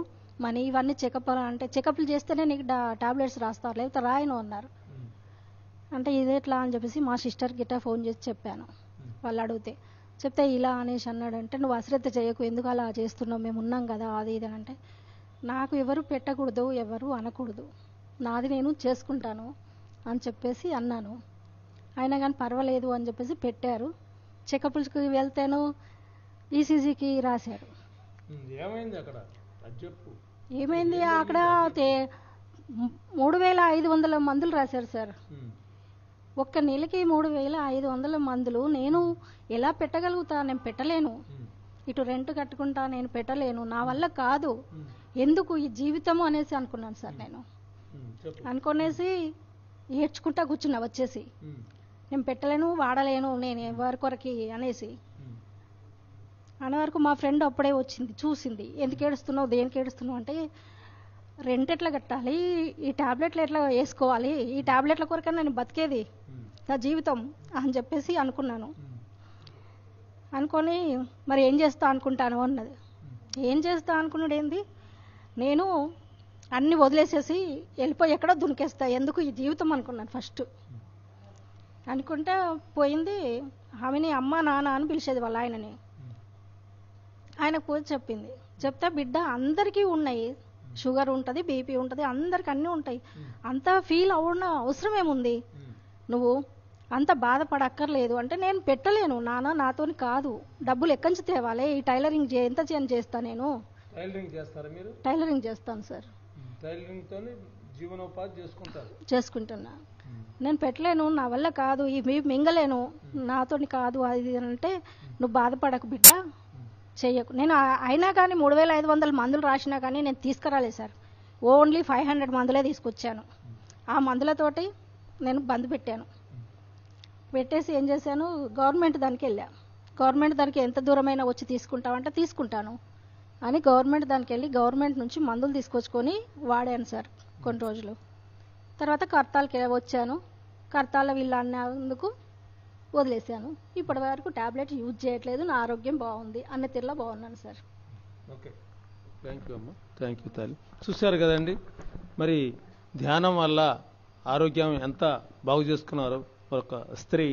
మనీ, ఇవన్నీ చెకప్ అంటే చెకప్లు చేస్తేనే నీకు టాబ్లెట్స్ రాస్తారు, లేకపోతే రాయను అన్నారు. అంటే ఇదేట్లా అని చెప్పేసి మా సిస్టర్ గిట్ట ఫోన్ చేసి చెప్పాను. వాళ్ళు అడిగితే చెప్తే ఇలా అనేసి అన్నాడంటే నువ్వు అశ్రద్ధ చేయకు, ఎందుకు అలా చేస్తున్నావు, మేము ఉన్నాం కదా అది ఇది అంటే నాకు ఎవరు పెట్టకూడదు, ఎవరు అనకూడదు, నాది నేను చేసుకుంటాను అని చెప్పేసి అన్నాను. అయినా కానీ పర్వాలేదు అని చెప్పేసి పెట్టారు. చెకప్కి వెళ్తేను ఈసీజీకి రాశారు. ఏమైంది అక్కడ 3500 మందులు రాశారు సార్. ఒక్క నెలకి 3500 మందులు నేను ఎలా పెట్టగలుగుతా, నేను పెట్టలేను. ఇటు రెంట్ కట్టుకుంటా, నేను పెట్టలేను, నా వల్ల కాదు, ఎందుకు ఈ జీవితము అనేసి అనుకున్నాను సార్. నేను అనుకునేసి ఏడ్చుకుంటా కూర్చున్నా వచ్చేసి, నేను పెట్టలేను, వాడలేను, నేను ఎవరి కొరకి అనేసి అనే వరకు మా ఫ్రెండ్ అప్పుడే వచ్చింది, చూసింది. ఎందుకు ఏడుస్తున్నావు, దేనికి ఏడుస్తున్నావు అంటే రెంట్ ఎట్లా కట్టాలి, ఈ టాబ్లెట్లు ఎట్లా వేసుకోవాలి, ఈ టాబ్లెట్ల కొరకన్నా నేను బతికేది నా జీవితం అని చెప్పేసి అనుకున్నాను. అనుకొని మరి ఏం చేస్తా అనుకుంటాను అన్నది. ఏం చేస్తా అనుకున్నాడు ఏంది, నేను అన్ని వదిలేసేసి వెళ్ళిపోయి ఎక్కడో దునికేస్తా, ఎందుకు ఈ జీవితం అనుకున్నాను ఫస్ట్. అనుకుంటే పోయింది. ఆమెని అమ్మ నాన్న అని పిలిచేది వాళ్ళ ఆయనని. ఆయనకు పోయి చెప్పింది. చెప్తే బిడ్డ అందరికీ ఉన్నాయి, షుగర్ ఉంటుంది, బీపీ ఉంటుంది, అందరికి అన్నీ ఉంటాయి, అంత ఫీల్ అవ్వడం అవసరం ఏముంది, నువ్వు అంత బాధపడక్కర్లేదు అంటే నేను పెట్టలేను నాన్న, నాతోని కాదు, డబ్బులు ఎక్కడి నుంచి తేవాలి, ఈ టైలరింగ్ ఎంత చేస్తా నేను.
టైలరింగ్ చేస్తారా మీరు?
టైలరింగ్ చేస్తాను సార్.
టైలరింగ్తో జీవనోపాధి
చేసుకుంటున్నా. నేను పెట్టలేను, నా వల్ల కాదు, ఇవి మింగలేను, నాతోని కాదు అది అంటే నువ్వు బాధపడకు బిడ్డ, చెయ్యకు. నేను అయినా కానీ 3500 మందులు రాసినా కానీ నేను తీసుకురాలేదు సార్. ఓన్లీ 500 మందులే తీసుకొచ్చాను. ఆ మందులతోటి నేను బంద్ పెట్టాను. పెట్టేసి ఏం చేశాను, గవర్నమెంట్ దానికి వెళ్ళా. గవర్నమెంట్ దానికి ఎంత దూరమైనా వచ్చి తీసుకుంటావంటే తీసుకుంటాను అని గవర్నమెంట్ దానికి వెళ్ళి గవర్నమెంట్ నుంచి మందులు తీసుకొచ్చుకొని వాడాను సార్ కొన్ని రోజులు. తర్వాత కర్తాలకి వచ్చాను. కర్తాల వీళ్ళు అన్నందుకు వదిలేశాను. ఇప్పటి వరకు టాబ్లెట్ యూజ్ చేయట్లేదు, నా ఆరోగ్యం బాగుంది, అన్న తీరులో బాగున్నాను సార్.
ఓకే, థ్యాంక్ యూ అమ్మ, థ్యాంక్ యూ తల్లి. చూశారు కదండి, మరి ధ్యానం వల్ల ఆరోగ్యం ఎంత బాగు చేసుకున్నారో ఒక స్త్రీ.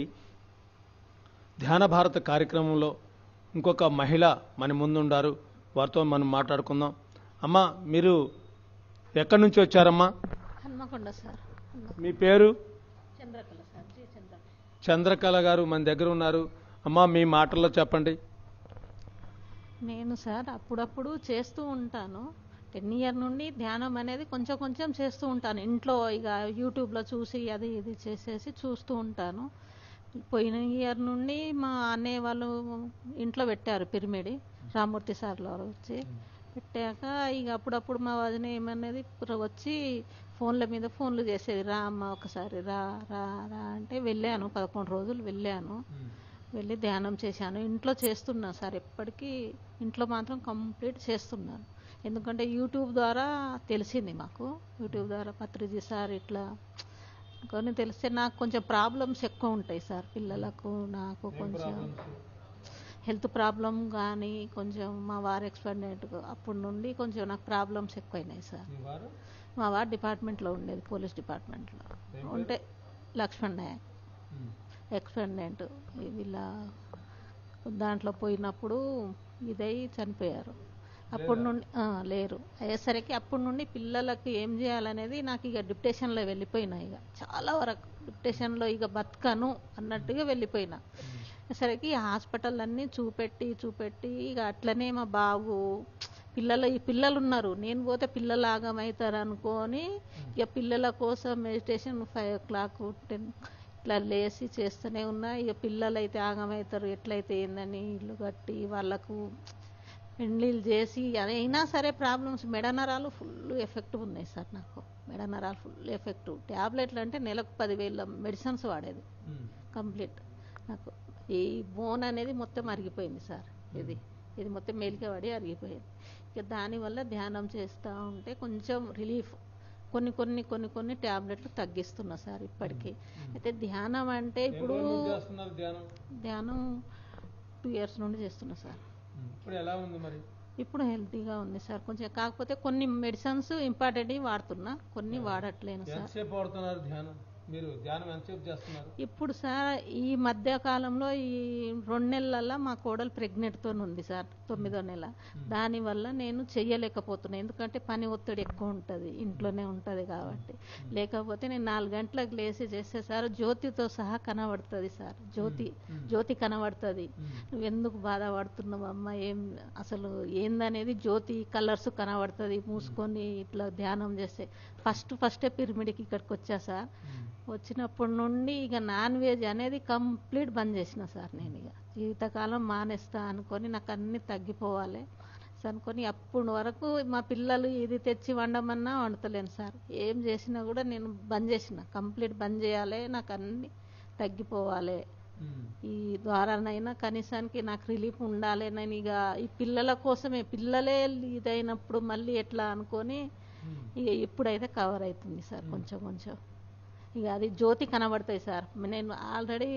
ధ్యాన భారత కార్యక్రమంలో ఇంకొక మహిళ మన ముందుండారు, వారితో మనం మాట్లాడుకుందాం. అమ్మా, మీరు ఎక్కడి నుంచి వచ్చారమ్మా?
హన్మకొండ సార్.
మీ పేరు?
చంద్రకళ సార్.
చంద్రకళ గారు మన దగ్గర ఉన్నారు. అమ్మా, మీ మాటల్లో చెప్పండి.
నేను సార్ అప్పుడప్పుడు చేస్తూ ఉంటాను. 10 ఇయర్ నుండి ధ్యానం అనేది కొంచెం కొంచెం చేస్తూ ఉంటాను ఇంట్లో. ఇక యూట్యూబ్లో చూసి అది ఇది చేసేసి చూస్తూ ఉంటాను. పోయిన ఇయర్ నుండి మా అన్నయ్య వాళ్ళు ఇంట్లో పెట్టారు పిరిమిడి, రామూర్తి సార్లో వచ్చి పెట్టాక ఇక అప్పుడప్పుడు మా వదిన ఏమనేది వచ్చి ఫోన్ల మీద ఫోన్లు చేసేది, రా అమ్మ ఒకసారి రా రా రా అంటే వెళ్ళాను. 11 రోజులు వెళ్ళాను. వెళ్ళి ధ్యానం చేశాను. ఇంట్లో చేస్తున్నా సార్, ఎప్పటికీ ఇంట్లో మాత్రం కంప్లీట్ చేస్తున్నాను. ఎందుకంటే యూట్యూబ్ ద్వారా తెలిసింది మాకు. యూట్యూబ్ ద్వారా పత్రిజీ సార్ ఇట్లా కొన్ని తెలిస్తే నాకు కొంచెం ప్రాబ్లమ్స్ ఎక్కువ ఉంటాయి సార్. పిల్లలకు నాకు కొంచెం హెల్త్ ప్రాబ్లం కానీ కొంచెం మా వారు ఎక్స్పెండెంట్ అప్పటి నుండి కొంచెం నాకు ప్రాబ్లమ్స్ ఎక్కువైనాయి సార్. మా వారు డిపార్ట్మెంట్లో ఉండేది, పోలీస్ డిపార్ట్మెంట్లో ఉంటే లక్ష్మణ్ నాయక్ ఎక్స్పెండెంట్. వీళ్ళ దాంట్లో పోయినప్పుడు ఇదై చనిపోయారు. అప్పటి నుండి లేరు అయ్యేసరికి అప్పటి నుండి పిల్లలకు ఏం చేయాలనేది నాకు ఇక డిప్రెషన్లో వెళ్ళిపోయినా. ఇక చాలా వరకు డిప్రెషన్లో ఇక బతకను అన్నట్టుగా వెళ్ళిపోయినా. సరికి హాస్పిటల్ అన్నీ చూపెట్టి ఇక అట్లనే మా బాబు పిల్లలు ఉన్నారు, నేను పోతే పిల్లలు ఆగమవుతారు అనుకొని ఇక పిల్లల కోసం మెడిటేషన్ 5 o'clock 10 ఇట్లా లేచి చేస్తూనే ఉన్నా. ఇక పిల్లలు అయితే ఆగమవుతారు, ఎట్లయితే ఏందని ఇల్లు కట్టి వాళ్ళకు పెళ్ళిళ్ళు చేసి అయినా సరే ప్రాబ్లమ్స్. మెడనరాలు ఫుల్ ఎఫెక్ట్ ఉన్నాయి సార్ నాకు. మెడనరాలు ఫుల్ ఎఫెక్ట్. ట్యాబ్లెట్లు అంటే నెలకు 10,000 మెడిసిన్స్ వాడేది కంప్లీట్. నాకు ఈ బోన్ అనేది మొత్తం అరిగిపోయింది సార్. ఇది మొత్తం మేలిక పడి అరిగిపోయింది. ఇక దానివల్ల ధ్యానం చేస్తూ ఉంటే కొంచెం రిలీఫ్. కొన్ని ట్యాబ్లెట్లు తగ్గిస్తున్నా సార్ ఇప్పటికీ. అయితే ధ్యానం అంటే ఇప్పుడు ధ్యానం 2 years నుండి చేస్తున్నా సార్.
ఇప్పుడు ఎలా ఉంది మరి?
ఇప్పుడు హెల్తీగా ఉంది సార్ కొంచెం. కాకపోతే కొన్ని మెడిసిన్స్ ఇంపార్టెంట్ వాడుతున్నా, కొన్ని వాడట్లేను సార్.
ఎంతసేపు వాడుతున్నారు ధ్యానం? మీరు ధ్యానం ఎంతసేపు చేస్తున్నారు
ఇప్పుడు సార్? ఈ మధ్య కాలంలో ఈ 2 నెలలలో మా కోడలు ప్రెగ్నెంట్తో ఉంది సార్, 9వ నెల. దానివల్ల నేను చెయ్యలేకపోతున్నాను. ఎందుకంటే పని ఒత్తిడి ఎక్కువ ఉంటుంది, ఇంట్లోనే ఉంటుంది కాబట్టి. లేకపోతే నేను 4 గంటలకు లేచి చేస్తే సార్ జ్యోతితో సహా కనబడుతుంది సార్. జ్యోతి కనబడుతుంది. నువ్వెందుకు బాధపడుతున్నావు అమ్మ, ఏం అసలు ఏందనేది జ్యోతి కలర్స్ కనబడుతుంది మూసుకొని ఇట్లా ధ్యానం చేస్తే. ఫస్టే పిరమిడ్కి ఇక్కడికి వచ్చా సార్. వచ్చినప్పటి నుండి ఇక నాన్ వెజ్ అనేది కంప్లీట్ బంద్ చేసిన సార్. నేను ఇక జీవితకాలం మానేస్తా అనుకొని నాకు అన్నీ తగ్గిపోవాలి అనుకొని అప్పటి వరకు మా పిల్లలు ఇది తెచ్చి వండమన్నా వండుతలేను సార్. ఏం చేసినా కూడా నేను బంద్ చేసిన, కంప్లీట్ బంద్ చేయాలి, నాకు అన్నీ తగ్గిపోవాలి. ఈ ద్వారానైనా కనీసానికి నాకు రిలీఫ్ ఉండాలి. నేను ఇక ఈ పిల్లల కోసమే, పిల్లలే ఇదైనప్పుడు మళ్ళీ ఎట్లా అనుకొని ఇక ఇప్పుడైతే కవర్ అవుతుంది సార్ కొంచెం. ఇక అది జ్యోతి కనబడతాయి సార్. నేను ఆల్రెడీ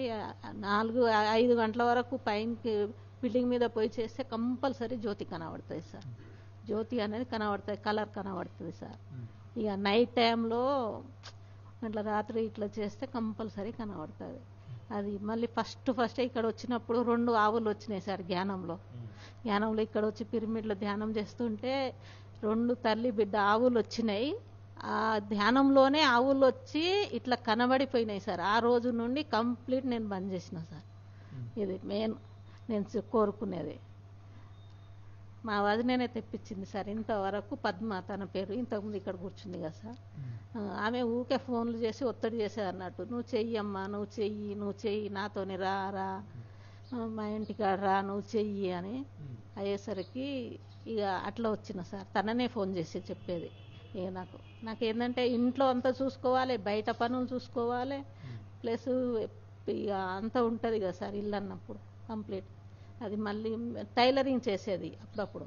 4-5 గంటల వరకు పైనకి బిల్డింగ్ మీద పోయి చేస్తే కంపల్సరీ జ్యోతి కనబడుతుంది సార్. జ్యోతి అనేది కనబడుతుంది, కలర్ కనబడుతుంది సార్. ఇక నైట్ టైంలో అట్లా రాత్రి ఇట్లా చేస్తే కంపల్సరీ కనబడుతుంది. అది మళ్ళీ ఫస్ట్ ఇక్కడ వచ్చినప్పుడు 2 ఆవులు వచ్చినాయి సార్ ధ్యానంలో ఇక్కడ వచ్చి పిరమిడ్లో ధ్యానం చేస్తుంటే 2 తల్లి బిడ్డ ఆవులు వచ్చినాయి. ఆ ధ్యానంలోనే ఆవులు వచ్చి ఇట్లా కనబడిపోయినాయి సార్. ఆ రోజు నుండి కంప్లీట్ నేను బంద్ చేసిన సార్. ఇది మెయిన్ నేను కోరుకునేది. మా వదిననే తెప్పించింది సార్. ఇంతవరకు పద్మ తన పేరు, ఇంతకుముందు ఇక్కడ కూర్చుంది కదా సార్. ఆమె ఊకే ఫోన్లు చేసి ఒత్తిడి చేసేది అన్నట్టు, నువ్వు చెయ్యమ్మా, నువ్వు చెయ్యి నాతోని రా మా ఇంటికాడ రా, నువ్వు చెయ్యి అని అయ్యేసరికి ఇక అట్లా వచ్చిన సార్. తననే ఫోన్ చేసి చెప్పేది. ఇక నాకేంటంటే ఇంట్లో అంతా చూసుకోవాలి, బయట పనులు చూసుకోవాలి, ప్లస్ ఇక అంతా ఉంటుంది కదా సార్ ఇల్లు అన్నప్పుడు కంప్లీట్. అది మళ్ళీ టైలరింగ్ చేసేది అప్పుడప్పుడు.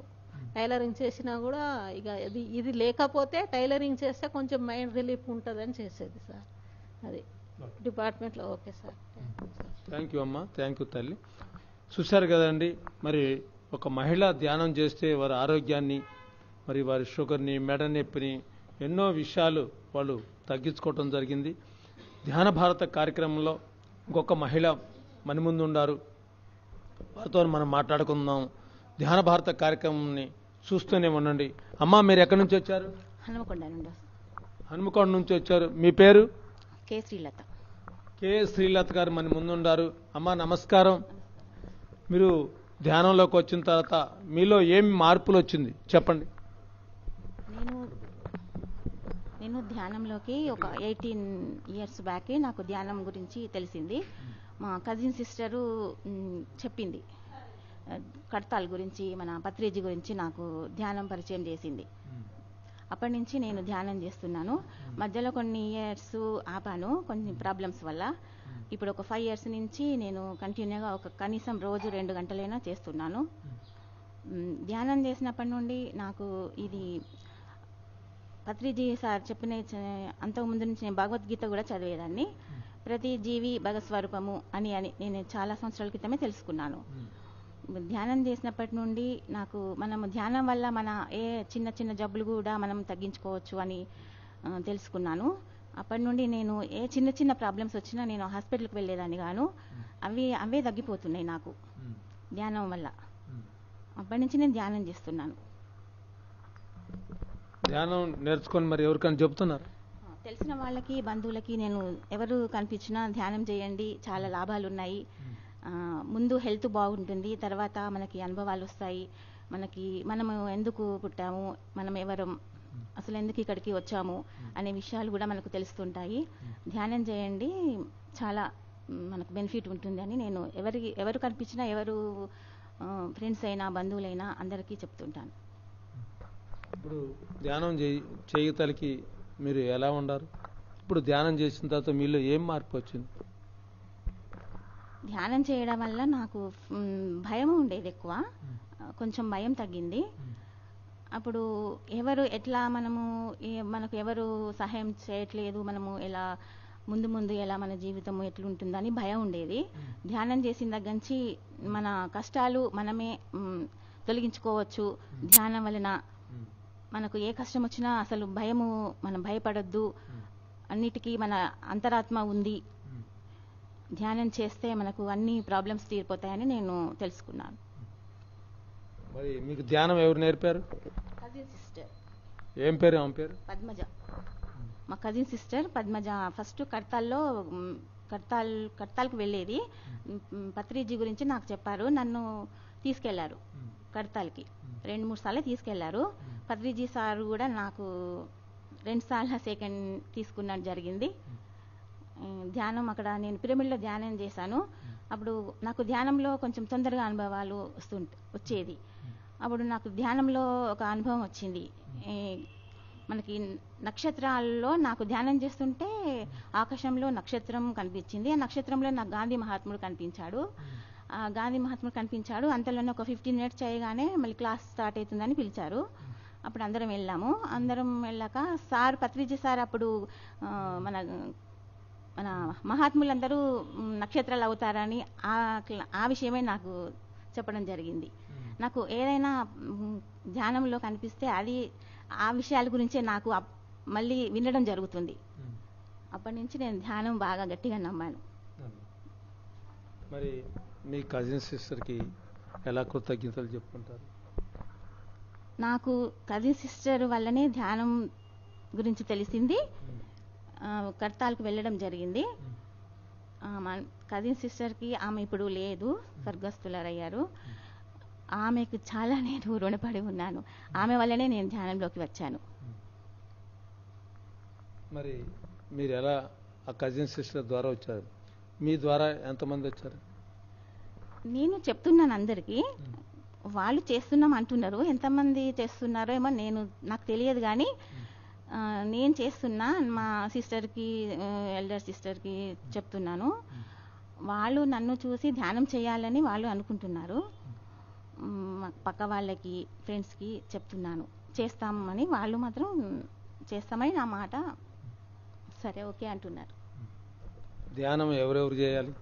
టైలరింగ్ చేసినా కూడా ఇక ఇది లేకపోతే టైలరింగ్ చేస్తే కొంచెం మైండ్ రిలీఫ్ ఉంటుందని చేసేది సార్. అది డిపార్ట్మెంట్లో. ఓకే సార్,
థ్యాంక్ యూ అమ్మా, థ్యాంక్ యూ తల్లి. చూశారు కదండి, మరి ఒక మహిళ ధ్యానం చేస్తే వారి ఆరోగ్యాన్ని, మరి వారి షుగర్ని, మెడ నొప్పిని ఎన్నో విషయాలు వాళ్ళు తగ్గించుకోవటం జరిగింది. ధ్యాన భారత కార్యక్రమంలో ఇంకొక మహిళ మన ముందు ఉన్నారు, వారితో మనం మాట్లాడుకుందాం. ధ్యాన భారత కార్యక్రమాన్ని చూస్తూనే ఉండండి. అమ్మా, మీరు ఎక్కడి నుంచి వచ్చారు?
హనుమకొండ నుండి.
హనుమకొండ నుంచి వచ్చారు. మీ పేరు?
కే శ్రీలత.
కే శ్రీలత గారు మన ముందుండారు. అమ్మా నమస్కారం. మీరు ధ్యానంలోకి వచ్చిన తర్వాత మీలో ఏం మార్పులు వచ్చింది చెప్పండి.
నేను ధ్యానంలోకి ఒక 18 ఇయర్స్ బ్యాక్ నాకు ధ్యానం గురించి తెలిసింది. మా కజిన్ సిస్టరు చెప్పింది, కడతాల్ గురించి, మన పత్రిజీ గురించి నాకు ధ్యానం పరిచయం చేసింది. అప్పటి నుంచి నేను ధ్యానం చేస్తున్నాను. మధ్యలో కొన్ని ఇయర్స్ ఆపాను కొన్ని ప్రాబ్లమ్స్ వల్ల. ఇప్పుడు ఒక 5 ఇయర్స్ నుంచి నేను కంటిన్యూగా కనీసం రోజు 2 గంటలైనా చేస్తున్నాను. ధ్యానం చేసినప్పటి నుండి నాకు ఇది పత్రిజీ సార్ చెప్పిన అంతకుముందు నుంచి నేను భగవద్గీత కూడా చదివేదాన్ని. ప్రతి జీవి భగస్వరూపము అని నేను చాలా సంవత్సరాల క్రితమే తెలుసుకున్నాను. ధ్యానం చేసినప్పటి నుండి నాకు మనము ధ్యానం వల్ల మన ఏ చిన్న చిన్న జబ్బులు కూడా మనం తగ్గించుకోవచ్చు అని తెలుసుకున్నాను. అప్పటి నుండి నేను ఏ చిన్న చిన్న ప్రాబ్లమ్స్ వచ్చినా నేను హాస్పిటల్కి వెళ్ళేదాన్ని గాను. అవే తగ్గిపోతున్నాయి నాకు ధ్యానం వల్ల. అప్పటి నుంచి నేను ధ్యానం చేస్తున్నాను.
ధ్యానం నేర్చుకొని మరి ఎవరికైనా చెబుతున్నారు?
తెలిసిన వాళ్ళకి, బంధువులకి నేను ఎవరు కనిపించినా ధ్యానం చేయండి, చాలా లాభాలు ఉన్నాయి, ముందు హెల్త్ బాగుంటుంది, తర్వాత మనకి అనుభవాలు వస్తాయి, మనము ఎందుకు పుట్టాము, మనం ఎవరు, అసలు ఎందుకు ఇక్కడికి వచ్చాము అనే విషయాలు కూడా మనకు తెలుస్తుంటాయి. ధ్యానం చేయండి, చాలా మనకు బెనిఫిట్ ఉంటుంది అని నేను ఎవరు కనిపించినా, ఎవరు ఫ్రెండ్స్ అయినా బంధువులైనా అందరికీ చెప్తుంటాను.
ఇప్పుడు ధ్యానం చేయగలికి మీరు ఎలా ఉండారు? ఇప్పుడు ధ్యానం చేసిన తర్వాత మీలో ఏం మార్పు వచ్చింది?
ధ్యానం చేయడం వల్ల నాకు భయం ఉండేది ఎక్కువ, కొంచెం భయం తగ్గింది. అప్పుడు ఎట్లా మనకు ఎవరు సహాయం చేయట్లేదు, మనము ఎలా ముందు ఎలా మన జీవితం ఎట్లుంటుందని భయం ఉండేది. ధ్యానం చేసిన దగ్గర నుంచి మన కష్టాలు మనమే తొలగించుకోవచ్చు. ధ్యానం వలన మనకు ఏ కష్టం వచ్చినా అసలు మనం భయపడొద్దు, అన్నిటికీ మన అంతరాత్మ ఉంది, ధ్యానం చేస్తే మనకు అన్ని ప్రాబ్లమ్స్ తీరిపోతాయని నేను తెలుసుకున్నాను.
మరి మీకు ధ్యానం ఎవరు నేర్పారు?
Cousin sister.
ఏం పేరు ఆమె పేరు?
పద్మజ. మా కజిన్ సిస్టర్ పద్మజ ఫస్ట్ కడతాల్కి వెళ్ళేది. పత్రిజీ గురించి నాకు చెప్పారు, నన్ను తీసుకెళ్లారు కడతాల్కి. 2-3 సార్లు తీసుకెళ్లారు. పత్రిజీ సార్ కూడా నాకు 2 సార్లు సెకండ్ తీసుకున్నట్టు జరిగింది. ధ్యానం అక్కడ నేను పిరమిడ్లో ధ్యానం చేశాను. అప్పుడు నాకు ధ్యానంలో కొంచెం తొందరగా అనుభవాలు వచ్చేది. అప్పుడు నాకు ధ్యానంలో ఒక అనుభవం వచ్చింది. మనకి నక్షత్రాల్లో నాకు ధ్యానం చేస్తుంటే ఆకాశంలో నక్షత్రం కనిపించింది. ఆ నక్షత్రంలో నాకు గాంధీ మహాత్ముడు కనిపించాడు. అంతలోనే ఒక 15 మినిట్స్ చేయగానే మళ్ళీ క్లాస్ స్టార్ట్ అవుతుందని పిలిచారు. అప్పుడు అందరం వెళ్ళాము. అందరం వెళ్ళాక పత్రిజీ సార్ అప్పుడు మన మహాత్ములందరూ నక్షత్రాలు అవుతారని ఆ విషయమే నాకు చెప్పడం జరిగింది. నాకు ఏదైనా ధ్యానంలో కనిపిస్తే ఆ విషయాల గురించే నాకు మళ్ళీ వినడం జరుగుతుంది. అప్పటి నుంచి నేను ధ్యానం బాగా గట్టిగా నమ్మాను.
మరి మీ కజిన్ సిస్టర్కి ఎలా కృతజ్ఞతలు చెప్పుకుంటారు?
నాకు కజిన్ సిస్టర్ వల్లనే ధ్యానం గురించి తెలిసింది. కడతాల్కి వెళ్ళడం జరిగింది. కజిన్ సిస్టర్కి ఆమె ఇప్పుడు లేదు, స్వర్గస్థులయ్యారు. ఆమెకు చాలా నేను రుణపడి ఉన్నాను. ఆమె వల్లనే నేను ధ్యానంలోకి వచ్చాను.
మరి మీరు ఎలా ఆ కజిన్ సిస్టర్ ద్వారా వచ్చారు? మీ ద్వారా ఎంతమంది వచ్చారు?
నేను చెప్తున్నాను అందరికీ, వాళ్ళు చేస్తున్నాం అంటున్నారు. ఎంతమంది చేస్తున్నారో ఏమో నాకు తెలియదు, కానీ నేను చేస్తున్నా. మా సిస్టర్కి, ఎల్డర్ సిస్టర్కి చెప్తున్నాను. వాళ్ళు నన్ను చూసి ధ్యానం చేయాలని వాళ్ళు అనుకుంటున్నారు. పక్క వాళ్ళకి, ఫ్రెండ్స్కి చెప్తున్నాను చేస్తామని. వాళ్ళు మాత్రం చేస్తామని నా మాట సరే ఓకే అంటున్నారు.
ధ్యానం ఎవరెవరు చేయాలి?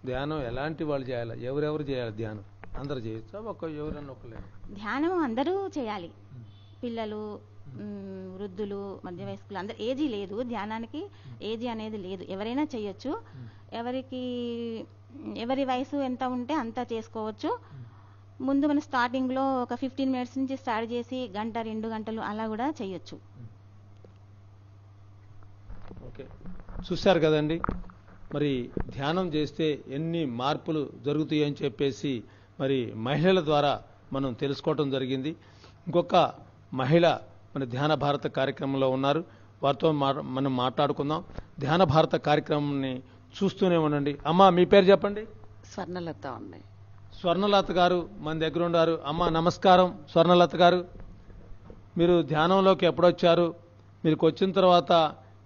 ధ్యానం ఎలాంటి వాళ్ళు చేయాలి? ఎవరెవరు చేయాలి ధ్యానం? అందరు చేయొచ్చా? ఎవరన్నా ఒకళ్ళు?
ధ్యానం అందరూ చేయాలి. పిల్లలు, వృద్ధులు, మధ్య వయస్కులు, అందరు ఏజీ లేదు ధ్యానానికి. ఏజీ అనేది లేదు, ఎవరైనా చేయొచ్చు. ఎవరి వయసు ఎంత ఉంటే అంత చేసుకోవచ్చు. ముందు మన స్టార్టింగ్లో ఒక 15 మినిట్స్ నుంచి స్టార్ట్ చేసి 1-2 గంటలు అలా కూడా చేయొచ్చు.
ఓకే, చూశారు కదండి, మరి ధ్యానం చేస్తే ఎన్ని మార్పులు జరుగుతాయి అని చెప్పేసి మరి మహిళల ద్వారా మనం తెలుసుకోవటం జరిగింది. ఇంకొక మహిళ మన ధ్యాన భారత కార్యక్రమంలో ఉన్నారు, వారితో మనం మాట్లాడుకుందాం. ధ్యాన భారత కార్యక్రమాన్ని చూస్తూనే ఉండండి. అమ్మ, మీ పేరు చెప్పండి.
స్వర్ణలత ఉన్నాయి.
స్వర్ణలత గారు మన దగ్గర ఉన్నారు. అమ్మ నమస్కారం. స్వర్ణలత గారు, మీరు ధ్యానంలోకి ఎప్పుడొచ్చారు? మీరు వచ్చిన తర్వాత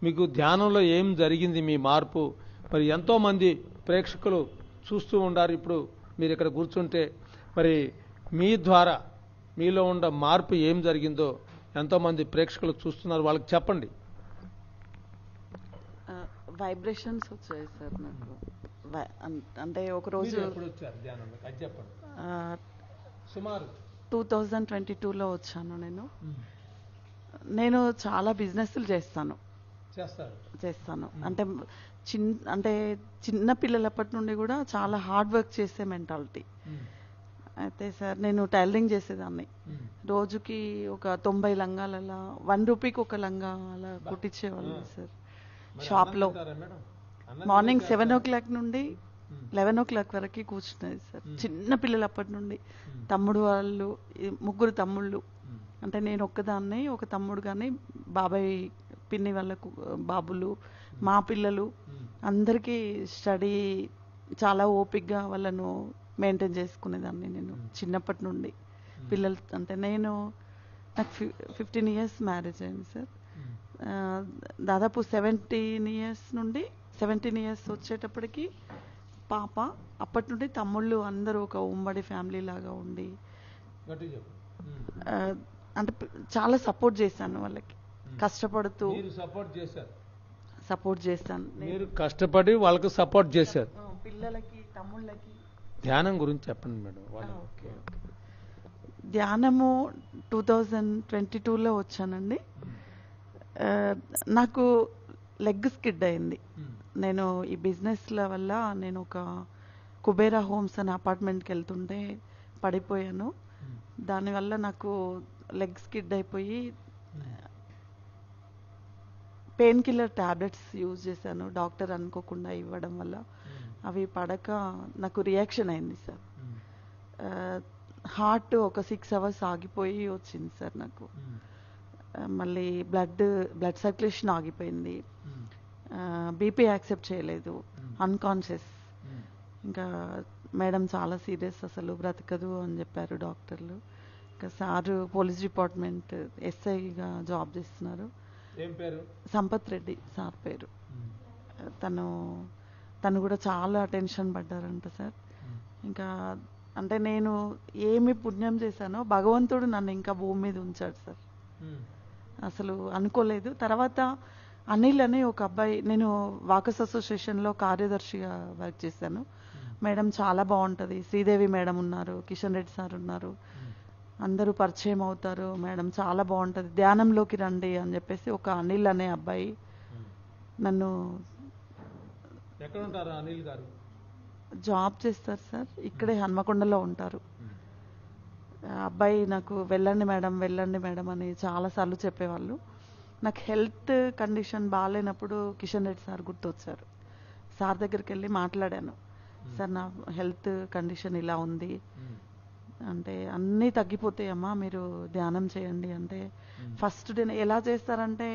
మీకు ధ్యానంలో ఏం జరిగింది, మీ మార్పు? మరి ఎంతోమంది ప్రేక్షకులు చూస్తూ ఉండారు. ఇప్పుడు మీరు ఇక్కడ కూర్చుంటే మరి మీ ద్వారా మీలో ఉన్న మార్పు ఏం జరిగిందో ఎంతోమంది ప్రేక్షకులు చూస్తున్నారు, వాళ్ళకి చెప్పండి.
వైబ్రేషన్స్ వచ్చాయి సార్ నాకు. అంటే ఒకరోజు
సుమారు
2022లో వచ్చాను. నేను చాలా బిజినెస్లు చేస్తాను. అంటే చిన్న పిల్లలప్పటి నుండి కూడా చాలా హార్డ్ వర్క్ చేసే మెంటాలిటీ. అయితే సార్ నేను టైలరింగ్ చేసేదాన్ని. రోజుకి ఒక 90 లంగాలలో 1 రూపీకి ఒక లంగా అలా కుట్టించేవాళ్ళు సార్ షాప్లో. మార్నింగ్ 7 o'clock నుండి 11 o'clock వరకు కూర్చున్నది సార్. చిన్న పిల్లలు అప్పటి నుండి, తమ్ముడు వాళ్ళు, 3 తమ్ముళ్ళు. అంటే నేను ఒక్కదాన్ని, ఒక తమ్ముడు కానీ బాబాయ్ పిన్ని వాళ్ళకు బాబులు, మా పిల్లలు అందరికీ స్టడీ చాలా ఓపిక్గా వాళ్ళను మెయింటైన్ చేసుకునేదాన్ని నేను చిన్నప్పటి నుండి. పిల్లలు అంటే నాకు 15 years మ్యారేజ్ అయింది సార్. దాదాపు 17 years వచ్చేటప్పటికి పాప. అప్పటి నుండి తమ్ముళ్ళు అందరూ ఒక ఉమ్మడి ఫ్యామిలీ లాగా ఉండి అంటే చాలా సపోర్ట్ చేశాను వాళ్ళకి. కష్టపడుతూ సపోర్ట్ చేస్తాను.
మీరు కష్టపడి వాళ్ళకు సపోర్ట్ చేశారు.
పిల్లలకి, తమ్ముళ్ళకి.
ధ్యానం గురించి చెప్పండి మేడం.
ధ్యానము 2022లో వచ్చానండి. నాకు లెగ్ స్కిడ్ అయింది. నేను ఈ బిజినెస్ల వల్ల నేను ఒక కుబేరా హోమ్స్ అనే అపార్ట్మెంట్కి వెళ్తుంటే పడిపోయాను. దానివల్ల నాకు లెగ్ స్కిడ్ అయిపోయి పెయిన్ కిల్లర్ టాబ్లెట్స్ యూజ్ చేశాను, డాక్టర్ అనుకోకుండా ఇవ్వడం వల్ల. అవి పడక నాకు రియాక్షన్ అయింది సార్. హార్ట్ ఒక 6 hours ఆగిపోయి వచ్చింది సార్ నాకు. మళ్ళీ బ్లడ్ సర్క్యులేషన్ ఆగిపోయింది. బీపీ యాక్సెప్ట్ చేయలేదు, అన్కాన్షియస్. ఇంకా మేడం చాలా సీరియస్, అసలు బ్రతకదు అని చెప్పారు డాక్టర్లు. ఇంకా సారు పోలీస్ డిపార్ట్మెంట్ ఎస్ఐగా జాబ్ చేస్తున్నారు. సంపత్ రెడ్డి సార్ పేరు. తను కూడా చాలా టెన్షన్ పడ్డారంట సార్. ఇంకా అంటే నేను ఏమి పుణ్యం చేశానో భగవంతుడు నన్ను ఇంకా భూమి మీద ఉంచాడు సార్. అసలు అనుకోలేదు. తర్వాత అనిల్ అని ఒక అబ్బాయి, నేను వాకస్ అసోసియేషన్లో కార్యదర్శిగా వర్క్ చేశాను. మేడం చాలా బాగుంటుంది, శ్రీదేవి మేడం ఉన్నారు, కిషన్ రెడ్డి సార్ ఉన్నారు, అందరూ పరిచయం అవుతారు. మేడం చాలా బాగుంటుంది, ధ్యానంలోకి రండి అని చెప్పేసి ఒక అనిల్ అనే అబ్బాయి నన్ను.
ఎక్కడ ఉంటారు అనిల్ గారు?
జాబ్ చేస్తారు సార్, ఇక్కడే హన్మకొండలో ఉంటారు. అబ్బాయి నాకు వెళ్ళండి మేడం అని చాలాసార్లు చెప్పేవాళ్ళు. నాకు హెల్త్ కండిషన్ బాగాలేనప్పుడు కిషన్ రెడ్డి సార్ గుర్తొచ్చారు. సార్ దగ్గరికి వెళ్ళి మాట్లాడాను, సార్ నా హెల్త్ కండిషన్ ఇలా ఉంది అంటే, అన్నీ తగ్గిపోతాయమ్మా మీరు ధ్యానం చేయండి అంటే. ఫస్ట్ డే ఎలా చేస్తారంటే,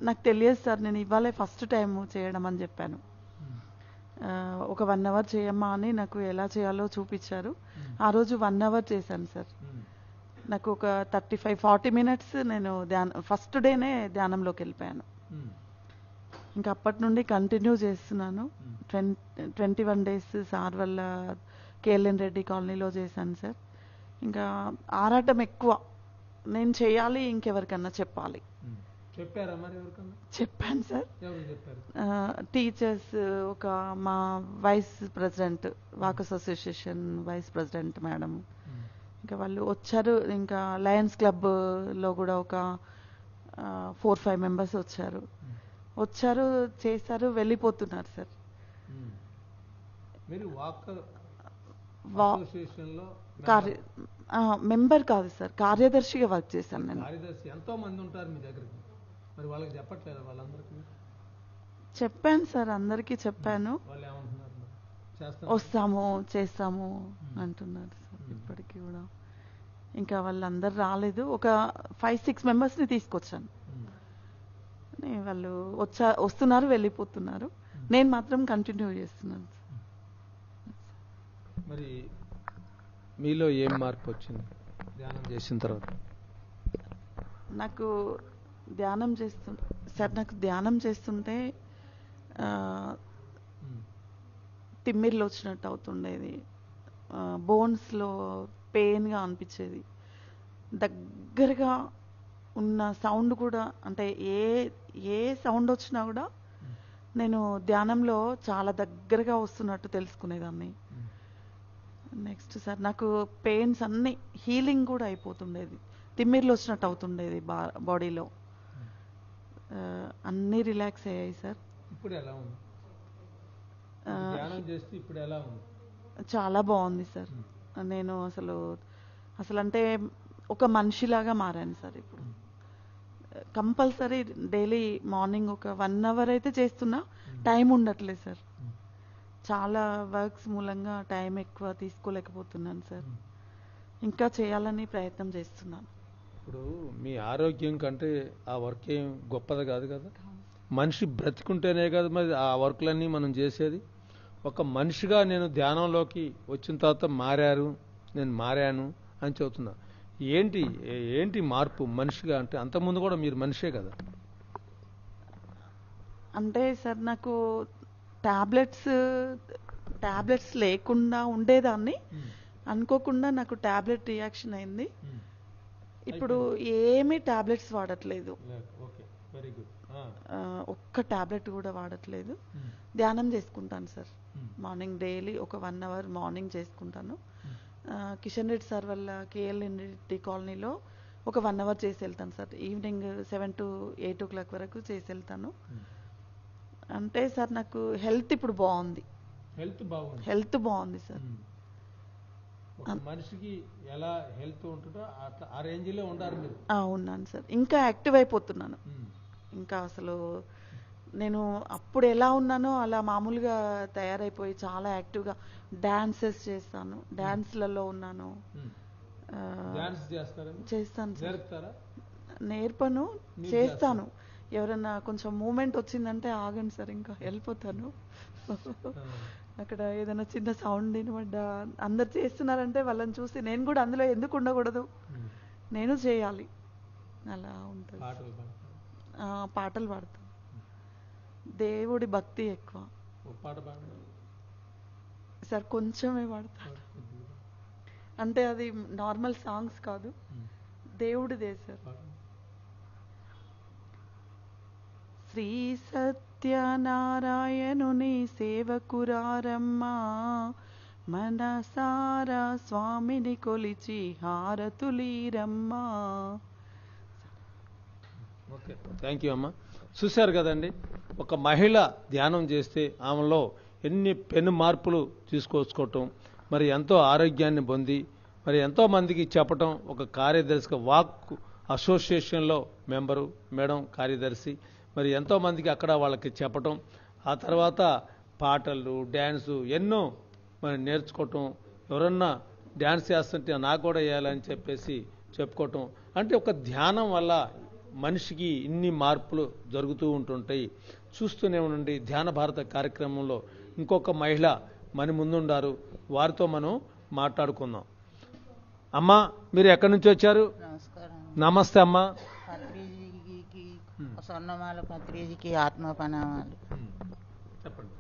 నాకు తెలియదు సార్, నేను ఇవాళే ఫస్ట్ టైం చేయడం అని చెప్పాను. ఒక 1 hour చేయమ్మా అని నాకు ఎలా చేయాలో చూపించారు. ఆ రోజు 1 hour చేశాను సార్. నాకు ఒక 35-40 minutes నేను ఫస్ట్ డేనే ధ్యానంలోకి వెళ్ళిపోయాను. ఇంకా అప్పటి నుండి కంటిన్యూ చేస్తున్నాను. 21 days సార్ వల్ల కేఎల్ఎన్ రెడ్డి కాలనీలో చేశాను సార్. ఇంకా ఆరాటం ఎక్కువ, నేను చేయాలి, ఇంకెవరికన్నా చెప్పాలి. చెప్పాను సార్. టీచర్స్, ఒక మా vice president, walkers association vice president madam, ఇంకా వాళ్ళు వచ్చారు. ఇంకా లయన్స్ క్లబ్లో కూడా ఒక 4-5 మెంబర్స్ వచ్చారు, చేశారు, వెళ్ళిపోతున్నారు సార్.
మీరు వాకర్
వా-
అసోసియేషన్లో
మెంబర్ కాదు సార్, కార్యదర్శిగా వర్క్ చేశాను నేను.
కార్యదర్శి ఎంతో మంది ఉంటారు మీ దగ్గరికి, మరి వాళ్ళకి చెప్పట్లేదు? వాళ్ళందరికీ
చెప్పాను సార్, అందరికీ చెప్పాను.
వాళ్ళు ఏమంటున్నారు? చేస్తాం
వస్తాము చేస్తాము అంటున్నారు సార్ ఇప్పటికీ కూడా. ఇంకా వాళ్ళందరూ రాలేదు. ఒక 5-6 మెంబర్స్ని తీసుకొచ్చాను. వాళ్ళు వస్తున్నారు, వెళ్ళిపోతున్నారు. నేను మాత్రం కంటిన్యూ చేస్తున్నాను సార్.
మరి మీలో ఏం మార్పు వచ్చింది ధ్యానం చేసిన తర్వాత?
నాకు ధ్యానం చేస్తుంటే తిమ్మిర్లు వచ్చినట్టు అవుతుండేది, బోన్స్లో పెయిన్గా అనిపించేది. దగ్గరగా ఉన్న సౌండ్ కూడా, అంటే ఏ సౌండ్ వచ్చినా కూడా నేను ధ్యానంలో చాలా దగ్గరగా వస్తున్నట్టు తెలుసుకునేదాన్ని. నెక్స్ట్ సార్ నాకు పెయిన్స్ అన్నీ హీలింగ్ కూడా అయిపోతుండేది, తిమ్మిర్లు వచ్చినట్టు అవుతుండేది బాడీలో. అన్నీ రిలాక్స్ అయ్యాయి సార్.
ఇప్పుడు ఎలా ఉంది ధ్యానం చేస్తే? ఇప్పుడు ఎలా ఉంది?
చాలా బాగుంది సార్. నేను అసలు అంటే ఒక మనిషిలాగా మారాను సార్ ఇప్పుడు. కంపల్సరీ డైలీ మార్నింగ్ ఒక 1 అవర్ అయితే చేస్తున్నా, టైం ఉండట్లేదు సార్. చాలా వర్క్స్ మూలంగా టైం ఎక్కువ తీసుకోలేకపోతున్నాను సార్. ఇంకా చేయాలని ప్రయత్నం చేస్తున్నాను.
ఇప్పుడు మీ ఆరోగ్యం కంటే ఆ వర్క్ ఏం గొప్పది కాదు కదా. మనిషి బ్రతికుంటేనే కదా మరి ఆ వర్క్లన్నీ మనం చేసేది. ఒక మనిషిగా నేను ధ్యానంలోకి వచ్చిన తర్వాత నేను మారాను అని చెబుతున్నా. ఏంటి మార్పు మనిషిగా? అంటే అంతకుముందు కూడా మీరు మనిషే కదా.
అంటే సార్ నాకు టాబ్లెట్స్ లేకుండా ఉండేదాన్ని, అనుకోకుండా నాకు టాబ్లెట్ రియాక్షన్ అయింది. ఇప్పుడు ఏమీ టాబ్లెట్స్ వాడట్లేదు, ఒక్క టాబ్లెట్ కూడా వాడట్లేదు. ధ్యానం చేసుకుంటాను సార్ మార్నింగ్, డైలీ ఒక 1 అవర్ మార్నింగ్ చేసుకుంటాను. కిషన్ రెడ్డి సార్ వల్ల కేఎల్ రెడ్డి కాలనీలో ఒక 1 అవర్ చేసి వెళ్తాను సార్. ఈవినింగ్ 7 to 8 o'clock వరకు చేసి వెళ్తాను. అంటే సార్ నాకు హెల్త్ ఇప్పుడు బాగుంది. హెల్త్ బాగుంది సార్.
మనిషికి ఎలా హెల్త్ ఉంటుందో అట్లా ఆ రేంజ్ లో ఉండాలి మీరు.
ఉన్నాను సార్. ఇంకా యాక్టివ్ అయిపోతున్నాను. ఇంకా అసలు నేను అప్పుడు ఎలా ఉన్నానో అలా మామూలుగా తయారైపోయి చాలా యాక్టివ్గా డాన్సెస్ చేస్తాను, డాన్స్లలో ఉన్నాను. చేస్తాను సార్. నేర్పను, చేస్తాను. ఎవరన్నా కొంచెం మూమెంట్ వచ్చిందంటే ఆగండి సార్, ఇంకా వెళ్ళిపోతాను. అక్కడ ఏదైనా చిన్న సౌండ్ వినబడ్డా, అందరు చేస్తున్నారంటే వాళ్ళని చూసి నేను కూడా అందులో ఎందుకు ఉండకూడదు, నేను చేయాలి, అలా ఉంటుంది. పాటలు పాడతాను. దేవుడి భక్తి ఎక్కువ సార్. కొంచెమే పాడతాను, అంటే అది నార్మల్ సాంగ్స్ కాదు, దేవుడిదే సార్. శ్రీ సత్యనారాయణుని సేవకురారమ్మా, మనసారా స్వామిని కొలిచి హారతులీరమ్మా.
ఓకే, థ్యాంక్ యూ అమ్మా. చూశారు కదండి, ఒక మహిళ ధ్యానం చేస్తే ఆమెలో ఎన్ని పెను మార్పులు తీసుకొచ్చుకోవటం, మరి ఎంతో ఆరోగ్యాన్ని పొంది మరి ఎంతో మందికి చెప్పటం. ఒక కార్యదర్శిగా వాక్ అసోసియేషన్లో మెంబరు మేడం కార్యదర్శి, మరి ఎంతో మందికి అక్కడ వాళ్ళకి చెప్పటం, ఆ తర్వాత పాటలు డ్యాన్సు ఎన్నో మరి నేర్చుకోవటం. ఎవరన్నా డ్యాన్స్ చేస్తుంటే నాకు కూడా వేయాలని చెప్పేసి చెప్పుకోవటం. అంటే ఒక ధ్యానం వల్ల మనిషికి ఇన్ని మార్పులు జరుగుతూ ఉంటుంటాయి. చూస్తూనే ఉండండి. ధ్యాన భారత కార్యక్రమంలో ఇంకొక మహిళ మన ముందుండారు, వారితో మనం మాట్లాడుకుందాం. అమ్మా, మీరు ఎక్కడి నుంచి వచ్చారు? నమస్తే అమ్మా.
స్వర్ణమాల పత్రిజీకి ఆత్మపనామాలు.
చెప్పండి.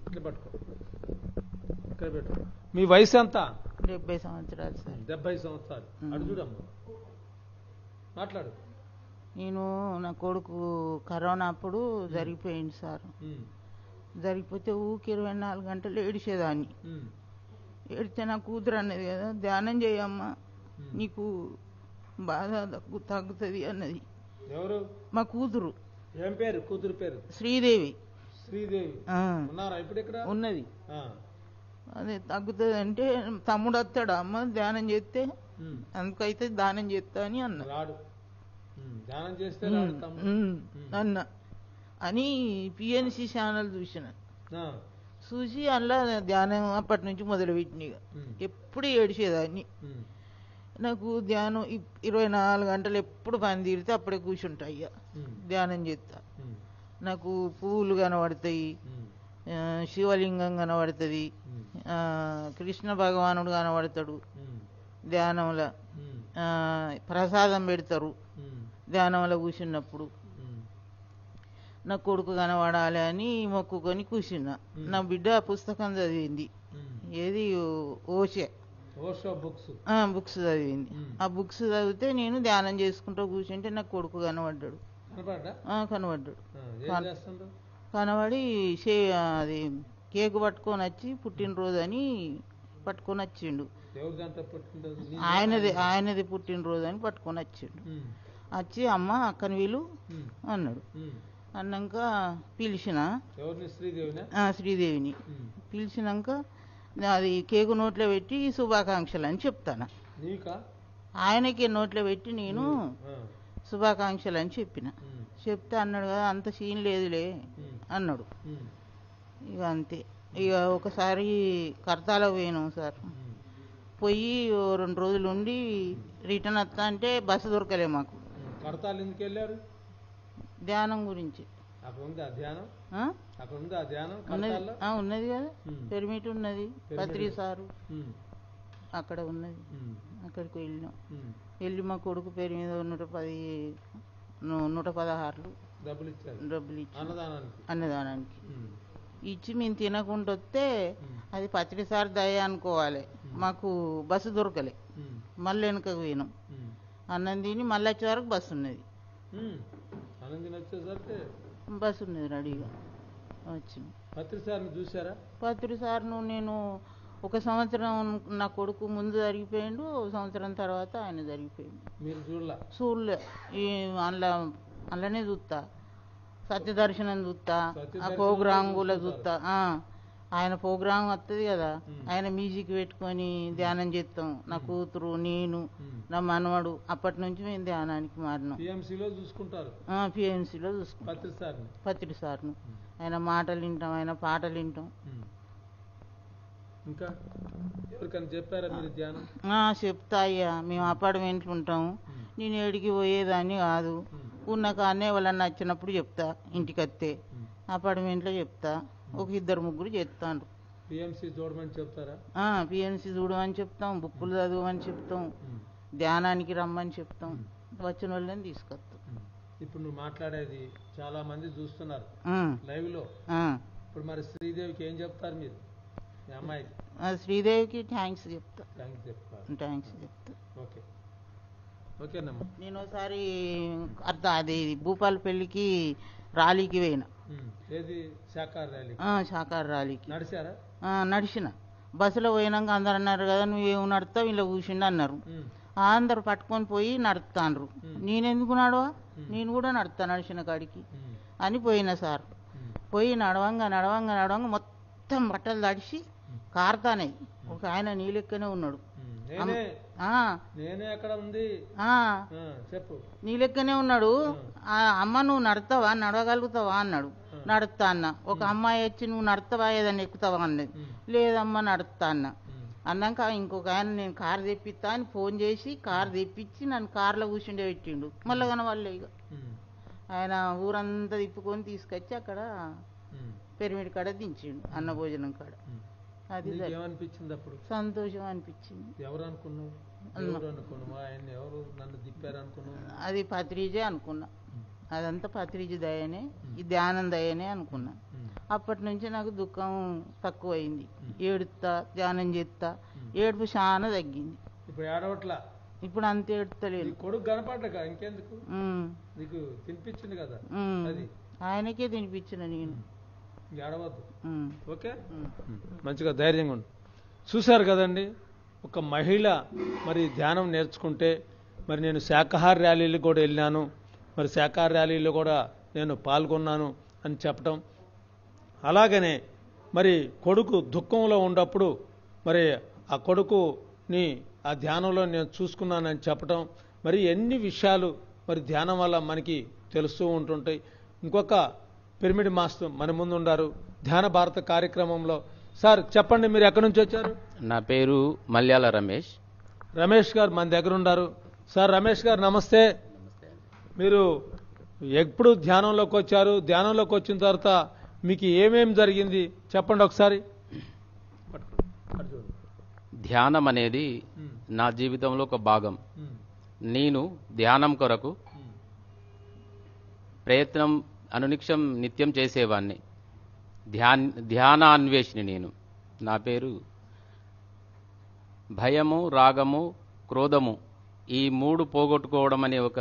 ఇట్లా పట్టుకో, ఇక్కడ పెట్టు. మీ వయసు ఎంత?
70 సంవత్సరాలు సార్.
70 సంవత్సరాలు. అడు చూడమ్మా, మాట్లాడు.
నేను నా కొడుకు కరోనా అప్పుడు జరిగిపోయింది సార్. జరిగిపోతే ఊరికి 24 గంటలు ఏడిచేదాన్ని. ఏడితే నా కూతురు అన్నది కదా, ధ్యానం చేయమ్మా నీకు బాధ తగ్గుతుంది అన్నది.
ఎవరు?
మా కూతురు.
ఏం పేరు కూతురు పేరు?
శ్రీదేవి.
శ్రీదేవి ఉన్నారా ఇప్పుడు ఇక్కడ?
ఉన్నది. అదే తగ్గుతుంది అంటే తమ్ముడు వస్తాడు అమ్మ ధ్యానం చేస్తే, అందుకైతే దానం చేస్తా అని అన్న.
రాడు, ధ్యానం చేస్తే
అన్న అని పిఎన్సి ఛానల్ చూసిన, చూసి అలా ధ్యానం అప్పటి నుంచి మొదలుపెట్టిన. ఎప్పుడు ఏడిచేదాన్ని. నాకు ధ్యానం 24 గంటలు ఎప్పుడు పని తీరితే అప్పుడే కూర్చుంటా, అయ్యా ధ్యానం చేస్తా. నాకు పువ్వులు కనబడతాయి, శివలింగం కనబడుతుంది, కృష్ణ భగవానుడు కనబడతాడు ధ్యానంలో, ప్రసాదం పెడతారు ధ్యానంలో కూర్చున్నప్పుడు. నా కొడుకు కనబడాలి అని మొక్కుకొని కూర్చున్నా. నా బిడ్డ పుస్తకం చదివింది, ఏది ఓషో బుక్స్ చదివింది. ఆ బుక్స్ చదివితే నేను ధ్యానం చేసుకుంటూ కూర్చుంటే నా కొడుకు కనబడ్డాడు. కనబడి అది కేక్ పట్టుకొని వచ్చి పుట్టినరోజు అని పట్టుకొని వచ్చిండు. ఆయనది పుట్టినరోజు అని పట్టుకొని వచ్చిండు. వచ్చి అమ్మ అక్కని వీలు అన్నాడు. అన్నాక పిలిచిన శ్రీదేవిని పిలిచినాక అది కేకు నోట్లో పెట్టి శుభాకాంక్షలు అని చెప్తాను. ఆయనకి నోట్లో పెట్టి నేను శుభాకాంక్షలు అని చెప్పిన. చెప్తే అన్నాడు కదా అంత సీన్ లేదులే అన్నాడు. ఇక అంతే. ఇక ఒకసారి కర్తాలకు పోయినాం సార్. పోయి 2 రోజులు ఉండి రిటర్న్ వస్తా అంటే బస్సు దొరకలే మాకు.
కర్తాలు ఎందుకు వెళ్ళారు?
ధ్యానం గురించి. ఉన్నది కదా, పెర్మిట్ ఉన్నది, పత్రి సారు అక్కడ ఉన్నది. అక్కడికి వెళ్ళినాం. వెళ్ళి మా కొడుకు పేరు మీద 116 డబ్బులు ఇచ్చి అన్నదానానికి ఇచ్చి మేము తినకుండా వస్తే అది పత్రి సార్ దయ అనుకోవాలి. మాకు బస్సు దొరకలే, మళ్ళీ వెనుకకు పోయినాం. అన్నం తిని మళ్ళీ వచ్చే వరకు బస్సు ఉన్నది. బస్సు ఉన్నది రెడీగా వచ్చింది. పత్రి సార్ను నేను 1 సంవత్సరం నా కొడుకు ముందు జరిగిపోయిండు, 1 సంవత్సరం తర్వాత ఆయన జరిగిపోయిండు. చూడలే. అందులోనే చూస్తా, సత్యదర్శనం చూస్తా, ఆ ప్రోగ్రాం కూడా చూస్తా. ఆయన ప్రోగ్రాం వస్తుంది కదా, ఆయన మ్యూజిక్ పెట్టుకొని ధ్యానం చేస్తాం. నా కూతురు, నేను, నా మనవడు. అప్పటి నుంచి మేము ధ్యానానికి మారినాం.
పిఎంసీలో చూసుకుంటారు.
పత్రి సార్ను ఆయన మాటలు వింటాం, ఆయన పాటలు వింటాం.
ఇంకా ఎవరికైనా చెప్పారా మీరు ధ్యానం?
చెప్తా అయ్యా. మేము అపార్ట్మెంట్లు ఉంటాము. నేను ఏడికి పోయేదాన్ని కాదు. ఉన్న కానే వాళ్ళని నచ్చినప్పుడు చెప్తా. ఇంటికి వస్తే అపార్ట్మెంట్లో చెప్తా. 1-2 చేస్తాను.
పిఎంసీ చూడమని చెప్తారా?
పిఎంసీ చూడమని చెప్తాం, బుక్కులు చదవమని చెప్తాం, ధ్యానానికి రమ్మని చెప్తాం. వచ్చిన వాళ్ళని తీసుకొస్తాం.
ఇప్పుడు నువ్వు మాట్లాడేది చాలా మంది చూస్తున్నారు లైవ్ లో. ఇప్పుడు మరి శ్రీదేవికి ఏం చెప్తారు మీరు? అమ్మాయికి
శ్రీదేవికి థ్యాంక్స్ చెప్తా.
ఓకేనమ్మా.
నేను ఒకసారి అది భూపాల్ పెళ్లికి ర్యాలీకి పోయినా. శాఖార ర్యాలీకి నడిచిన. బస్సులో పోయినాక అందరు అన్నారు కదా నువ్వేమో నడుస్తావు, ఇలా కూర్చుండి అన్నారు. అందరు పట్టుకొని పోయి నడుస్తాండ్రు. నేనెందుకు నడవా, నేను కూడా నడుస్తా నడిచిన కాడికి అని పోయినా సార్. పోయి నడవంగా మొత్తం బట్టలు తడిసి కారుతానే. ఒక ఆయన నీ లెక్కనే ఉన్నాడు. నీ లెక్కనే ఉన్నాడు. అమ్మ నువ్వు నడతావా, నడవగలుగుతావా అన్నాడు. నడుస్తా అన్న. ఒక అమ్మాయి వచ్చి నువ్వు నడతావా ఏదన్నా ఎక్కుతావా అన్నది. లేదమ్మా నడుస్తా అన్న. అన్నాక ఇంకొక ఆయన నేను కారు తెప్పిస్తా అని ఫోన్ చేసి కారు తెప్పించి నన్ను కారులో కూర్చుండే పెట్టిండు. మళ్ళీ కనవాళ్ళే. ఇక ఆయన ఊరంతా తిప్పుకొని తీసుకొచ్చి అక్కడ పిరమిడ్ కాడ దించిండు, అన్న భోజనం కాడ. అది
ఏమనిపించింది అప్పుడు?
సంతోషం అనిపించింది.
ఎవరు అనుకున్నావు? ఎవరు నన్ను తిప్పారు అనుకున్నావు?
అది పత్రిజే అనుకున్నా. అదంతా పత్రిజీ దయనే, ఈ ధ్యానం దయనే అనుకున్నా. అప్పటి నుంచి నాకు దుఃఖం తక్కువైంది. ఏడుస్తా, ధ్యానం చేస్తా, ఏడుపు చాలా తగ్గింది.
ఇప్పుడు ఏడవట్లా?
ఇప్పుడు అంత ఏడుస్తలేదు.
కొడుకు కనపడ్డా ఇంకెందుకు, నీకు తినిపించింది కదా,
ఆయనకే తినిపించిన నేను.
ఏడవద్దు. ఓకే, మంచిగా ధైర్యంగా ఉండు. చూశారు కదండి, ఒక మహిళ మరి ధ్యానం నేర్చుకుంటే, మరి నేను శాకాహార ర్యాలీలు కూడా వెళ్ళాను, మరి శాకాహార ర్యాలీలో కూడా నేను పాల్గొన్నాను అని చెప్పటం. అలాగనే మరి కొడుకు దుఃఖంలో ఉన్నప్పుడు మరి ఆ కొడుకుని ఆ ధ్యానంలో నేను చూసుకున్నానని చెప్పటం. మరి ఎన్ని విషయాలు మరి ధ్యానం వల్ల మనకి తెలుస్తూ ఉంటుంటాయి. ఇంకొక పిరమిడ్ మాస్టర్ మన ముందు ఉన్నారు ధ్యాన భారత కార్యక్రమంలో. సార్ చెప్పండి, మీరు ఎక్కడి నుంచి వచ్చారు?
నా పేరు మల్యాల రమేష్.
రమేష్ గారు మన దగ్గర ఉన్నారు. సార్ రమేష్ గారు నమస్తే. మీరు ఎప్పుడు ధ్యానంలోకి వచ్చారు? ధ్యానంలోకి వచ్చిన తర్వాత మీకు ఏమేం జరిగింది చెప్పండి ఒకసారి.
ధ్యానం అనేది నా జీవితంలో ఒక భాగం. నేను ధ్యానం కొరకు ప్రయత్నం అనునిక్షం నిత్యం చేసేవాడిని. ధ్యానాన్వేషిని నేను. నా పేరు భయము, రాగము, క్రోధము ఈ 3 పోగొట్టుకోవడం అనే ఒక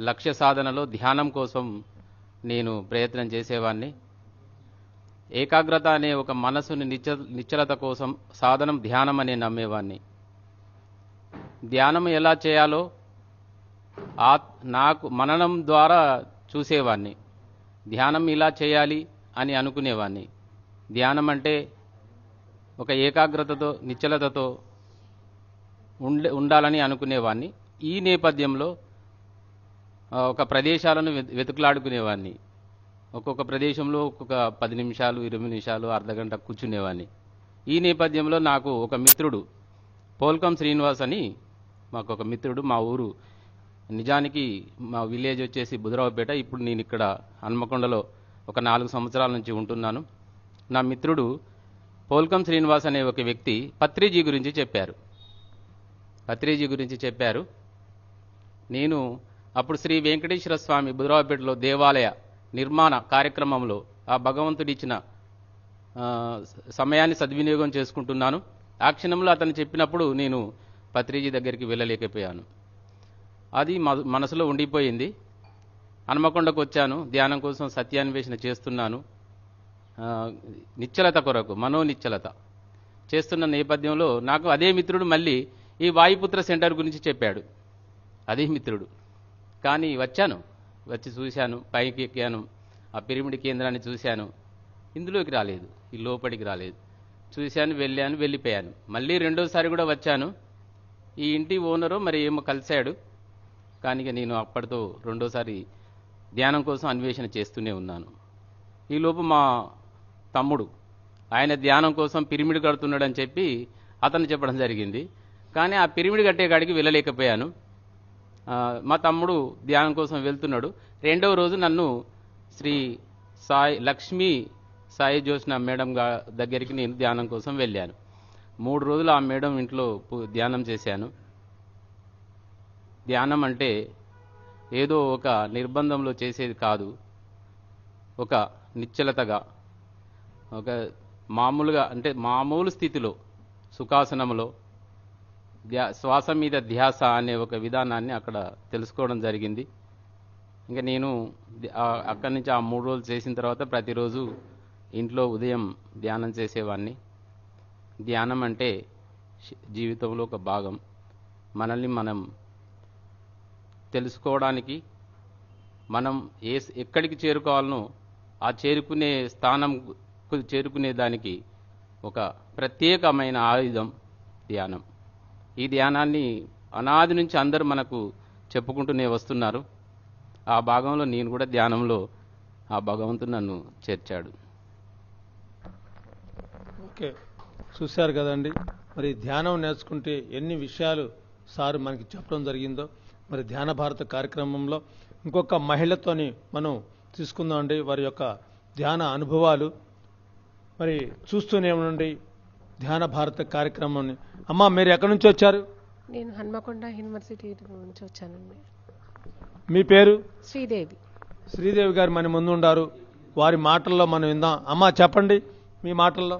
లక్ష్య సాధనలో ధ్యానం కోసం నేను ప్రయత్నం చేసేవాడిని. ఏకాగ్రత అనే ఒక మనసుని నిశ్చలత కోసం సాధనం ధ్యానం అనే నమ్మేవాడిని. ధ్యానం ఎలా చేయాలో నాకు మననం ద్వారా చూసేవాడిని. ధ్యానం ఇలా చేయాలి అని అనుకునేవాడిని. ధ్యానం అంటే ఒక ఏకాగ్రతతో నిశ్చలతతో ఉండాలని అనుకునేవాడిని. ఈ నేపథ్యంలో ఒక ప్రదేశాలను వెతుకులాడుకునేవాడిని. ఒక్కొక్క ప్రదేశంలో ఒక్కొక్క 10 నిమిషాలు, 20 నిమిషాలు, అర్ధగంట కూర్చునేవాడిని. ఈ నేపథ్యంలో నాకు ఒక మిత్రుడు పోల్కం శ్రీనివాస్ అని మాకు ఒక మిత్రుడు, మా ఊరు నిజానికి మా విలేజ్ వచ్చేసి బుధరావుపేట. ఇప్పుడు నేను ఇక్కడ హన్మకొండలో ఒక 4 సంవత్సరాల నుంచి ఉంటున్నాను. నా మిత్రుడు పోల్కం శ్రీనివాస్ అనే ఒక వ్యక్తి పత్రిజీ గురించి చెప్పారు. నేను అప్పుడు శ్రీ వెంకటేశ్వర స్వామి బుధరావుపేటలో దేవాలయ నిర్మాణ కార్యక్రమంలో ఆ భగవంతుడు ఇచ్చిన సమయాన్ని సద్వినియోగం చేసుకుంటున్నాను. ఆ క్షణంలో అతను చెప్పినప్పుడు నేను పత్రిజీ దగ్గరికి వెళ్ళలేకపోయాను. అది మనసులో ఉండిపోయింది. హన్మకొండకు వచ్చాను, ధ్యానం కోసం సత్యాన్వేషణ చేస్తున్నాను. నిశ్చలత కొరకు, మనోనిశ్చలత చేస్తున్న నేపథ్యంలో నాకు అదే మిత్రుడు మళ్ళీ ఈ వాయుపుత్ర సెంటర్ గురించి చెప్పాడు. అదే మిత్రుడు. కానీ వచ్చి చూశాను, పైకి ఎక్కాను, ఆ పిరమిడ్ కేంద్రాన్ని చూశాను. ఇందులోకి రాలేదు, ఈ లోపలికి రాలేదు. చూశాను, వెళ్ళాను, వెళ్ళిపోయాను. మళ్ళీ రెండోసారి కూడా వచ్చాను. ఈ ఇంటి ఓనరు మరి ఏమో కలిశాడు. కానీ నేను అప్పటితో రెండోసారి ధ్యానం కోసం అన్వేషణ చేస్తూనే ఉన్నాను. ఈలోపు మా తమ్ముడు ఆయన ధ్యానం కోసం పిరమిడ్ కడుతున్నాడని చెప్పి అతను చెప్పడం జరిగింది. కానీ ఆ పిరమిడ్ కట్టే కాడికి వెళ్ళలేకపోయాను. మా తమ్ముడు ధ్యానం కోసం వెళ్తున్నాడు. రెండవ రోజు నన్ను శ్రీ లక్ష్మీ సాయి జ్యోత్స్న మేడం దగ్గరికి నేను ధ్యానం కోసం వెళ్ళాను. 3 రోజులు ఆ మేడం ఇంట్లో ధ్యానం చేశాను. ధ్యానం అంటే ఏదో ఒక నిర్బంధంలో చేసేది కాదు. ఒక నిశ్చలతగా, ఒక మామూలుగా అంటే మామూలు స్థితిలో సుఖాసనంలో శ్వాస మీద ధ్యాస అనే ఒక విధానాన్ని అక్కడ తెలుసుకోవడం జరిగింది. ఇంకా నేను అక్కడి నుంచి ఆ 3 రోజులు చేసిన తర్వాత ప్రతిరోజు ఇంట్లో ఉదయం ధ్యానం చేసేవాడిని. ధ్యానం అంటే జీవితంలో ఒక భాగం. మనల్ని మనం తెలుసుకోవడానికి, మనం ఎక్కడికి చేరుకోవాలనో ఆ చేరుకునే స్థానం చేరుకునే దానికి ఒక ప్రత్యేకమైన ఆయుధం ధ్యానం. ఈ ధ్యానాన్ని అనాది నుంచి అందరూ మనకు చెప్పుకుంటూనే వస్తున్నారు. ఆ భాగంలో నేను కూడా ధ్యానంలో ఆ భగవంతుడు నన్ను చేర్చాడు.
ఓకే, చూశారు కదండి, మరి ధ్యానం నేర్చుకుంటే ఎన్ని విషయాలు సార్ మనకి చెప్పడం జరిగిందో. మరి ధ్యాన భారత కార్యక్రమంలో ఇంకొక మహిళతోని మనం తీసుకుందామండి వారి యొక్క ధ్యాన అనుభవాలు. మరి చూస్తూనే ఉండండి ధ్యాన భారత కార్యక్రమాన్ని. అమ్మా, మీరు ఎక్కడి నుంచి వచ్చారు?
నేను హన్మకొండ యూనివర్సిటీ నుంచి వచ్చానండి.
మీ పేరు?
శ్రీదేవి.
శ్రీదేవి గారు మన ముందు ఉండారు, వారి మాటల్లో మనం విందాం. అమ్మా చెప్పండి మీ మాటల్లో.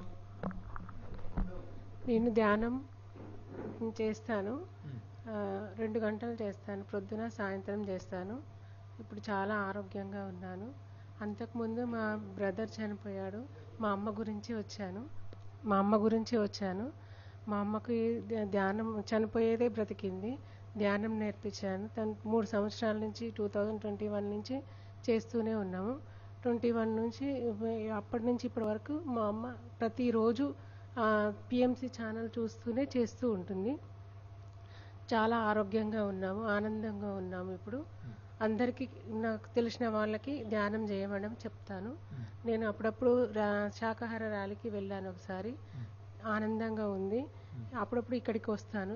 నేను ధ్యానం చేస్తాను, 2 గంటలు చేస్తాను, ప్రొద్దున సాయంత్రం చేస్తాను. ఇప్పుడు చాలా ఆరోగ్యంగా ఉన్నాను. అంతకుముందు మా బ్రదర్ చనిపోయాడు, మా అమ్మ గురించి వచ్చాను. మా అమ్మకి ధ్యానం చనిపోయేదే బ్రతికింది, ధ్యానం నేర్పించాను. తను 3 సంవత్సరాల నుంచి 2021 నుంచి చేస్తూనే ఉన్నాము. 21 నుంచి అప్పటి నుంచి ఇప్పటి వరకు మా అమ్మ ప్రతిరోజు పిఎంసి ఛానల్ చూస్తూనే చేస్తూ ఉంటుంది. చాలా ఆరోగ్యంగా ఉన్నాము, ఆనందంగా ఉన్నాము. ఇప్పుడు అందరికీ నాకు తెలిసిన వాళ్ళకి ధ్యానం చేయమని చెప్తాను. నేను అప్పుడప్పుడు శాకాహార ర్యాలీకి వెళ్ళాను ఒకసారి, ఆనందంగా ఉంది. అప్పుడప్పుడు ఇక్కడికి వస్తాను,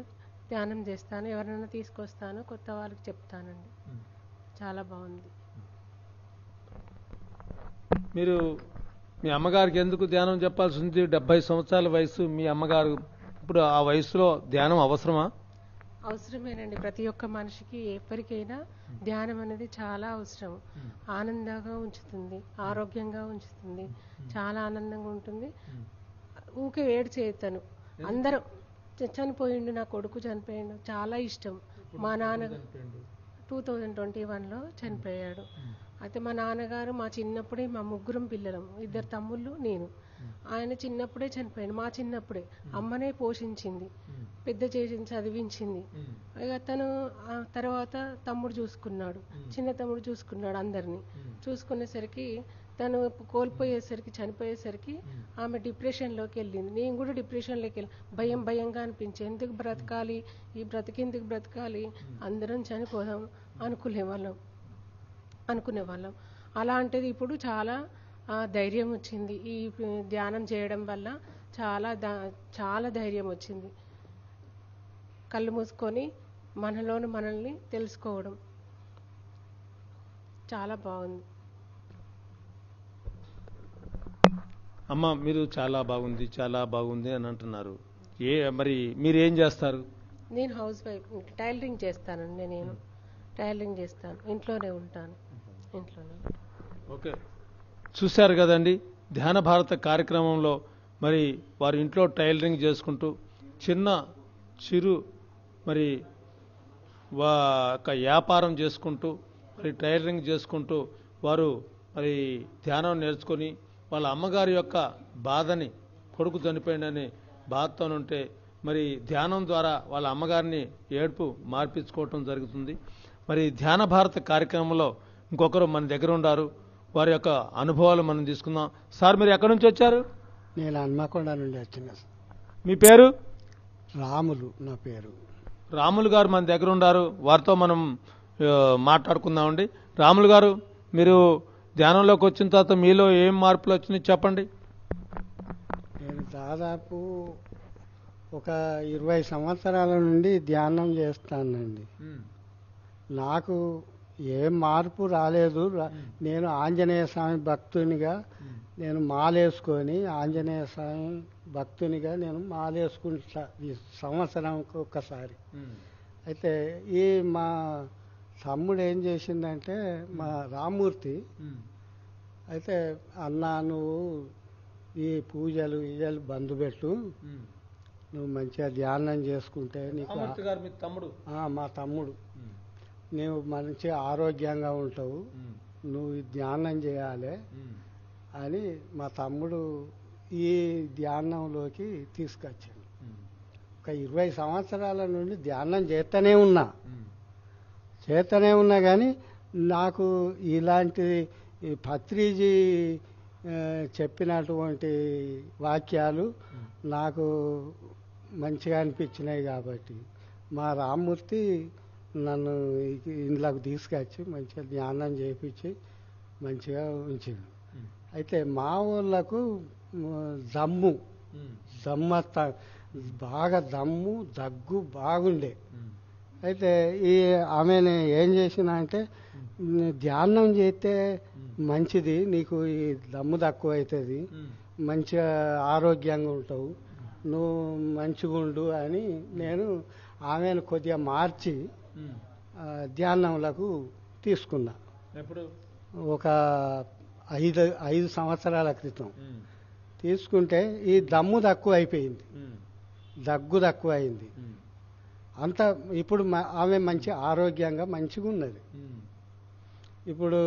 ధ్యానం చేస్తాను, ఎవరైనా తీసుకొస్తాను, కొత్త వాళ్ళకి చెప్తానండి. చాలా బాగుంది.
మీరు మీ అమ్మగారికి ఎందుకు ధ్యానం చెప్పాల్సి ఉంది? 70 సంవత్సరాల వయసు మీ అమ్మగారు. ఇప్పుడు ఆ వయసులో ధ్యానం అవసరమా?
అవసరమేనండి. ప్రతి ఒక్క మనిషికి ఎవరికైనా ధ్యానం అనేది చాలా అవసరం. ఆనందంగా ఉంచుతుంది, ఆరోగ్యంగా ఉంచుతుంది, చాలా ఆనందంగా ఉంటుంది. ఊకే ఏడు చేతను అందరూ చనిపోయిండు, నా కొడుకు చనిపోయిండు, చాలా ఇష్టం. మా నాన్న 2021లో చనిపోయాడు. అయితే మా నాన్నగారు మా చిన్నప్పుడే, మా ముగ్గురం పిల్లలం, 2 తమ్ముళ్ళు, నేను. ఆయన చిన్నప్పుడే చనిపోయాడు, మా చిన్నప్పుడే. అమ్మనే పోషించింది, పెద్ద చేసి చదివించింది. ఇక తను తర్వాత తమ్ముడు చూసుకున్నాడు, చిన్న తమ్ముడు చూసుకున్నాడు. అందరినీ చూసుకునేసరికి తను కోల్పోయేసరికి, చనిపోయేసరికి ఆమె డిప్రెషన్లోకి వెళ్ళింది. నేను కూడా డిప్రెషన్లోకి వెళ్ళి భయంగా అనిపించి, ఎందుకు బ్రతకాలి, ఈ బ్రతికెందుకు బ్రతకాలి, అందరం చనిపోదాం అనుకునేవాళ్ళం. అలాంటిది ఇప్పుడు చాలా ధైర్యం వచ్చింది. ఈ ధ్యానం చేయడం వల్ల చాలా ధైర్యం వచ్చింది. కళ్ళు మూసుకొని మనలోని మనల్ని తెలుసుకోవడం చాలా బాగుంది.
అమ్మ, మీరు చాలా బాగుంది అని అంటున్నారు. మరి మీరు ఏం చేస్తారు?
నేను హౌస్ వైఫ్, టైలరింగ్ చేస్తానండి. నేను టైలరింగ్ చేస్తాను, ఇంట్లోనే ఉంటాను.
ఓకే, చూశారు కదండి ధ్యాన భారత కార్యక్రమంలో. మరి వారి ఇంట్లో టైలరింగ్ చేసుకుంటూ చిరు మరి వ్యాపారం చేసుకుంటూ, మరి టైలరింగ్ చేసుకుంటూ వారు మరి ధ్యానం నేర్చుకొని వాళ్ళ అమ్మగారి యొక్క బాధని, కొడుకు చనిపోయిందని బాధతోనుంటే మరి ధ్యానం ద్వారా వాళ్ళ అమ్మగారిని ఏడుపు మార్పించుకోవటం జరుగుతుంది. మరి ధ్యాన భారత కార్యక్రమంలో ఇంకొకరు మన దగ్గర ఉన్నారు, వారి యొక్క అనుభవాలు మనం తీసుకుందాం. సార్, మీరు ఎక్కడి నుంచి వచ్చారు?
నేను హన్మకొండ నుండి వచ్చిన.
మీ పేరు?
రాములు నా పేరు.
రాములు గారు మన దగ్గర ఉన్నారు, వారితో మనం మాట్లాడుకుందామండి. రాములు గారు, మీరు ధ్యానంలోకి వచ్చిన తర్వాత మీలో ఏం మార్పులు వచ్చినాయి చెప్పండి.
నేను దాదాపు ఒక 20 సంవత్సరాల నుండి ధ్యానం చేస్తానండి. నాకు ఏం మార్పు రాలేదు. నేను ఆంజనేయ స్వామి భక్తునిగా నేను మాలేసుకొని, ఆంజనేయ స్వామి భక్తునిగా నేను మాలేసుకుంటా ఈ సంవత్సరానికి ఒక్కసారి. అయితే ఈ మా తమ్ముడు ఏం చేసిందంటే, మా రామ్మూర్తి అయితే, అన్నా నువ్వు ఈ పూజలు బంద్ పెట్టు, నువ్వు మంచిగా ధ్యానం చేసుకుంటే నీకు మా తమ్ముడు నువ్వు మంచిగా ఆరోగ్యంగా ఉంటావు, నువ్వు ధ్యానం చేయాలి అని మా తమ్ముడు ఈ ధ్యానంలోకి తీసుకొచ్చాను. ఒక 20 సంవత్సరాల నుండి ధ్యానం చేస్తూనే ఉన్నా కానీ నాకు ఇలాంటి పత్రిజీ చెప్పినటువంటి వాక్యాలు నాకు మంచిగా అనిపించినాయి. కాబట్టి మా రామ్మూర్తి నన్ను ఇంట్లోకి తీసుకొచ్చి మంచిగా ధ్యానం చేయించి మంచిగా ఉంచింది. అయితే మా ఊళ్ళకు బాగా దగ్గు బాగుండే. అయితే ఆమెను ఏం చేసిన అంటే, ధ్యానం చేస్తే మంచిది, నీకు ఈ దమ్ము తక్కువ అవుతుంది, మంచిగా ఆరోగ్యంగా ఉంటావు, నువ్వు మంచిగా ఉండు అని నేను ఆమెను కొద్దిగా మార్చి ధ్యానంలకు తీసుకున్నా. ఒక 5 సంవత్సరాల క్రితం తీసుకుంటే ఈ దమ్ము తక్కువ అయిపోయింది, దగ్గు తక్కువ అయింది. అంత ఇప్పుడు ఆమె మంచి ఆరోగ్యంగా మంచిగా ఉన్నది. ఇప్పుడు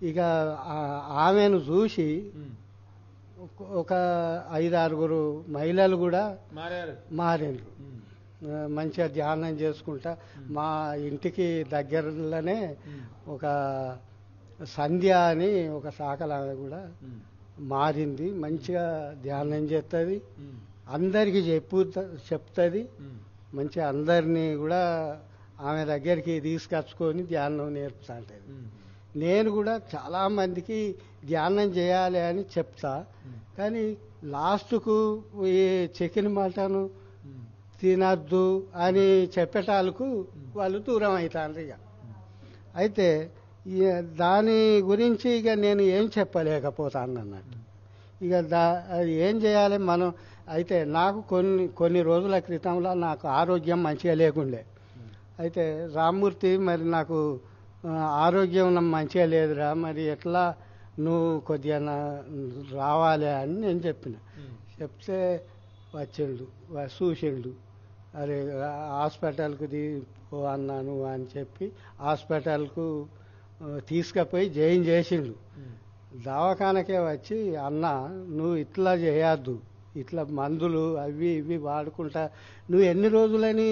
ఇక ఆమెను చూసి ఒక 5-6 మహిళలు కూడా మారిండ్రు. మంచిగా ధ్యానం చేసుకుంటా మా ఇంటికి దగ్గరలోనే ఒక సంధ్య అని ఒక శాఖలాగా కూడా మారింది. మంచిగా ధ్యానం చేస్తుంది, అందరికీ చెప్తుంది. మంచిగా అందరినీ కూడా ఆమె దగ్గరికి తీసుకొచ్చుకొని ధ్యానం నేర్పుతా ఉంటుంది. నేను కూడా చాలామందికి ధ్యానం చేయాలి అని చెప్తా, కానీ లాస్ట్కు ఈ చికెన్ మటన్ తినద్దు అని చెప్పేటాలకు వాళ్ళు దూరం అవుతారు. ఇక అయితే దాని గురించి ఇక నేను ఏం చెప్పలేకపోతాను అన్నట్టు. ఇక అది ఏం చేయాలి మనం? అయితే నాకు కొన్ని రోజుల క్రితంలో నాకు ఆరోగ్యం మంచిగా లేకుండే. అయితే రామ్మూర్తి, మరి నాకు ఆరోగ్యం మంచిగా లేదురా, మరి ఎట్లా నువ్వు కొద్దిగా రావాలి అని నేను చెప్తే వచ్చిండు, చూసిండు. అరే హాస్పిటల్కి పో అన్నాను అని చెప్పి హాస్పిటల్కు తీసుకుపోయి జాయిన్ చేసిండు. దవాఖానకే వచ్చి, అన్న నువ్వు ఇట్లా చేయొద్దు, ఇట్లా మందులు అవి ఇవి వాడుకుంటా నువ్వు ఎన్ని రోజులని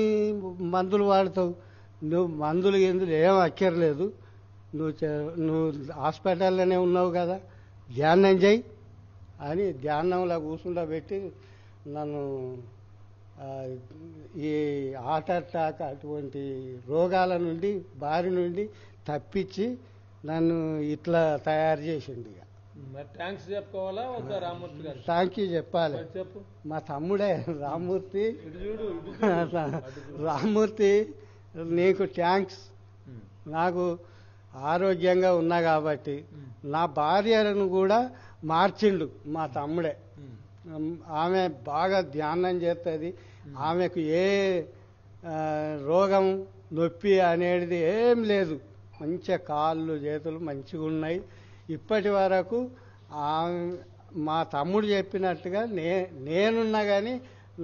మందులు వాడతావు, నువ్వు మందులు ఎందుకు ఏం అక్కర్లేదు, నువ్వు హాస్పిటల్లోనే ఉన్నావు కదా, ధ్యానం చేయి అని ధ్యానంలో కూర్చుండబెట్టి నన్ను ఈ హార్ట్ అటాక్ అటువంటి రోగాల నుండి బారి నుండి తప్పించి నన్ను ఇట్లా తయారు చేసిండు. ఇక
థ్యాంక్స్ చెప్పుకోవాలా రామ్మూర్తి గారు?
థ్యాంక్ యూ చెప్పాలి.
చెప్పు.
మా తమ్ముడే రామ్మూర్తి. రామ్మూర్తి నీకు థ్యాంక్స్. నాకు ఆరోగ్యంగా ఉన్నా కాబట్టి నా భార్యను కూడా మార్చిండు మా తమ్ముడే. ఆమె బాగా ధ్యానం చేస్తుంది, ఆమెకు ఏ రోగం నొప్పి అనేది ఏం లేదు, మంచిగా కాళ్ళు చేతులు మంచిగా ఉన్నాయి. ఇప్పటి వరకు మా తమ్ముడు చెప్పినట్టుగా నేనున్నా కానీ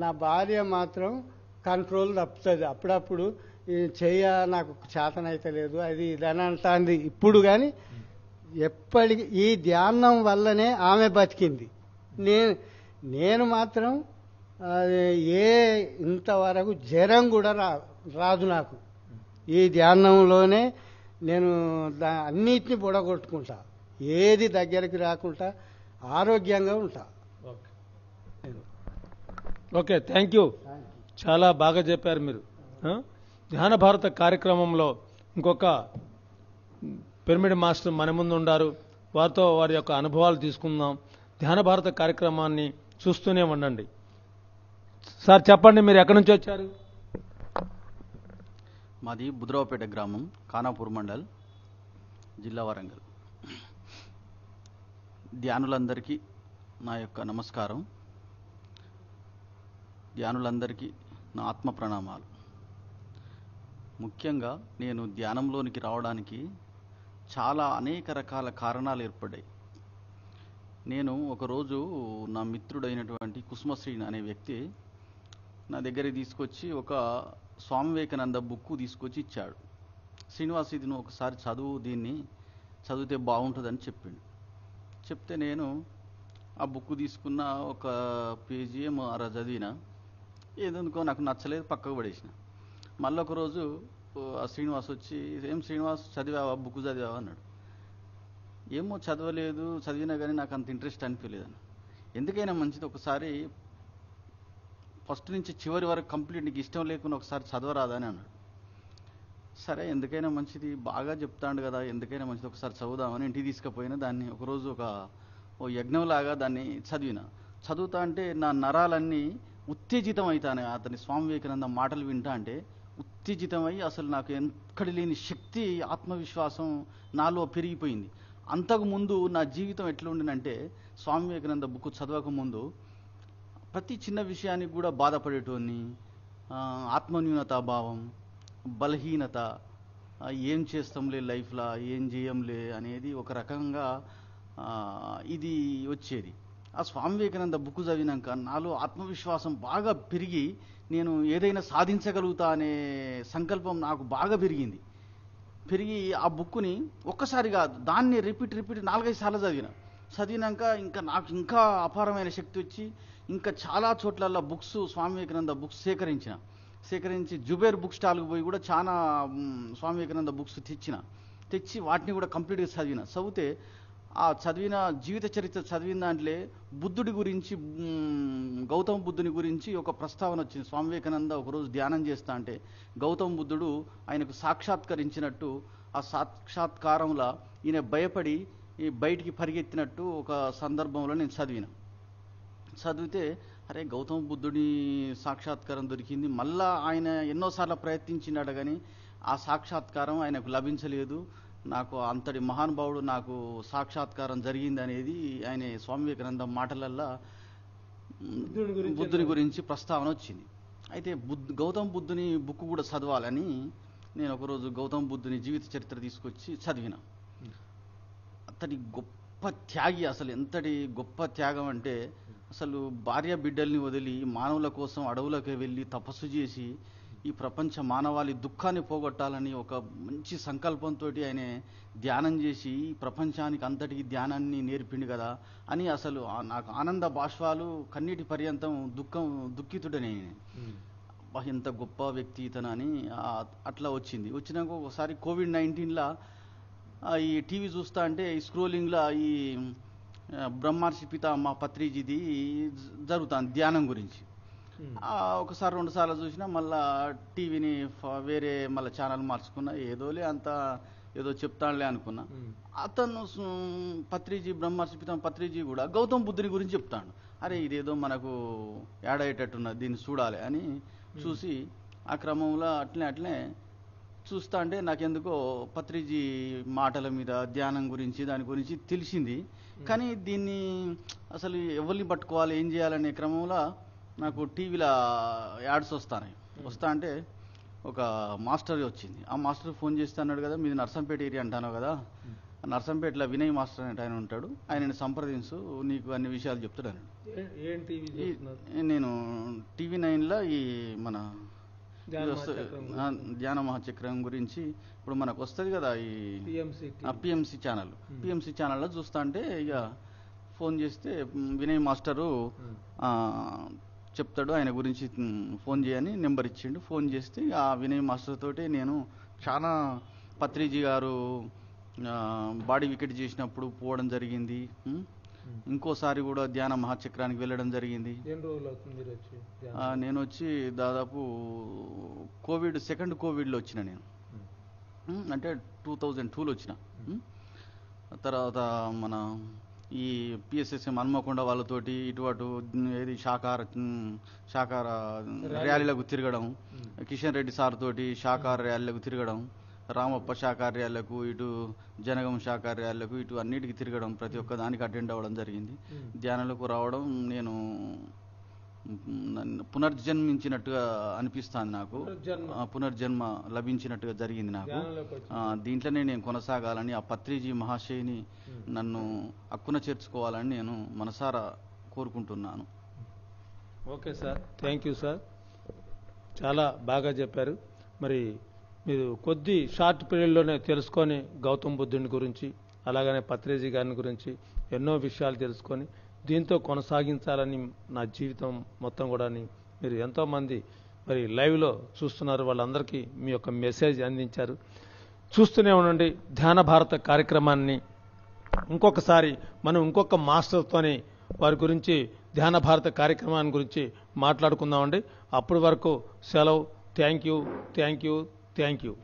నా భార్య మాత్రం కంట్రోల్ తప్పుతుంది. అప్పుడప్పుడు నాకు చేతనైతే లేదు అది ఇదని అంటుంది ఇప్పుడు. కానీ ఎప్పటికీ ఈ ధ్యానం వల్లనే ఆమె బతికింది. నేను మాత్రం ఇంతవరకు జ్వరం కూడా రాదు నాకు. ఈ ధ్యానంలోనే నేను అన్నిటిని బుడగొట్టుకుంటా, ఏది దగ్గరికి రాకుండా ఆరోగ్యంగా ఉంటా.
Okay, thank you. చాలా బాగా చెప్పారు మీరు. ధ్యాన భారత కార్యక్రమంలో ఇంకొక పిరమిడ్ మాస్టర్ మన ముందు ఉన్నారు, వారితో వారి యొక్క అనుభవాలు తీసుకుందాం. ధ్యాన భారత కార్యక్రమాన్ని చూస్తూనే ఉండండి. సార్ చెప్పండి, మీరు ఎక్కడి నుంచి వచ్చారు?
మాది బుద్రావుపేట గ్రామం, ఖానాపూర్ మండల్, జిల్లా వరంగల్. ధ్యానులందరికీ నా యొక్క నమస్కారం. ధ్యానులందరికీ నా ఆత్మ ప్రణామాలు. ముఖ్యంగా నేను ధ్యానంలోనికి రావడానికి చాలా అనేక రకాల కారణాలు ఏర్పడ్డాయి. నేను ఒకరోజు నా మిత్రుడైనటువంటి కుసుమశ్రీని అనే వ్యక్తి నా దగ్గరికి తీసుకొచ్చి ఒక స్వామి వివేకానంద బుక్ తీసుకొచ్చి ఇచ్చాడు. శ్రీనివాస్, ఇది నువ్వు ఒకసారి చదువు, దీన్ని చదివితే బాగుంటుందని చెప్పిండు. చెప్తే నేను ఆ బుక్ తీసుకున్న ఒక పేజీ ఏమో చదివిన, ఏదనుకో నాకు నచ్చలేదు, పక్కకు పడేసిన. మళ్ళీ ఒకరోజు ఆ శ్రీనివాస్ వచ్చి, ఏం శ్రీనివాస్ చదివావా, బుక్ చదివావా అన్నాడు. ఏమో చదవలేదు, చదివినా కానీ నాకు అంత ఇంట్రెస్ట్ అనిపించలేదన్న. ఎందుకైనా మంచిది ఒకసారి ఫస్ట్ నుంచి చివరి వరకు కంప్లీట్ నీకు ఇష్టం లేకుండా ఒకసారి చదవరాదా అని అన్నాడు. సరే ఎందుకైనా మంచిది, బాగా చెప్తాడు కదా, ఎందుకైనా మంచిది ఒకసారి చదువుదామని ఇంటికి తీసుకుపోయినా. దాన్ని ఒకరోజు ఓ యజ్ఞంలాగా దాన్ని చదువుతా అంటే నా నరాలన్నీ ఉత్తేజితం అవుతానే. అతని స్వామి వివేకానంద మాటలు వింటా అంటే ఉత్తేజితమై అసలు నాకు ఎక్కడి లేని శక్తి, ఆత్మవిశ్వాసం నాలో పెరిగిపోయింది. అంతకుముందు నా జీవితం ఎట్లా ఉండినంటే, స్వామి వివేకానంద బుక్ చదవకముందు ప్రతి చిన్న విషయానికి కూడా బాధపడేటోని, ఆత్మన్యూనతాభావం, బలహీనత, ఏం చేస్తాంలే లైఫ్లో, ఏం చేయంలే అనేది ఒక రకంగా ఇది వచ్చేది. ఆ స్వామి వివేకానంద బుక్ చదివినాక నాలో ఆత్మవిశ్వాసం బాగా పెరిగి నేను ఏదైనా సాధించగలుగుతా అనే సంకల్పం నాకు బాగా పెరిగింది. పెరిగి ఆ బుక్ని ఒక్కసారి కాదు, దాన్ని రిపీట్ 4-5 సార్లు చదివిన. చదివినాక ఇంకా నాకు ఇంకా అపారమైన శక్తి వచ్చి ఇంకా చాలా చోట్లల్లో బుక్స్ స్వామి వివేకానంద బుక్స్ సేకరించి జుబేర్ బుక్ స్టాల్కి పోయి కూడా చాలా స్వామి వివేకానంద బుక్స్ తెచ్చి వాటిని కూడా కంప్లీట్గా చదివితే ఆ చదివిన జీవిత చరిత్ర చదివిన దాంట్లో బుద్ధుడి గురించి గౌతమ బుద్ధుని గురించి ఒక ప్రస్తావన వచ్చింది. స్వామి వివేకానంద ఒకరోజు ధ్యానం చేస్తా అంటే గౌతమ బుద్ధుడు ఆయనకు సాక్షాత్కరించినట్టు, ఆ సాక్షాత్కారంలో ఈయన భయపడి బయటికి పరిగెత్తినట్టు ఒక సందర్భంలో నేను చదివితే అరే గౌతమ బుద్ధుడి సాక్షాత్కారం దొరికింది, మళ్ళా ఆయన ఎన్నోసార్లు ప్రయత్నించినాడు కానీ ఆ సాక్షాత్కారం ఆయనకు లభించలేదు, నాకు అంతటి మహానుభావుడు నాకు సాక్షాత్కారం జరిగింది అనేది ఆయన స్వామి వివేకానంద మాటలల్లో బుద్ధుని గురించి ప్రస్తావన వచ్చింది. అయితే గౌతమ బుద్ధుని బుక్ కూడా చదవాలని నేను ఒకరోజు గౌతమ బుద్ధుని జీవిత చరిత్ర తీసుకొచ్చి చదివిన. అతడి గొప్ప త్యాగి, అసలు ఎంతటి గొప్ప త్యాగం అంటే అసలు భార్య బిడ్డల్ని వదిలి మానవుల కోసం అడవులకు వెళ్ళి తపస్సు చేసి ఈ ప్రపంచ మానవాళి దుఃఖాన్ని పోగొట్టాలని ఒక మంచి సంకల్పంతో ఆయన ధ్యానం చేసి ప్రపంచానికి అంతటికి ధ్యానాన్ని నేర్పిండు కదా అని అసలు నాకు ఆనంద బాష్పాలు కన్నీటి పర్యంతం దుఃఖితుడనే. ఎంత గొప్ప వ్యక్తి ఇతనని అట్లా వచ్చినాక ఒకసారి కోవిడ్-19లా ఈ టీవీ చూస్తా అంటే ఈ స్క్రోలింగ్లో ఈ బ్రహ్మర్షి పితామహ పత్రిజీది జరుగుతుంది ధ్యానం గురించి. ఒకసారి 2 సార్లు చూసినా మళ్ళా టీవీని వేరే మళ్ళీ ఛానల్ మార్చుకున్నా, ఏదో చెప్తానులే అనుకున్నా. అతను బ్రహ్మర్షి పితామహ పత్రిజీ కూడా గౌతమ బుద్ధుని గురించి చెప్తాడు. అరే ఇదేదో మనకు యాడ్ అయ్యేటట్టున్నది, దీన్ని చూడాలి అని చూసి ఆ క్రమంలో అట్లనే చూస్తా అంటే నాకెందుకో పత్రిజీ మాటల మీద ధ్యానం గురించి దాని గురించి తెలిసింది. కానీ దీన్ని అసలు ఎవరిని పట్టుకోవాలి ఏం చేయాలనే క్రమంలో నాకు టీవీలో యాడ్స్ వస్తా అంటే ఒక మాస్టర్ వచ్చింది. ఆ మాస్టర్ ఫోన్ చేస్తే అన్నాడు కదా మీది నర్సంపేట ఏరియా అంటాను కదా, నర్సంపేటలో వినయ్ మాస్టర్ అనే ఆయన ఉంటాడు, ఆయనని సంప్రదించు నీకు అన్ని విషయాలు చెప్తాడు అన్నాడు. నేను టీవీ 9లో ఈ మన ధ్యాన మహాచక్రం గురించి ఇప్పుడు మనకు వస్తుంది కదా ఈ పిఎంసి ఛానల్లో చూస్తా అంటే ఇక ఫోన్ చేస్తే వినయ్ మాస్టరు చెప్తాడు, ఆయన గురించి ఫోన్ చేయని నెంబర్ ఇచ్చిండు. ఫోన్ చేస్తే ఆ వినయ్ మాస్టర్ తోటి నేను చాలా పత్రిజీ గారు బాడీ వికెట్ చేసినప్పుడు పోవడం జరిగింది, ఇంకోసారి కూడా ధ్యాన మహాచక్రానికి వెళ్ళడం జరిగింది. నేను వచ్చి దాదాపు సెకండ్ కోవిడ్లో వచ్చిన నేను, అంటే 2002లో వచ్చిన. తర్వాత మన ఈ పిఎస్ఎస్ఎం హన్మకొండ వాళ్ళతోటి ఇటు ఏది శాకార ర్యాలీలకు తిరగడం, కిషన్ రెడ్డి సార్ తోటి శాకార ర్యాలీలకు తిరగడం, రామప్ప శాకార ర్యాలీలకు, ఇటు జనగం శాకార ర్యాలీలకు, ఇటు అన్నిటికీ తిరగడం, ప్రతి ఒక్క దానికి అటెండ్ అవ్వడం జరిగింది. ధ్యానాలకు రావడం నేను పునర్జన్మించినట్టుగా అనిపిస్తుంది, నాకు పునర్జన్మ లభించినట్టుగా జరిగింది నాకు. దీంట్లోనే నేను కొనసాగాలని, ఆ పత్రిజీ మహాశయుని నన్ను హక్కున చేర్చుకోవాలని నేను మనసారా కోరుకుంటున్నాను.
Okay sir, thank you sir, చాలా బాగా చెప్పారు. మరి మీరు కొద్ది షార్ట్ పీరియడ్లోనే తెలుసుకొని గౌతమ బుద్ధుని గురించి అలాగనే పత్రిజీ గారిని గురించి ఎన్నో విషయాలు తెలుసుకొని దీంతో కొనసాగించాలని నా జీవితం మొత్తం కూడా మీరు ఎంతోమంది మరి లైవ్లో చూస్తున్నారు, వాళ్ళందరికీ మీ యొక్క మెసేజ్ అందించారు. చూస్తూనే ఉండండి ధ్యాన భారత కార్యక్రమాన్ని. ఇంకొకసారి మనం ఇంకొక మాస్టర్తోని వారి గురించి ధ్యాన భారత కార్యక్రమాన్ని గురించి మాట్లాడుకుందామండి. అప్పటి వరకు సెలవు. Thank you.